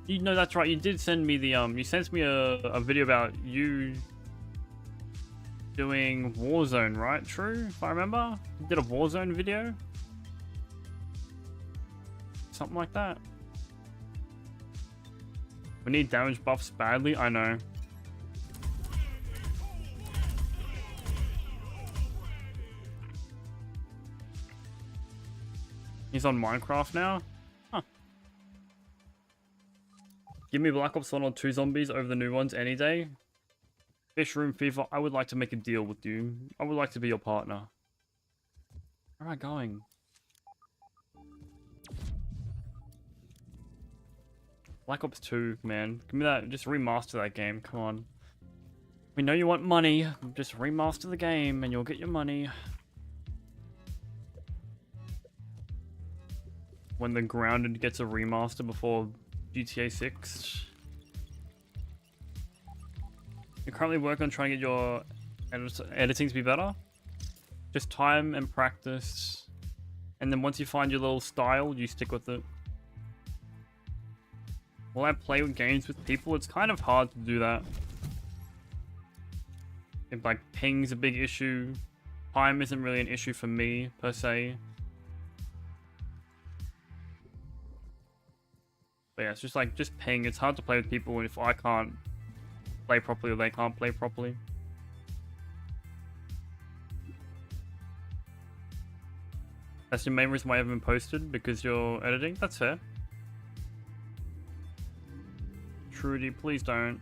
You know, that's right. You did send me the you sent me a video about you doing Warzone, right? True, if I remember. You did a Warzone video? Something like that. We need damage buffs badly, I know. He's on Minecraft now? Huh. Give me Black Ops 1 or 2 zombies over the new ones any day. Fish Room Fever, I would like to make a deal with you. I would like to be your partner. Where am I going? Black Ops 2, man. Give me that. Just remaster that game. Come on. We know you want money. Just remaster the game and you'll get your money. when the Grounded gets a remaster before GTA 6. You're currently working on trying to get your editing to be better. Just time and practice. And then once you find your little style, you stick with it. While I play with games with people, it's kind of hard to do that. If like ping's a big issue, time isn't really an issue for me per se. But yeah, it's just ping. It's hard to play with people if I can't play properly or they can't play properly. That's your main reason why I haven't posted, because you're editing? That's fair. Trudy, please don't.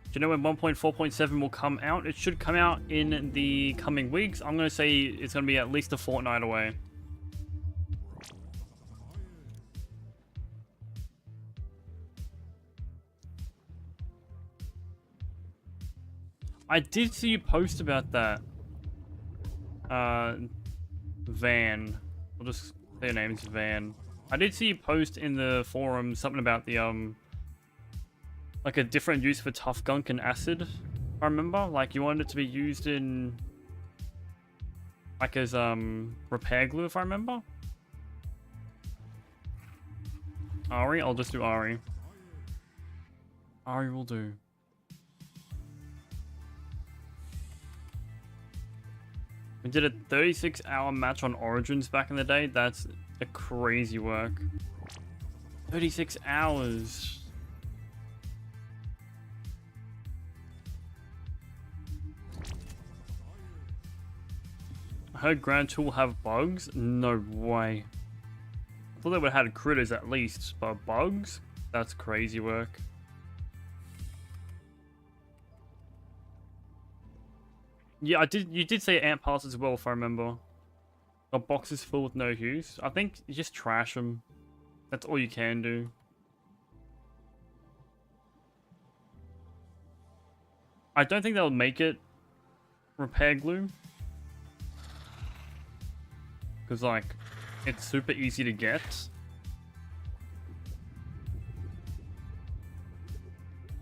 Do you know when 1.4.7 will come out? It should come out in the coming weeks. I'm going to say it's going to be at least a fortnight away. I did see you post about that. Van. I'll just say your name's Van. I did see you post in the forum something about the, like a different use for tough gunk and acid. I remember, like you wanted it to be used in, like as, repair glue, if I remember. Ari? I'll just do Ari. Ari will do. We did a 36-hour match on Origins back in the day. That's a crazy work. 36 hours. I heard Grand 2 will have bugs? No way. I thought they would have had critters at least, but bugs? That's crazy work. Yeah, you did say ant pass as well, if I remember. Got boxes full with no use. I think you just trash them. That's all you can do. I don't think they'll make it repair glue. Because, like, it's super easy to get.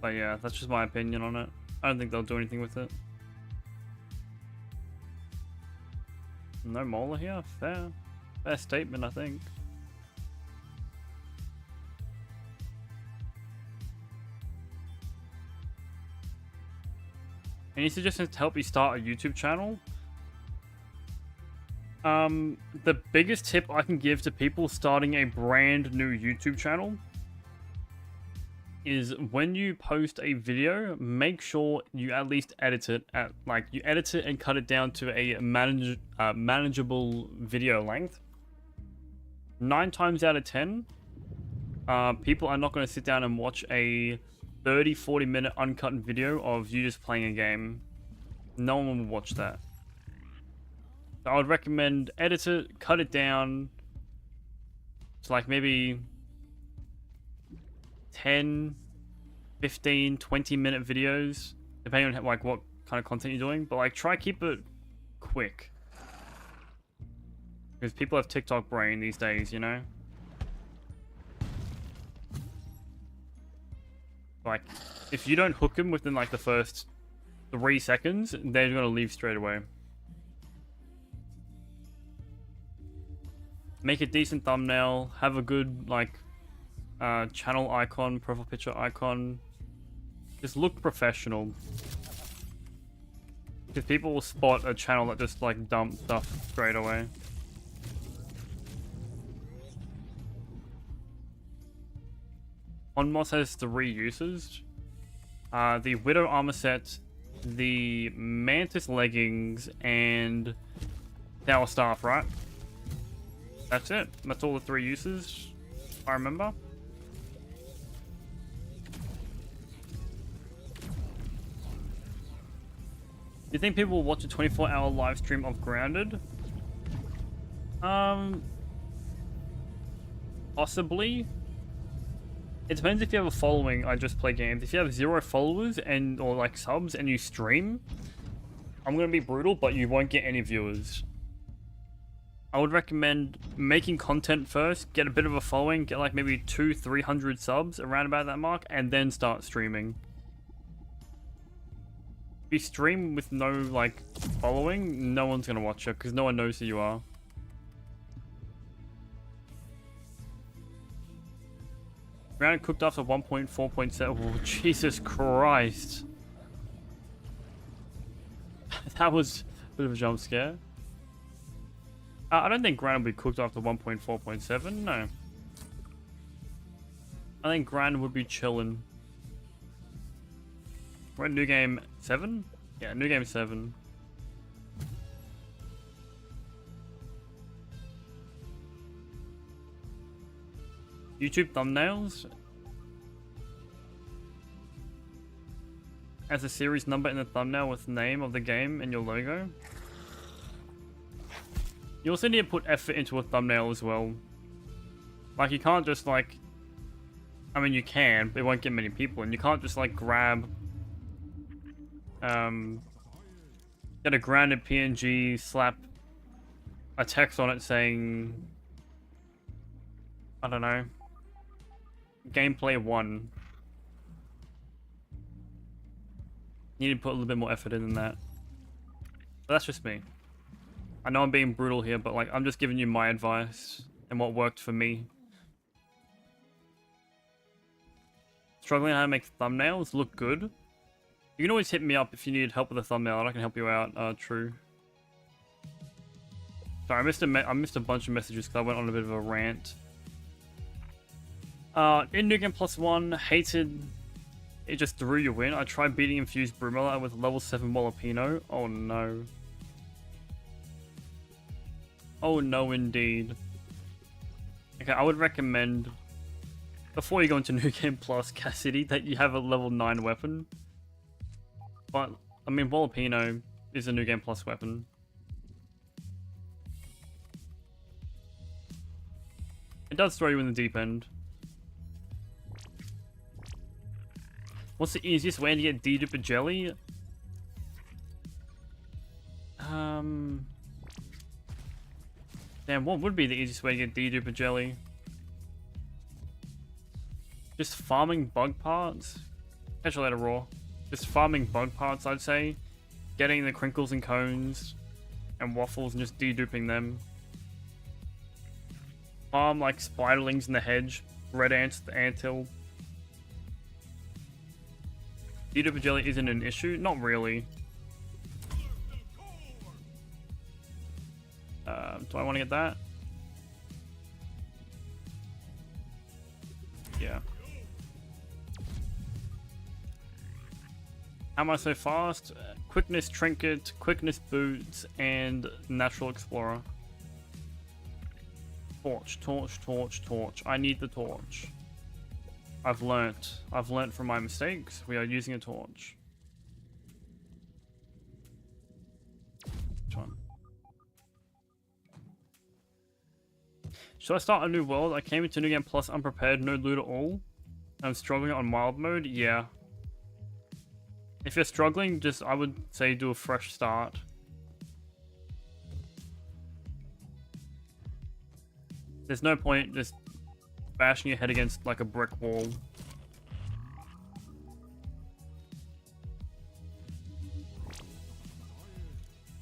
But yeah, that's just my opinion on it. I don't think they'll do anything with it. No molar here? Fair. Fair statement, I think. Any suggestions to help you start a YouTube channel? The biggest tip I can give to people starting a brand new YouTube channel is when you post a video, make sure you at least edit it at, like, you edit it and cut it down to a manageable video length. 9 times out of 10, people are not going to sit down and watch a 30-40 minute uncut video of you just playing a game. No one will watch that. So I would recommend edit it, cut it down to like maybe 10, 15, 20 minute videos, depending on like what kind of content you're doing, but like try keep it quick. Because people have TikTok brain these days, you know? Like, if you don't hook them within like the first 3 seconds, they're gonna leave straight away. Make a decent thumbnail, have a good like channel icon, profile picture icon. Just look professional. Because people will spot a channel that just like dumps stuff straight away. Onmos has 3 uses. The Widow armor set, the Mantis leggings, and Tower Staff, right? That's it. That's all the 3 uses, if I remember. Do you think people will watch a 24-hour live stream of Grounded? Possibly. It depends if you have a following. I just play games. If you have 0 followers or like subs and you stream, I'm gonna be brutal, but you won't get any viewers. I would recommend making content first, get a bit of a following, get like maybe 200-300 subs around about that mark, and then start streaming. If you stream with no like following, no one's gonna watch it because no one knows who you are. Round cooked after 1.4.7. Oh, Jesus Christ. That was a bit of a jump scare. I don't think Grand would be cooked after 1.4.7, no. I think Grand would be chilling. We're at New Game 7? Yeah, New Game 7. YouTube thumbnails as a series number in the thumbnail with the name of the game and your logo. You also need to put effort into a thumbnail as well. Like, you can't just like, I mean you can, but it won't get many people, and you can't just like grab get a grounded PNG, slap a text on it saying, I don't know, gameplay 1. You need to put a little bit more effort in than that. But that's just me. I know I'm being brutal here, but like, I'm just giving you my advice and what worked for me. Struggling how to make thumbnails look good? You can always hit me up if you need help with a thumbnail and I can help you out. True. Sorry, I missed a bunch of messages because I went on a bit of a rant. In New Game +1, hated it just threw you in. I tried beating Infused Broodmother with level 7 Jalapeno. Oh no. Oh no indeed. Okay, I would recommend, before you go into New Game Plus Cassidy, that you have a level 9 weapon. But, I mean, Jalapeno is a New Game Plus weapon. It does throw you in the deep end. What's the easiest way to get D-Duper Jelly? Damn, what would be the easiest way to get D-Duper Jelly? Just farming bug parts? Catch a letter raw. Just farming bug parts, I'd say. Getting the crinkles and cones and waffles and just de-duping them. Farm like spiderlings in the hedge, red ants at the anthill. D-Duper Jelly isn't an issue? Not really. Do I want to get that? Yeah. How am I so fast? Quickness Trinket, Quickness Boots, and Natural Explorer. Torch, torch, torch, torch. I need the torch. I've learnt from my mistakes. We are using a torch. Which one? Should I start a new world? I came into New Game Plus unprepared, no loot at all. I'm struggling on mild mode? Yeah. If you're struggling, just, I would say do a fresh start. There's no point just bashing your head against like a brick wall.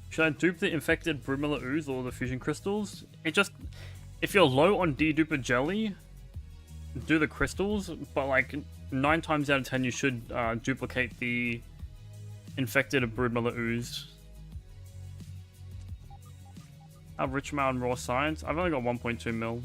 Should I dupe the infected Broodmother ooze or the fusion crystals? It just, if you're low on D-Duper Jelly, do the crystals, but like 9 times out of 10 you should duplicate the infected Broodmother ooze. How rich am I on raw science? I've only got 1.2 mil.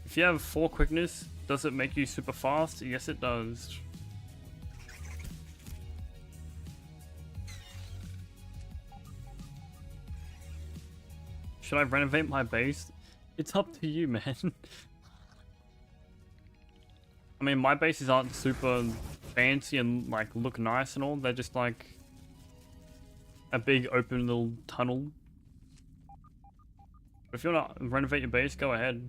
If you have 4 quickness, does it make you super fast? Yes, it does. Should I renovate my base? It's up to you, man. I mean, my bases aren't super fancy and like look nice and all. They're just like a big open little tunnel. If you want to renovate your base, go ahead.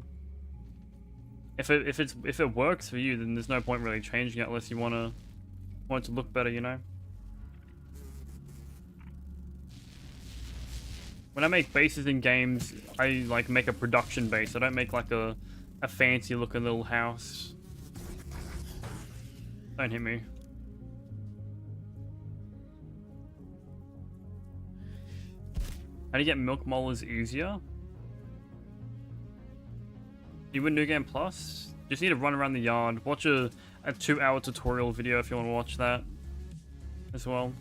If it works for you, then there's no point really changing it unless you want it to look better, you know. When I make bases in games, I like make a production base. I don't make like a fancy looking little house. Don't hit me. How do you get milk molars easier? You win New Game Plus? Just need to run around the yard. Watch a 2-hour tutorial video if you want to watch that as well.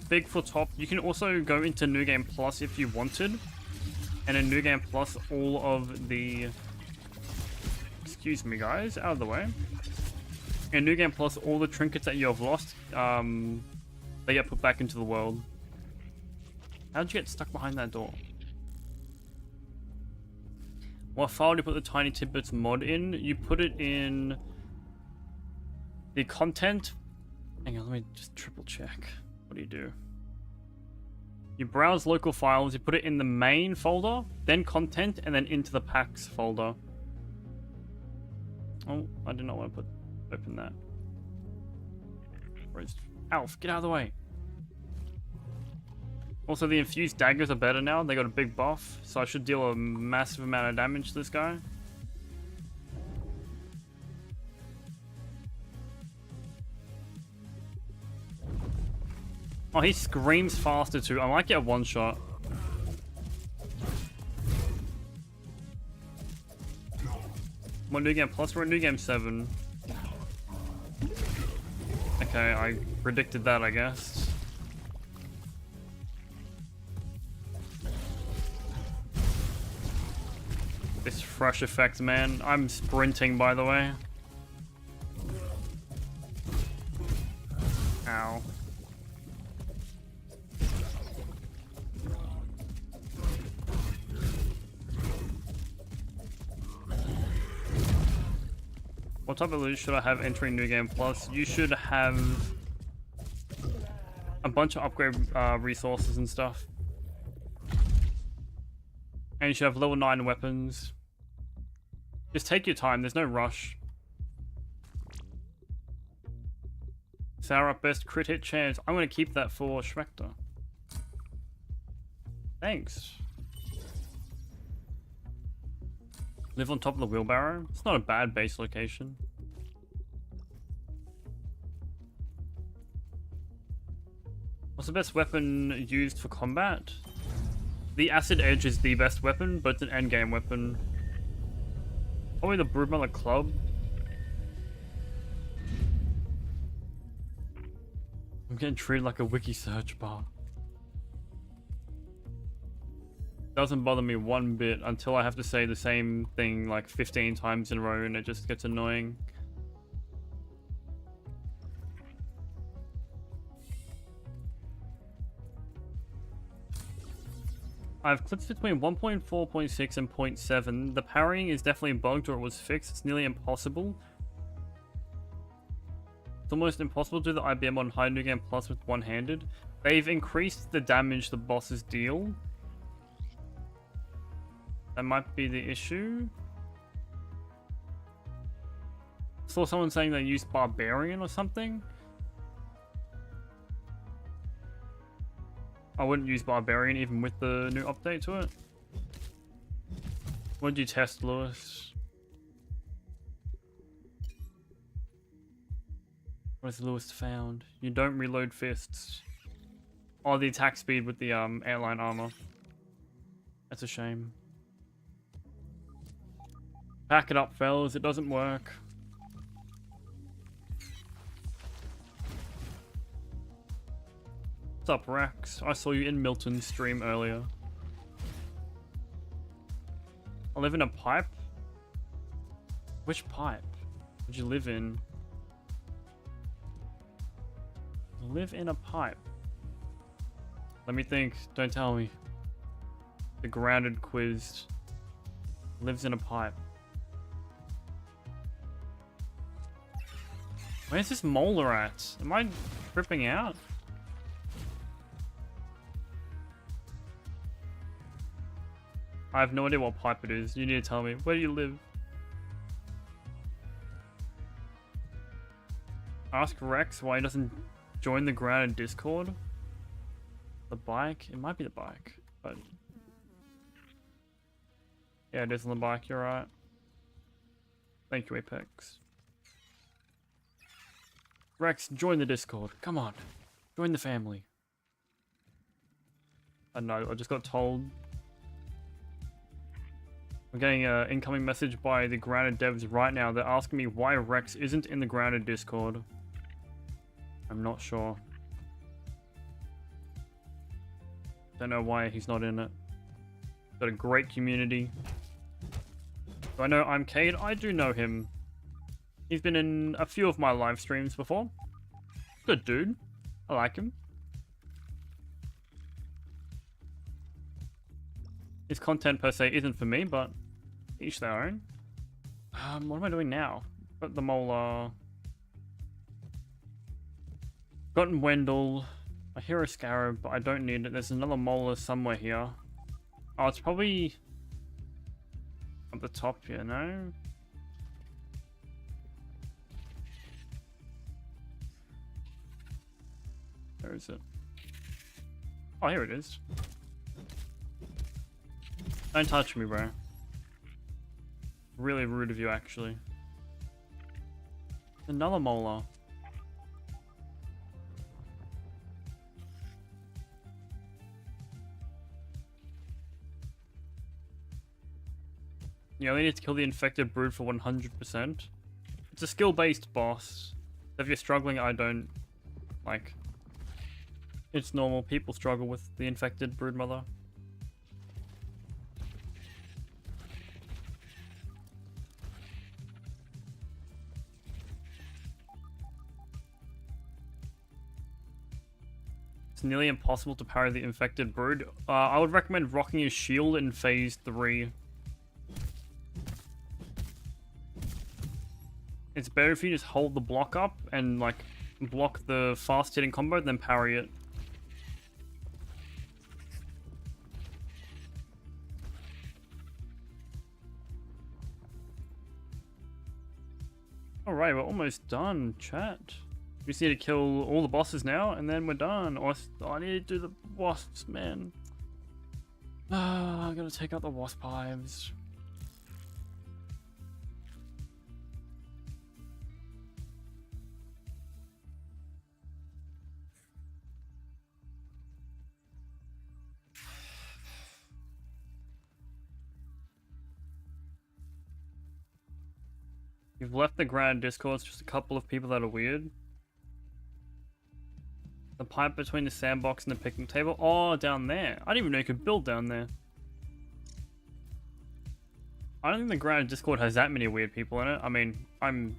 Big for top. You can also go into New Game Plus if you wanted. And in New Game Plus, all of the... Excuse me, guys. Out of the way. In New Game Plus, all the trinkets that you have lost, they get put back into the world. How'd you get stuck behind that door? What file do you put the Tiny Tidbits mod in? You put it in... the content... Hang on, let me just triple check. What do you do? You browse local files, you put it in the main folder, then content, and then into the packs folder. Oh, I did not want to open that. Where's Alf? Get out of the way. Also, the infused daggers are better now. They got a big buff, so I should deal a massive amount of damage to this guy. Oh, he screams faster too. I might get a one-shot. What New Game Plus? We're at New Game 7. Okay, I predicted that, I guess. This fresh effect, man. I'm sprinting, by the way. Ow. What type of loot should I have entering New Game Plus? You should have a bunch of upgrade resources and stuff. And you should have level 9 weapons. Just take your time, there's no rush. Sour up best crit hit chance. I'm going to keep that for Schmector. Thanks. Live on top of the wheelbarrow? It's not a bad base location. What's the best weapon used for combat? The Acid Edge is the best weapon, but it's an endgame weapon. Probably the Broodmother Club. I'm getting treated like a wiki search bar. Doesn't bother me one bit until I have to say the same thing like 15 times in a row and it just gets annoying. I have clips between 1.4, 0.6 and 0.7. The parrying is definitely bugged or it was fixed. It's nearly impossible. It's almost impossible to do the IBM on High New Game Plus with one-handed. They've increased the damage the bosses deal. That might be the issue. Saw someone saying they used Barbarian or something. I wouldn't use Barbarian even with the new update to it. What did you test, Lewis? What has Lewis found? You don't reload fists. Oh, the attack speed with the airline armor. That's a shame. Pack it up, fellas. It doesn't work. What's up, Rex? I saw you in Milton's stream earlier. I live in a pipe? Which pipe? Would you live in? I live in a pipe. Let me think. Don't tell me. The grounded quiz. Lives in a pipe. Where's this molar at? Am I tripping out? I have no idea what pipe it is. You need to tell me. Where do you live? Ask Rex why he doesn't join the grounded Discord. The bike? It might be the bike, but... Yeah, it is on the bike, you're right. Thank you, Apex. Rex, join the Discord. Come on. Join the family. I know, I just got told. I'm getting an incoming message by the grounded devs right now. They're asking me why Rex isn't in the grounded Discord. I'm not sure. Don't know why he's not in it. Got a great community. Do I know I'm Cade? I do know him. He's been in a few of my live streams before. Good dude. I like him. His content per se isn't for me, but each their own. What am I doing now? Got the molar. Gotten Wendell. I hear a scarab, but I don't need it. There's another molar somewhere here. Oh, it's probably at the top here, no? Where is it? Oh, here it is. Don't touch me, bro. Really rude of you, actually. Another molar. You only need to kill the infected brood for 100%. It's a skill-based boss. If you're struggling, I don't... Like... It's normal. People struggle with the infected broodmother. It's nearly impossible to parry the infected brood. I would recommend rocking his shield in phase 3. It's better if you just hold the block up and like block the fast hitting combo, then parry it. Alright, we're almost done, chat. We just need to kill all the bosses now, and then we're done. Or I need to do the wasps, man. I gotta take out the wasp hives. You've left the grand Discord, it's just a couple of people that are weird. The pipe between the sandbox and the picnic table. Oh, down there. I didn't even know you could build down there. I don't think the grand Discord has that many weird people in it. I mean, I'm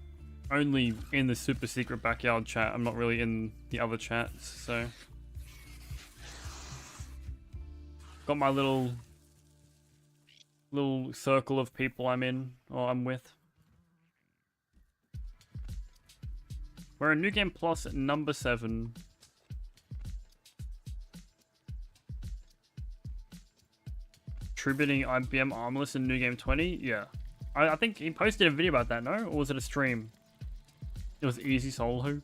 only in the super secret backyard chat. I'm not really in the other chats, so... Got my little circle of people I'm in, or I'm with. We're in New Game Plus number 7. Tributing IBM Armless in New Game 20? Yeah. I think he posted a video about that, no? Or was it a stream? It was easy solo.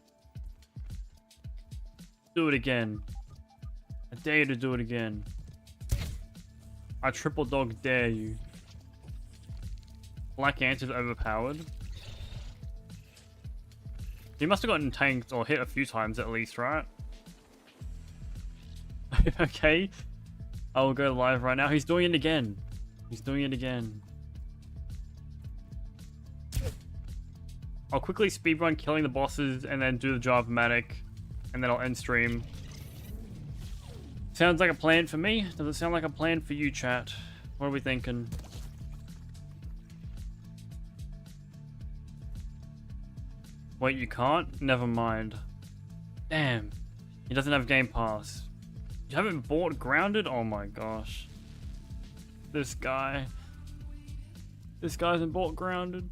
Do it again. I dare you to do it again. I triple dog dare you. Black Ant is overpowered. He must have gotten tanked or hit a few times at least, right? Okay. I will go live right now. He's doing it again. He's doing it again. I'll quickly speedrun killing the bosses and then do the Java-matic. And then I'll end stream. Sounds like a plan for me. Does it sound like a plan for you, chat? What are we thinking? Wait, you can't? Never mind. Damn. He doesn't have Game Pass. You haven't bought Grounded? Oh my gosh. This guy. This guy's been bought grounded.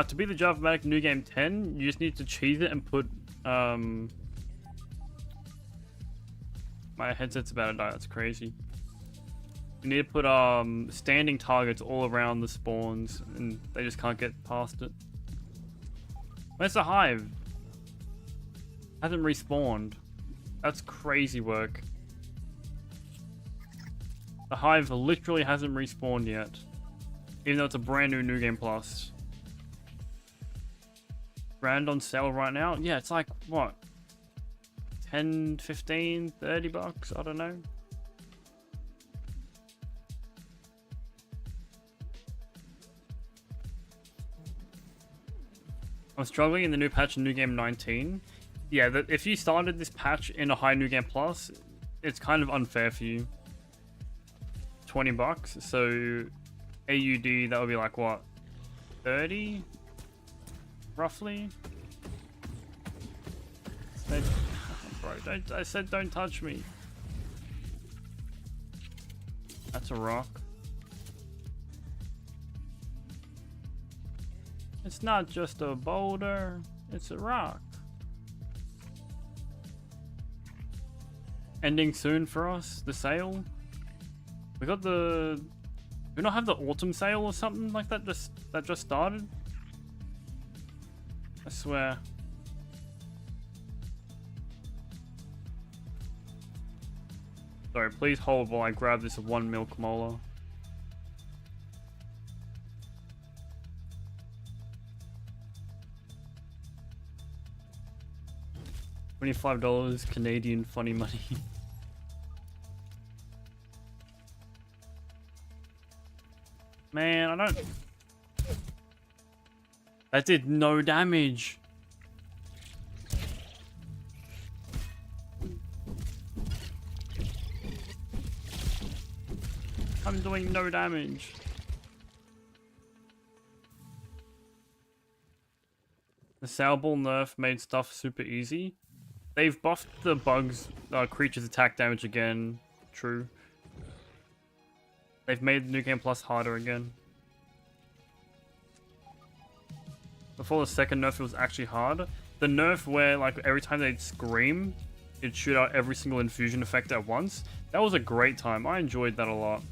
To be the Java-matic new game 10, you just need to cheese it and put my headset's about to die, that's crazy. You need to put standing targets all around the spawns and they just can't get past it. Where's the hive? Hasn't respawned. That's crazy work. The hive literally hasn't respawned yet. Even though it's a brand new Game Plus. Brand on sale right now? Yeah, it's like, what? 10, 15, 30 bucks? I don't know. I'm struggling in the new patch in New Game 19. Yeah, if you started this patch in a high New Game Plus, it's kind of unfair for you. 20 bucks, so AUD, that would be like what? 30? Roughly? Bro, I said don't touch me. That's a rock. It's not just a boulder, it's a rock. Ending soon for us, the sale. We got the... Do we not have the autumn sale or something like that just started? I swear. Sorry, please hold while I grab this 1 milk molar. $25 Canadian funny money. Man, I don't... That did no damage. I'm doing no damage. The Sailball nerf made stuff super easy. They've buffed the bugs, creatures attack damage again. True. They've made the New Game Plus harder again. Before the second nerf, it was actually hard. The nerf where, like, every time they'd scream, it'd shoot out every single infusion effect at once. That was a great time. I enjoyed that a lot.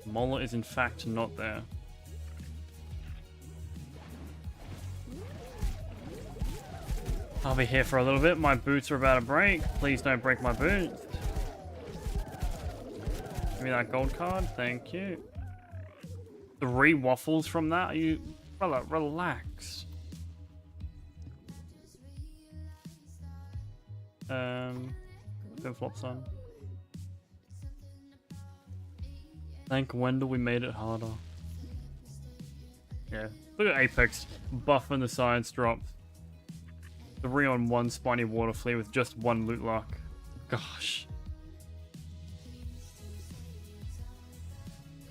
Mola is in fact not there. I'll be here for a little bit. My boots are about to break. Please don't break my boots. Give me that gold card. Thank you. 3 waffles from that? Are you... Brother, relax. Flip-flops on. Thank Wendell we made it harder. Yeah. Look at Apex buffing the science drops. 3-on-1 spiny water flea with just 1 loot lock. Gosh.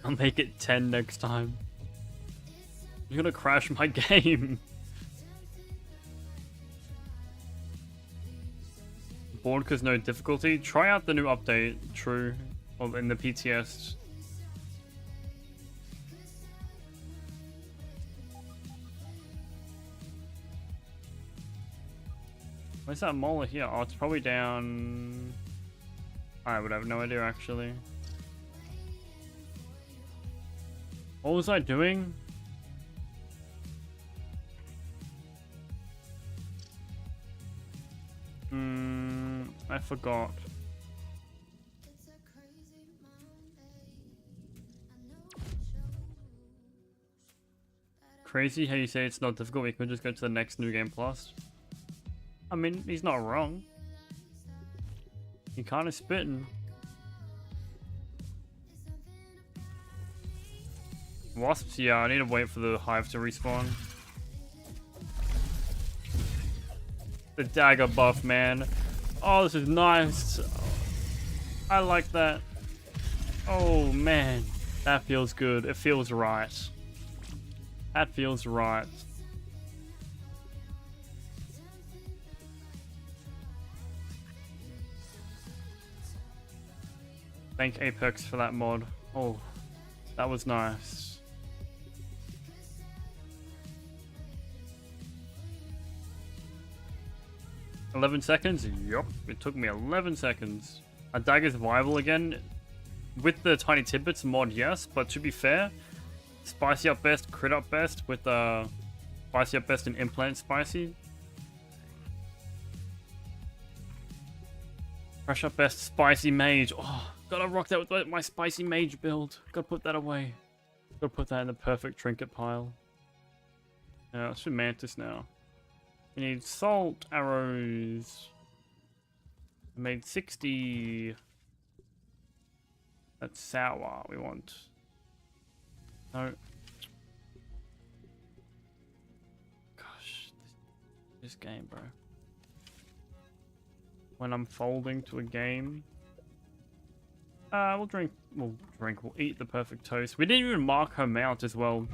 I'll make it 10 next time. You're gonna crash my game. Bored because no difficulty? Try out the new update, true. Or in the PTS. Where's that molar here? Oh, it's probably down... I would have no idea, actually. What was I doing? I forgot. Crazy how you say it's not difficult. We could just go to the next New Game Plus. I mean, he's not wrong. He kind of spitting. Wasps, yeah, I need to wait for the hive to respawn. The dagger buff, man. Oh, this is nice. I like that. Oh, man. That feels good. It feels right. That feels right. Thank Apex for that mod. Oh, that was nice. $11 seconds? Yup, it took me 11 seconds. A dagger's viable again. With the tiny tidbits mod, yes, but to be fair, spicy up best, crit up best with spicy up best and implant spicy. Fresh up best, spicy mage. Oh, gotta rock that with my spicy mage build. Gotta put that away. Gotta put that in the perfect trinket pile. Yeah, let's do Mantis now. We need salt, arrows. I made 60. That's sour we want. No. Gosh, this game, bro. When I'm folding to a game. We'll eat the perfect toast. We didn't even mark her mount as well.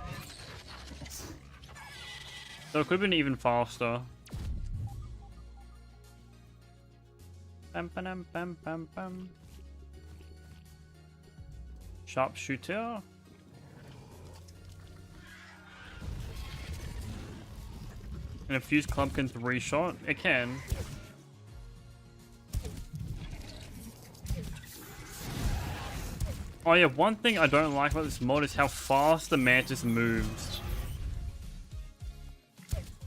So it could have been even faster. Bam, bam, bam, bam, bam. Sharpshooter. And a fused clump can 3-shot. It can. Oh yeah, one thing I don't like about this mod is how fast the Mantis moves.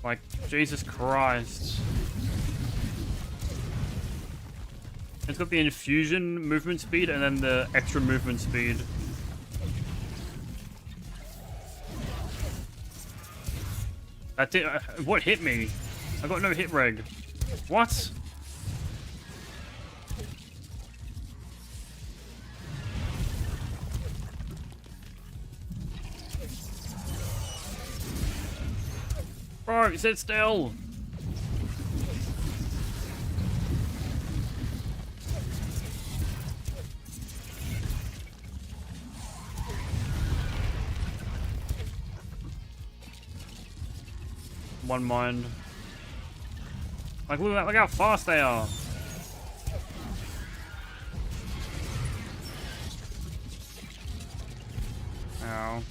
Like, Jesus Christ. It's got the infusion movement speed and then the extra movement speed. That's it. What hit me? I got no hit reg. What? Bro, sit still. One mind. Like, look at that, look how fast they are. Ow.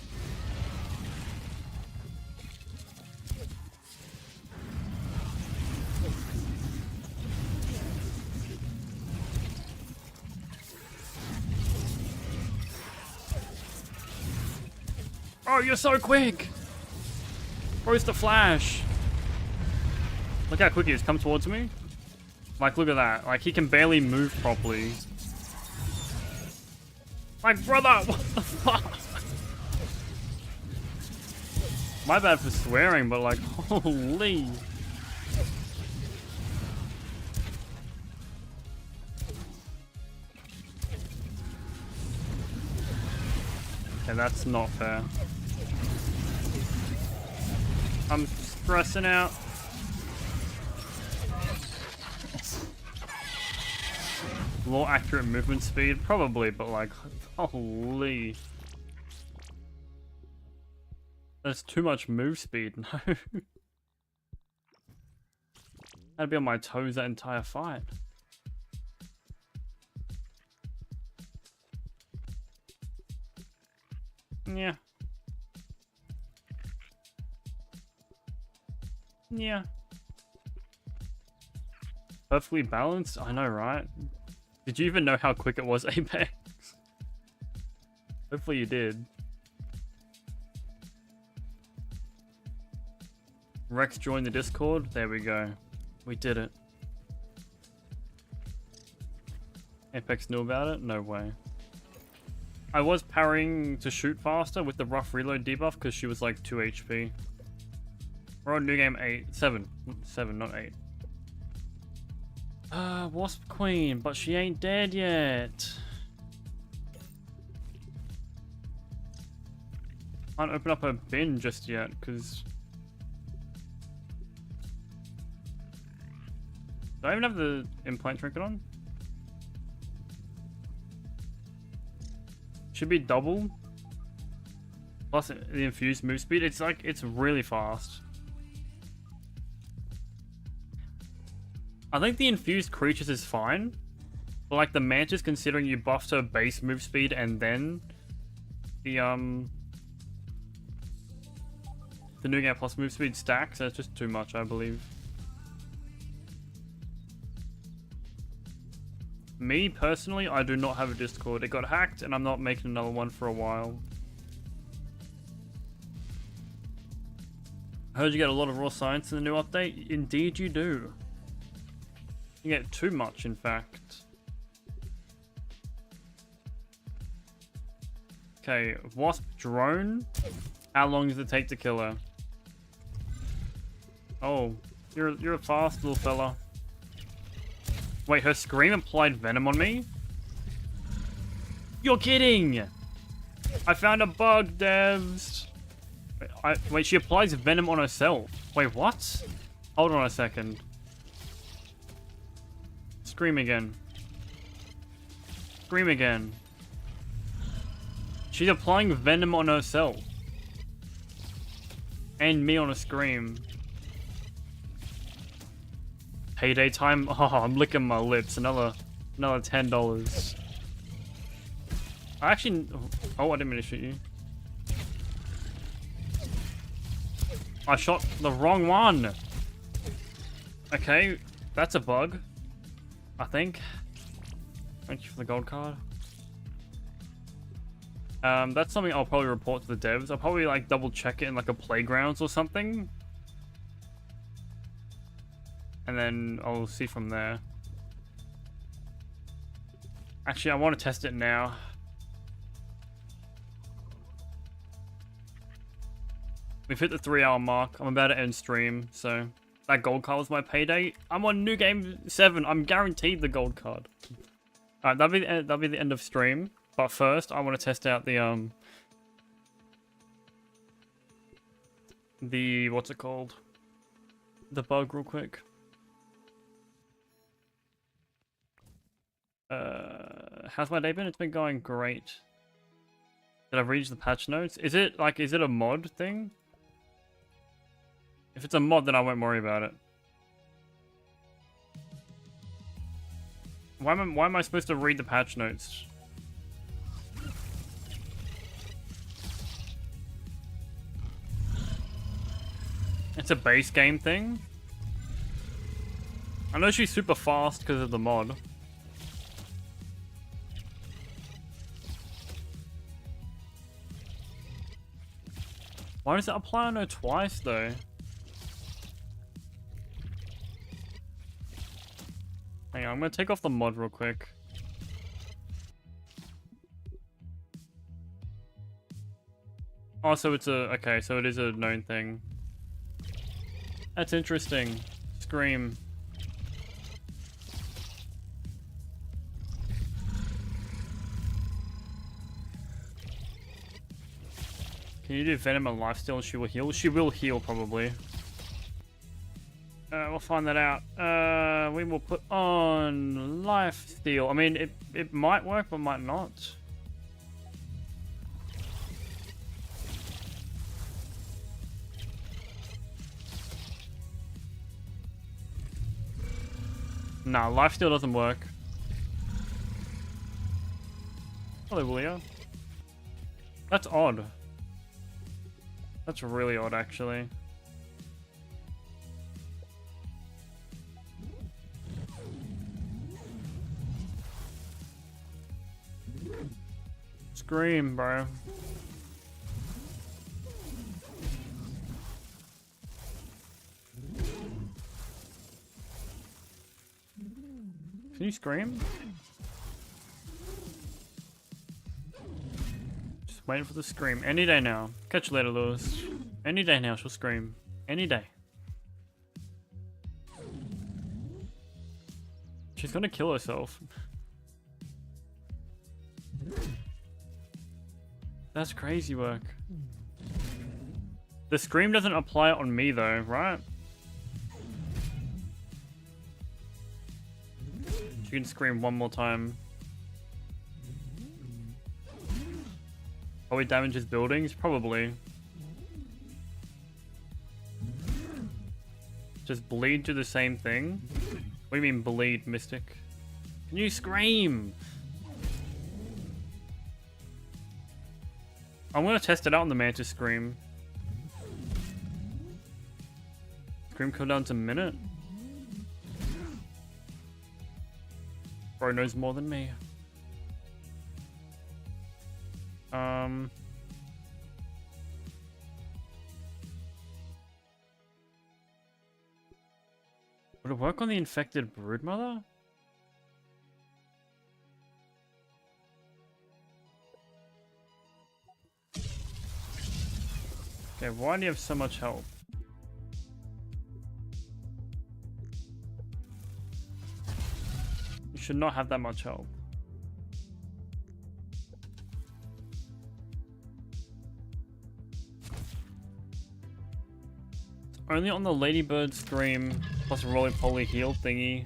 Oh, you're so quick! Where's the flash? Look how quick he is. Come towards me. Like, look at that. Like, he can barely move properly. Like, brother, what the fuck? My bad for swearing, but like, holy. Okay, that's not fair. I'm stressing out. More accurate movement speed? Probably, but like, holy. There's too much move speed, no. I'd be on my toes that entire fight. Yeah. Yeah. Perfectly balanced? I know, right? Did you even know how quick it was, Apex? Hopefully you did. Rex joined the Discord. There we go. We did it. Apex knew about it? No way. I was parrying to shoot faster with the rough reload debuff because she was like 2 HP. We're on new game 7, not 8. Wasp Queen, but she ain't dead yet. Can't open up her bin just yet, because... Do I even have the implant trinket on? Should be double. Plus the infused move speed. It's like, it's really fast. I think the infused creatures is fine. But like the Mantis, considering you buffed her base move speed and then the new game plus move speed stacks, and it's just too much, I believe. Me personally, I do not have a Discord. It got hacked, and I'm not making another one for a while. I heard you get a lot of raw science in the new update. Indeed you do. You get too much, in fact. Okay, wasp drone. How long does it take to kill her? Oh, you're a fast little fella. Wait, her scream applied venom on me? You're kidding! I found a bug, devs. Wait, she applies venom on herself. Wait, what? Hold on a second. Scream again. Scream again. She's applying venom on herself. And me on a scream. Payday time? Oh, I'm licking my lips. Another $10. I actually... Oh, I didn't mean to shoot you. I shot the wrong one. Okay, that's a bug. I think. Thank you for the gold card. That's something I'll probably report to the devs. I'll probably like double check it in like a playgrounds or something. And then I'll see from there. Actually, I want to test it now. We've hit the 3-hour mark. I'm about to end stream, so that gold card was my payday. I'm on New Game 7. I'm guaranteed the gold card. Alright, that'll be the end of stream. But first, I want to test out the what's it called? The bug real quick. How's my day been? It's been going great. Did I read the patch notes? Is it a mod thing? If it's a mod, then I won't worry about it. Why am I supposed to read the patch notes? It's a base game thing. I know she's super fast because of the mod. Why does it apply on her twice though? Hang on, I'm gonna take off the mod real quick. Oh, so it's okay, so it is a known thing. That's interesting. Scream. Can you do Venom and Lifesteal and she will heal? She will heal, probably. We'll find that out. We will put on Lifesteal. I mean, it might work, but might not. Nah, Lifesteal doesn't work. Hello, Willia. That's odd. That's really odd, actually. Scream, bro. Can you scream? Just waiting for the scream. Any day now. Catch you later, Lewis. Any day now, she'll scream. Any day. She's gonna kill herself. That's crazy work. The scream doesn't apply on me though, right? She can scream one more time. Probably damages buildings? Probably. Just bleed do the same thing? What do you mean bleed, Mystic? Can you scream? I'm gonna test it out on the Mantis Scream. Scream cooldown's a minute. Bro knows more than me. Would it work on the infected Broodmother? Okay, why do you have so much health? You should not have that much health. Only on the Ladybird Scream plus roly-poly heal thingy.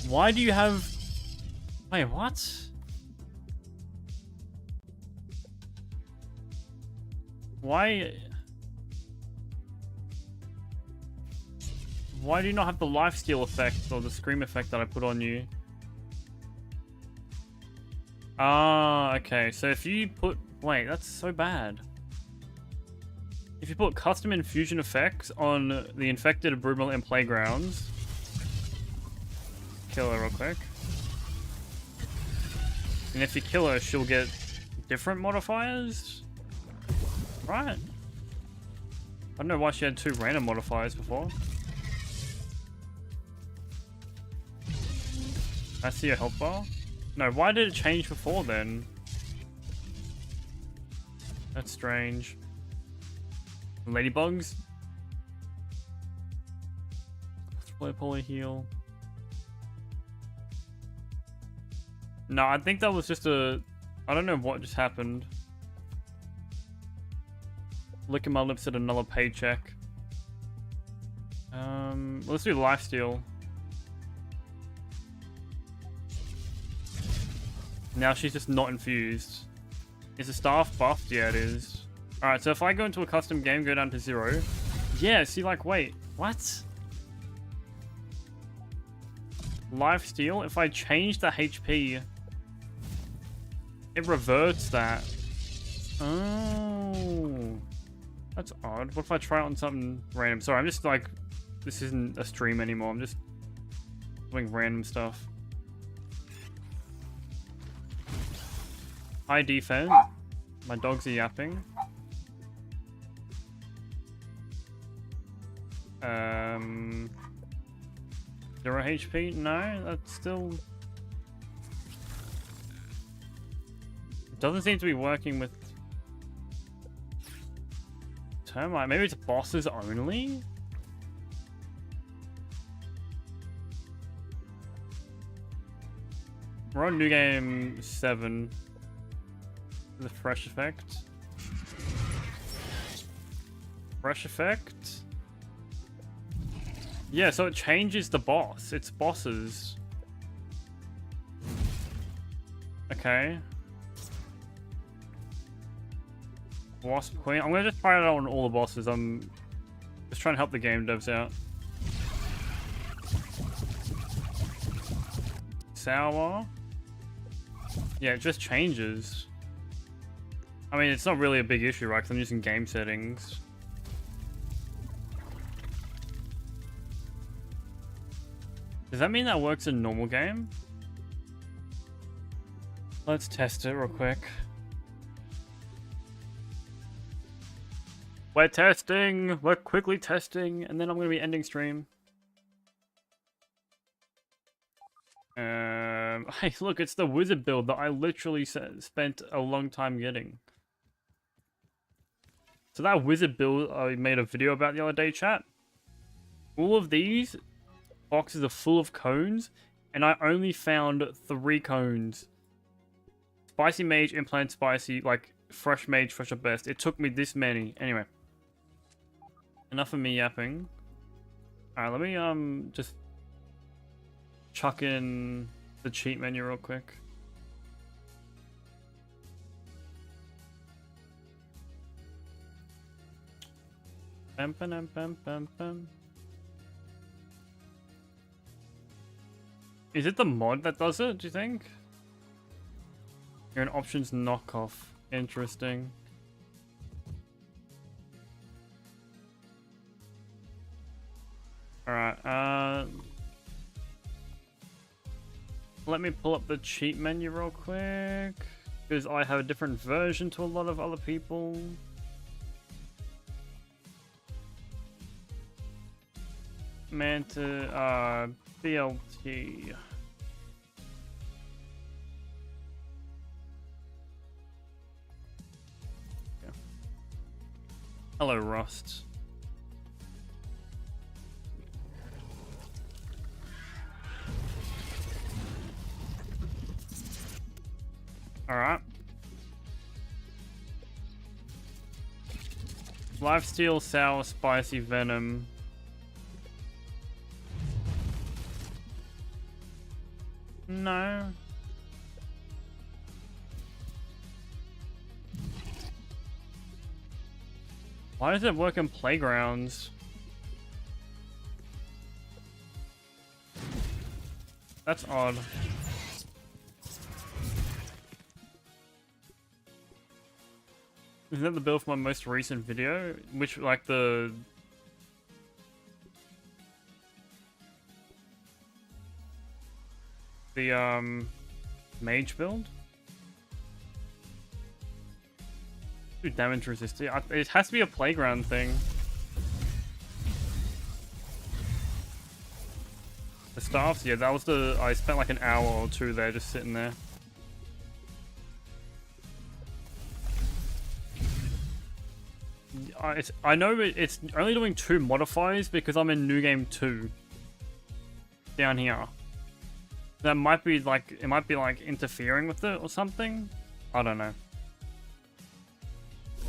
Why do you have... Wait, what? Why do you not have the lifesteal effect or the scream effect that I put on you? Ah, okay. So if you put... Wait, that's so bad. If you put custom infusion effects on the infected Broodmother in Playgrounds... Kill her real quick. And if you kill her, she'll get different modifiers? Right. I don't know why she had 2 random modifiers before. I see a health bar. No, why did it change before then? That's strange. Ladybugs? Let's play heal. No, I think that was just a... I don't know what just happened. Licking my lips at another paycheck. Let's do lifesteal. Now she's just not infused. Is the staff buffed? Yeah, it is. Alright, so if I go into a custom game, go down to 0. Yeah, see, like, wait. What? Lifesteal? If I change the HP, it reverts that. Oh. That's odd. What if I try it on something random? Sorry, I'm just like... This isn't a stream anymore. I'm just doing random stuff. High defense. My dogs are yapping. 0 HP? No, that's still... It doesn't seem to be working with... Termite. Maybe it's bosses only? We're on New Game 7. The fresh effect. Fresh effect? Yeah, so it changes the boss. It's bosses. Okay. Wasp Queen. I'm gonna just try it out on all the bosses. I'm just trying to help the game devs out. Sour. Yeah, it just changes. I mean, it's not really a big issue, right? Because I'm using game settings. Does that mean that works in normal game? Let's test it real quick. We're testing! We're quickly testing! And then I'm going to be ending stream. Hey, look, it's the wizard build that I literally spent a long time getting. So that wizard build I made a video about the other day, chat. All of these boxes are full of cones, and I only found 3 cones. Spicy Mage, Implant Spicy, like Fresh Mage, Fresh at best. It took me this many. Anyway. Enough of me yapping. Alright, let me just chuck in the cheat menu real quick. Bam, bam, bam, bam, bam. Is it the mod that does it, do you think? You're an options knockoff. Interesting. Alright, let me pull up the cheat menu real quick, because I have a different version to a lot of other people. Mantis, BLT. Yeah. Hello, Rust. Alright. Lifesteal, sour, spicy, venom. No. Why does it work in playgrounds? That's odd. Isn't that the build for my most recent video? Which, like, the mage build? Dude, damage resistant. It has to be a playground thing. The staffs? Yeah, that was the... I spent like an hour or two there just sitting there. I know it's only doing 2 modifiers because I'm in New Game 2. Down here. That might be like... It might be like interfering with it or something? I don't know.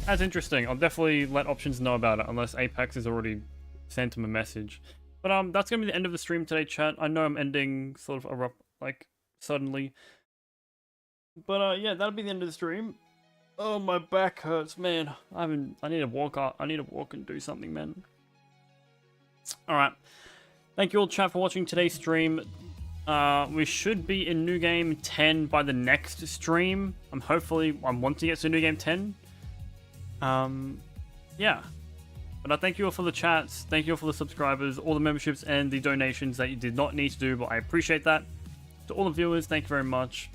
That's interesting. I'll definitely let options know about it unless Apex has already sent him a message. But that's gonna be the end of the stream today, chat. I know I'm ending sort of like suddenly. But yeah, that'll be the end of the stream. Oh, my back hurts, man. I need to walk up. I need to walk and do something, man. Alright. Thank you all, chat, for watching today's stream. We should be in New Game 10 by the next stream. I'm wanting to get to New Game 10. Yeah. But I thank you all for the chats. Thank you all for the subscribers, all the memberships, and the donations that you did not need to do, but I appreciate that. To all the viewers, thank you very much.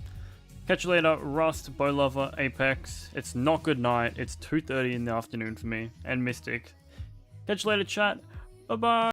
Catch you later, Rust, Bow Lover, Apex. It's not good night. It's 2:30 in the afternoon for me, and Mystic. Catch you later, chat. Bye-bye.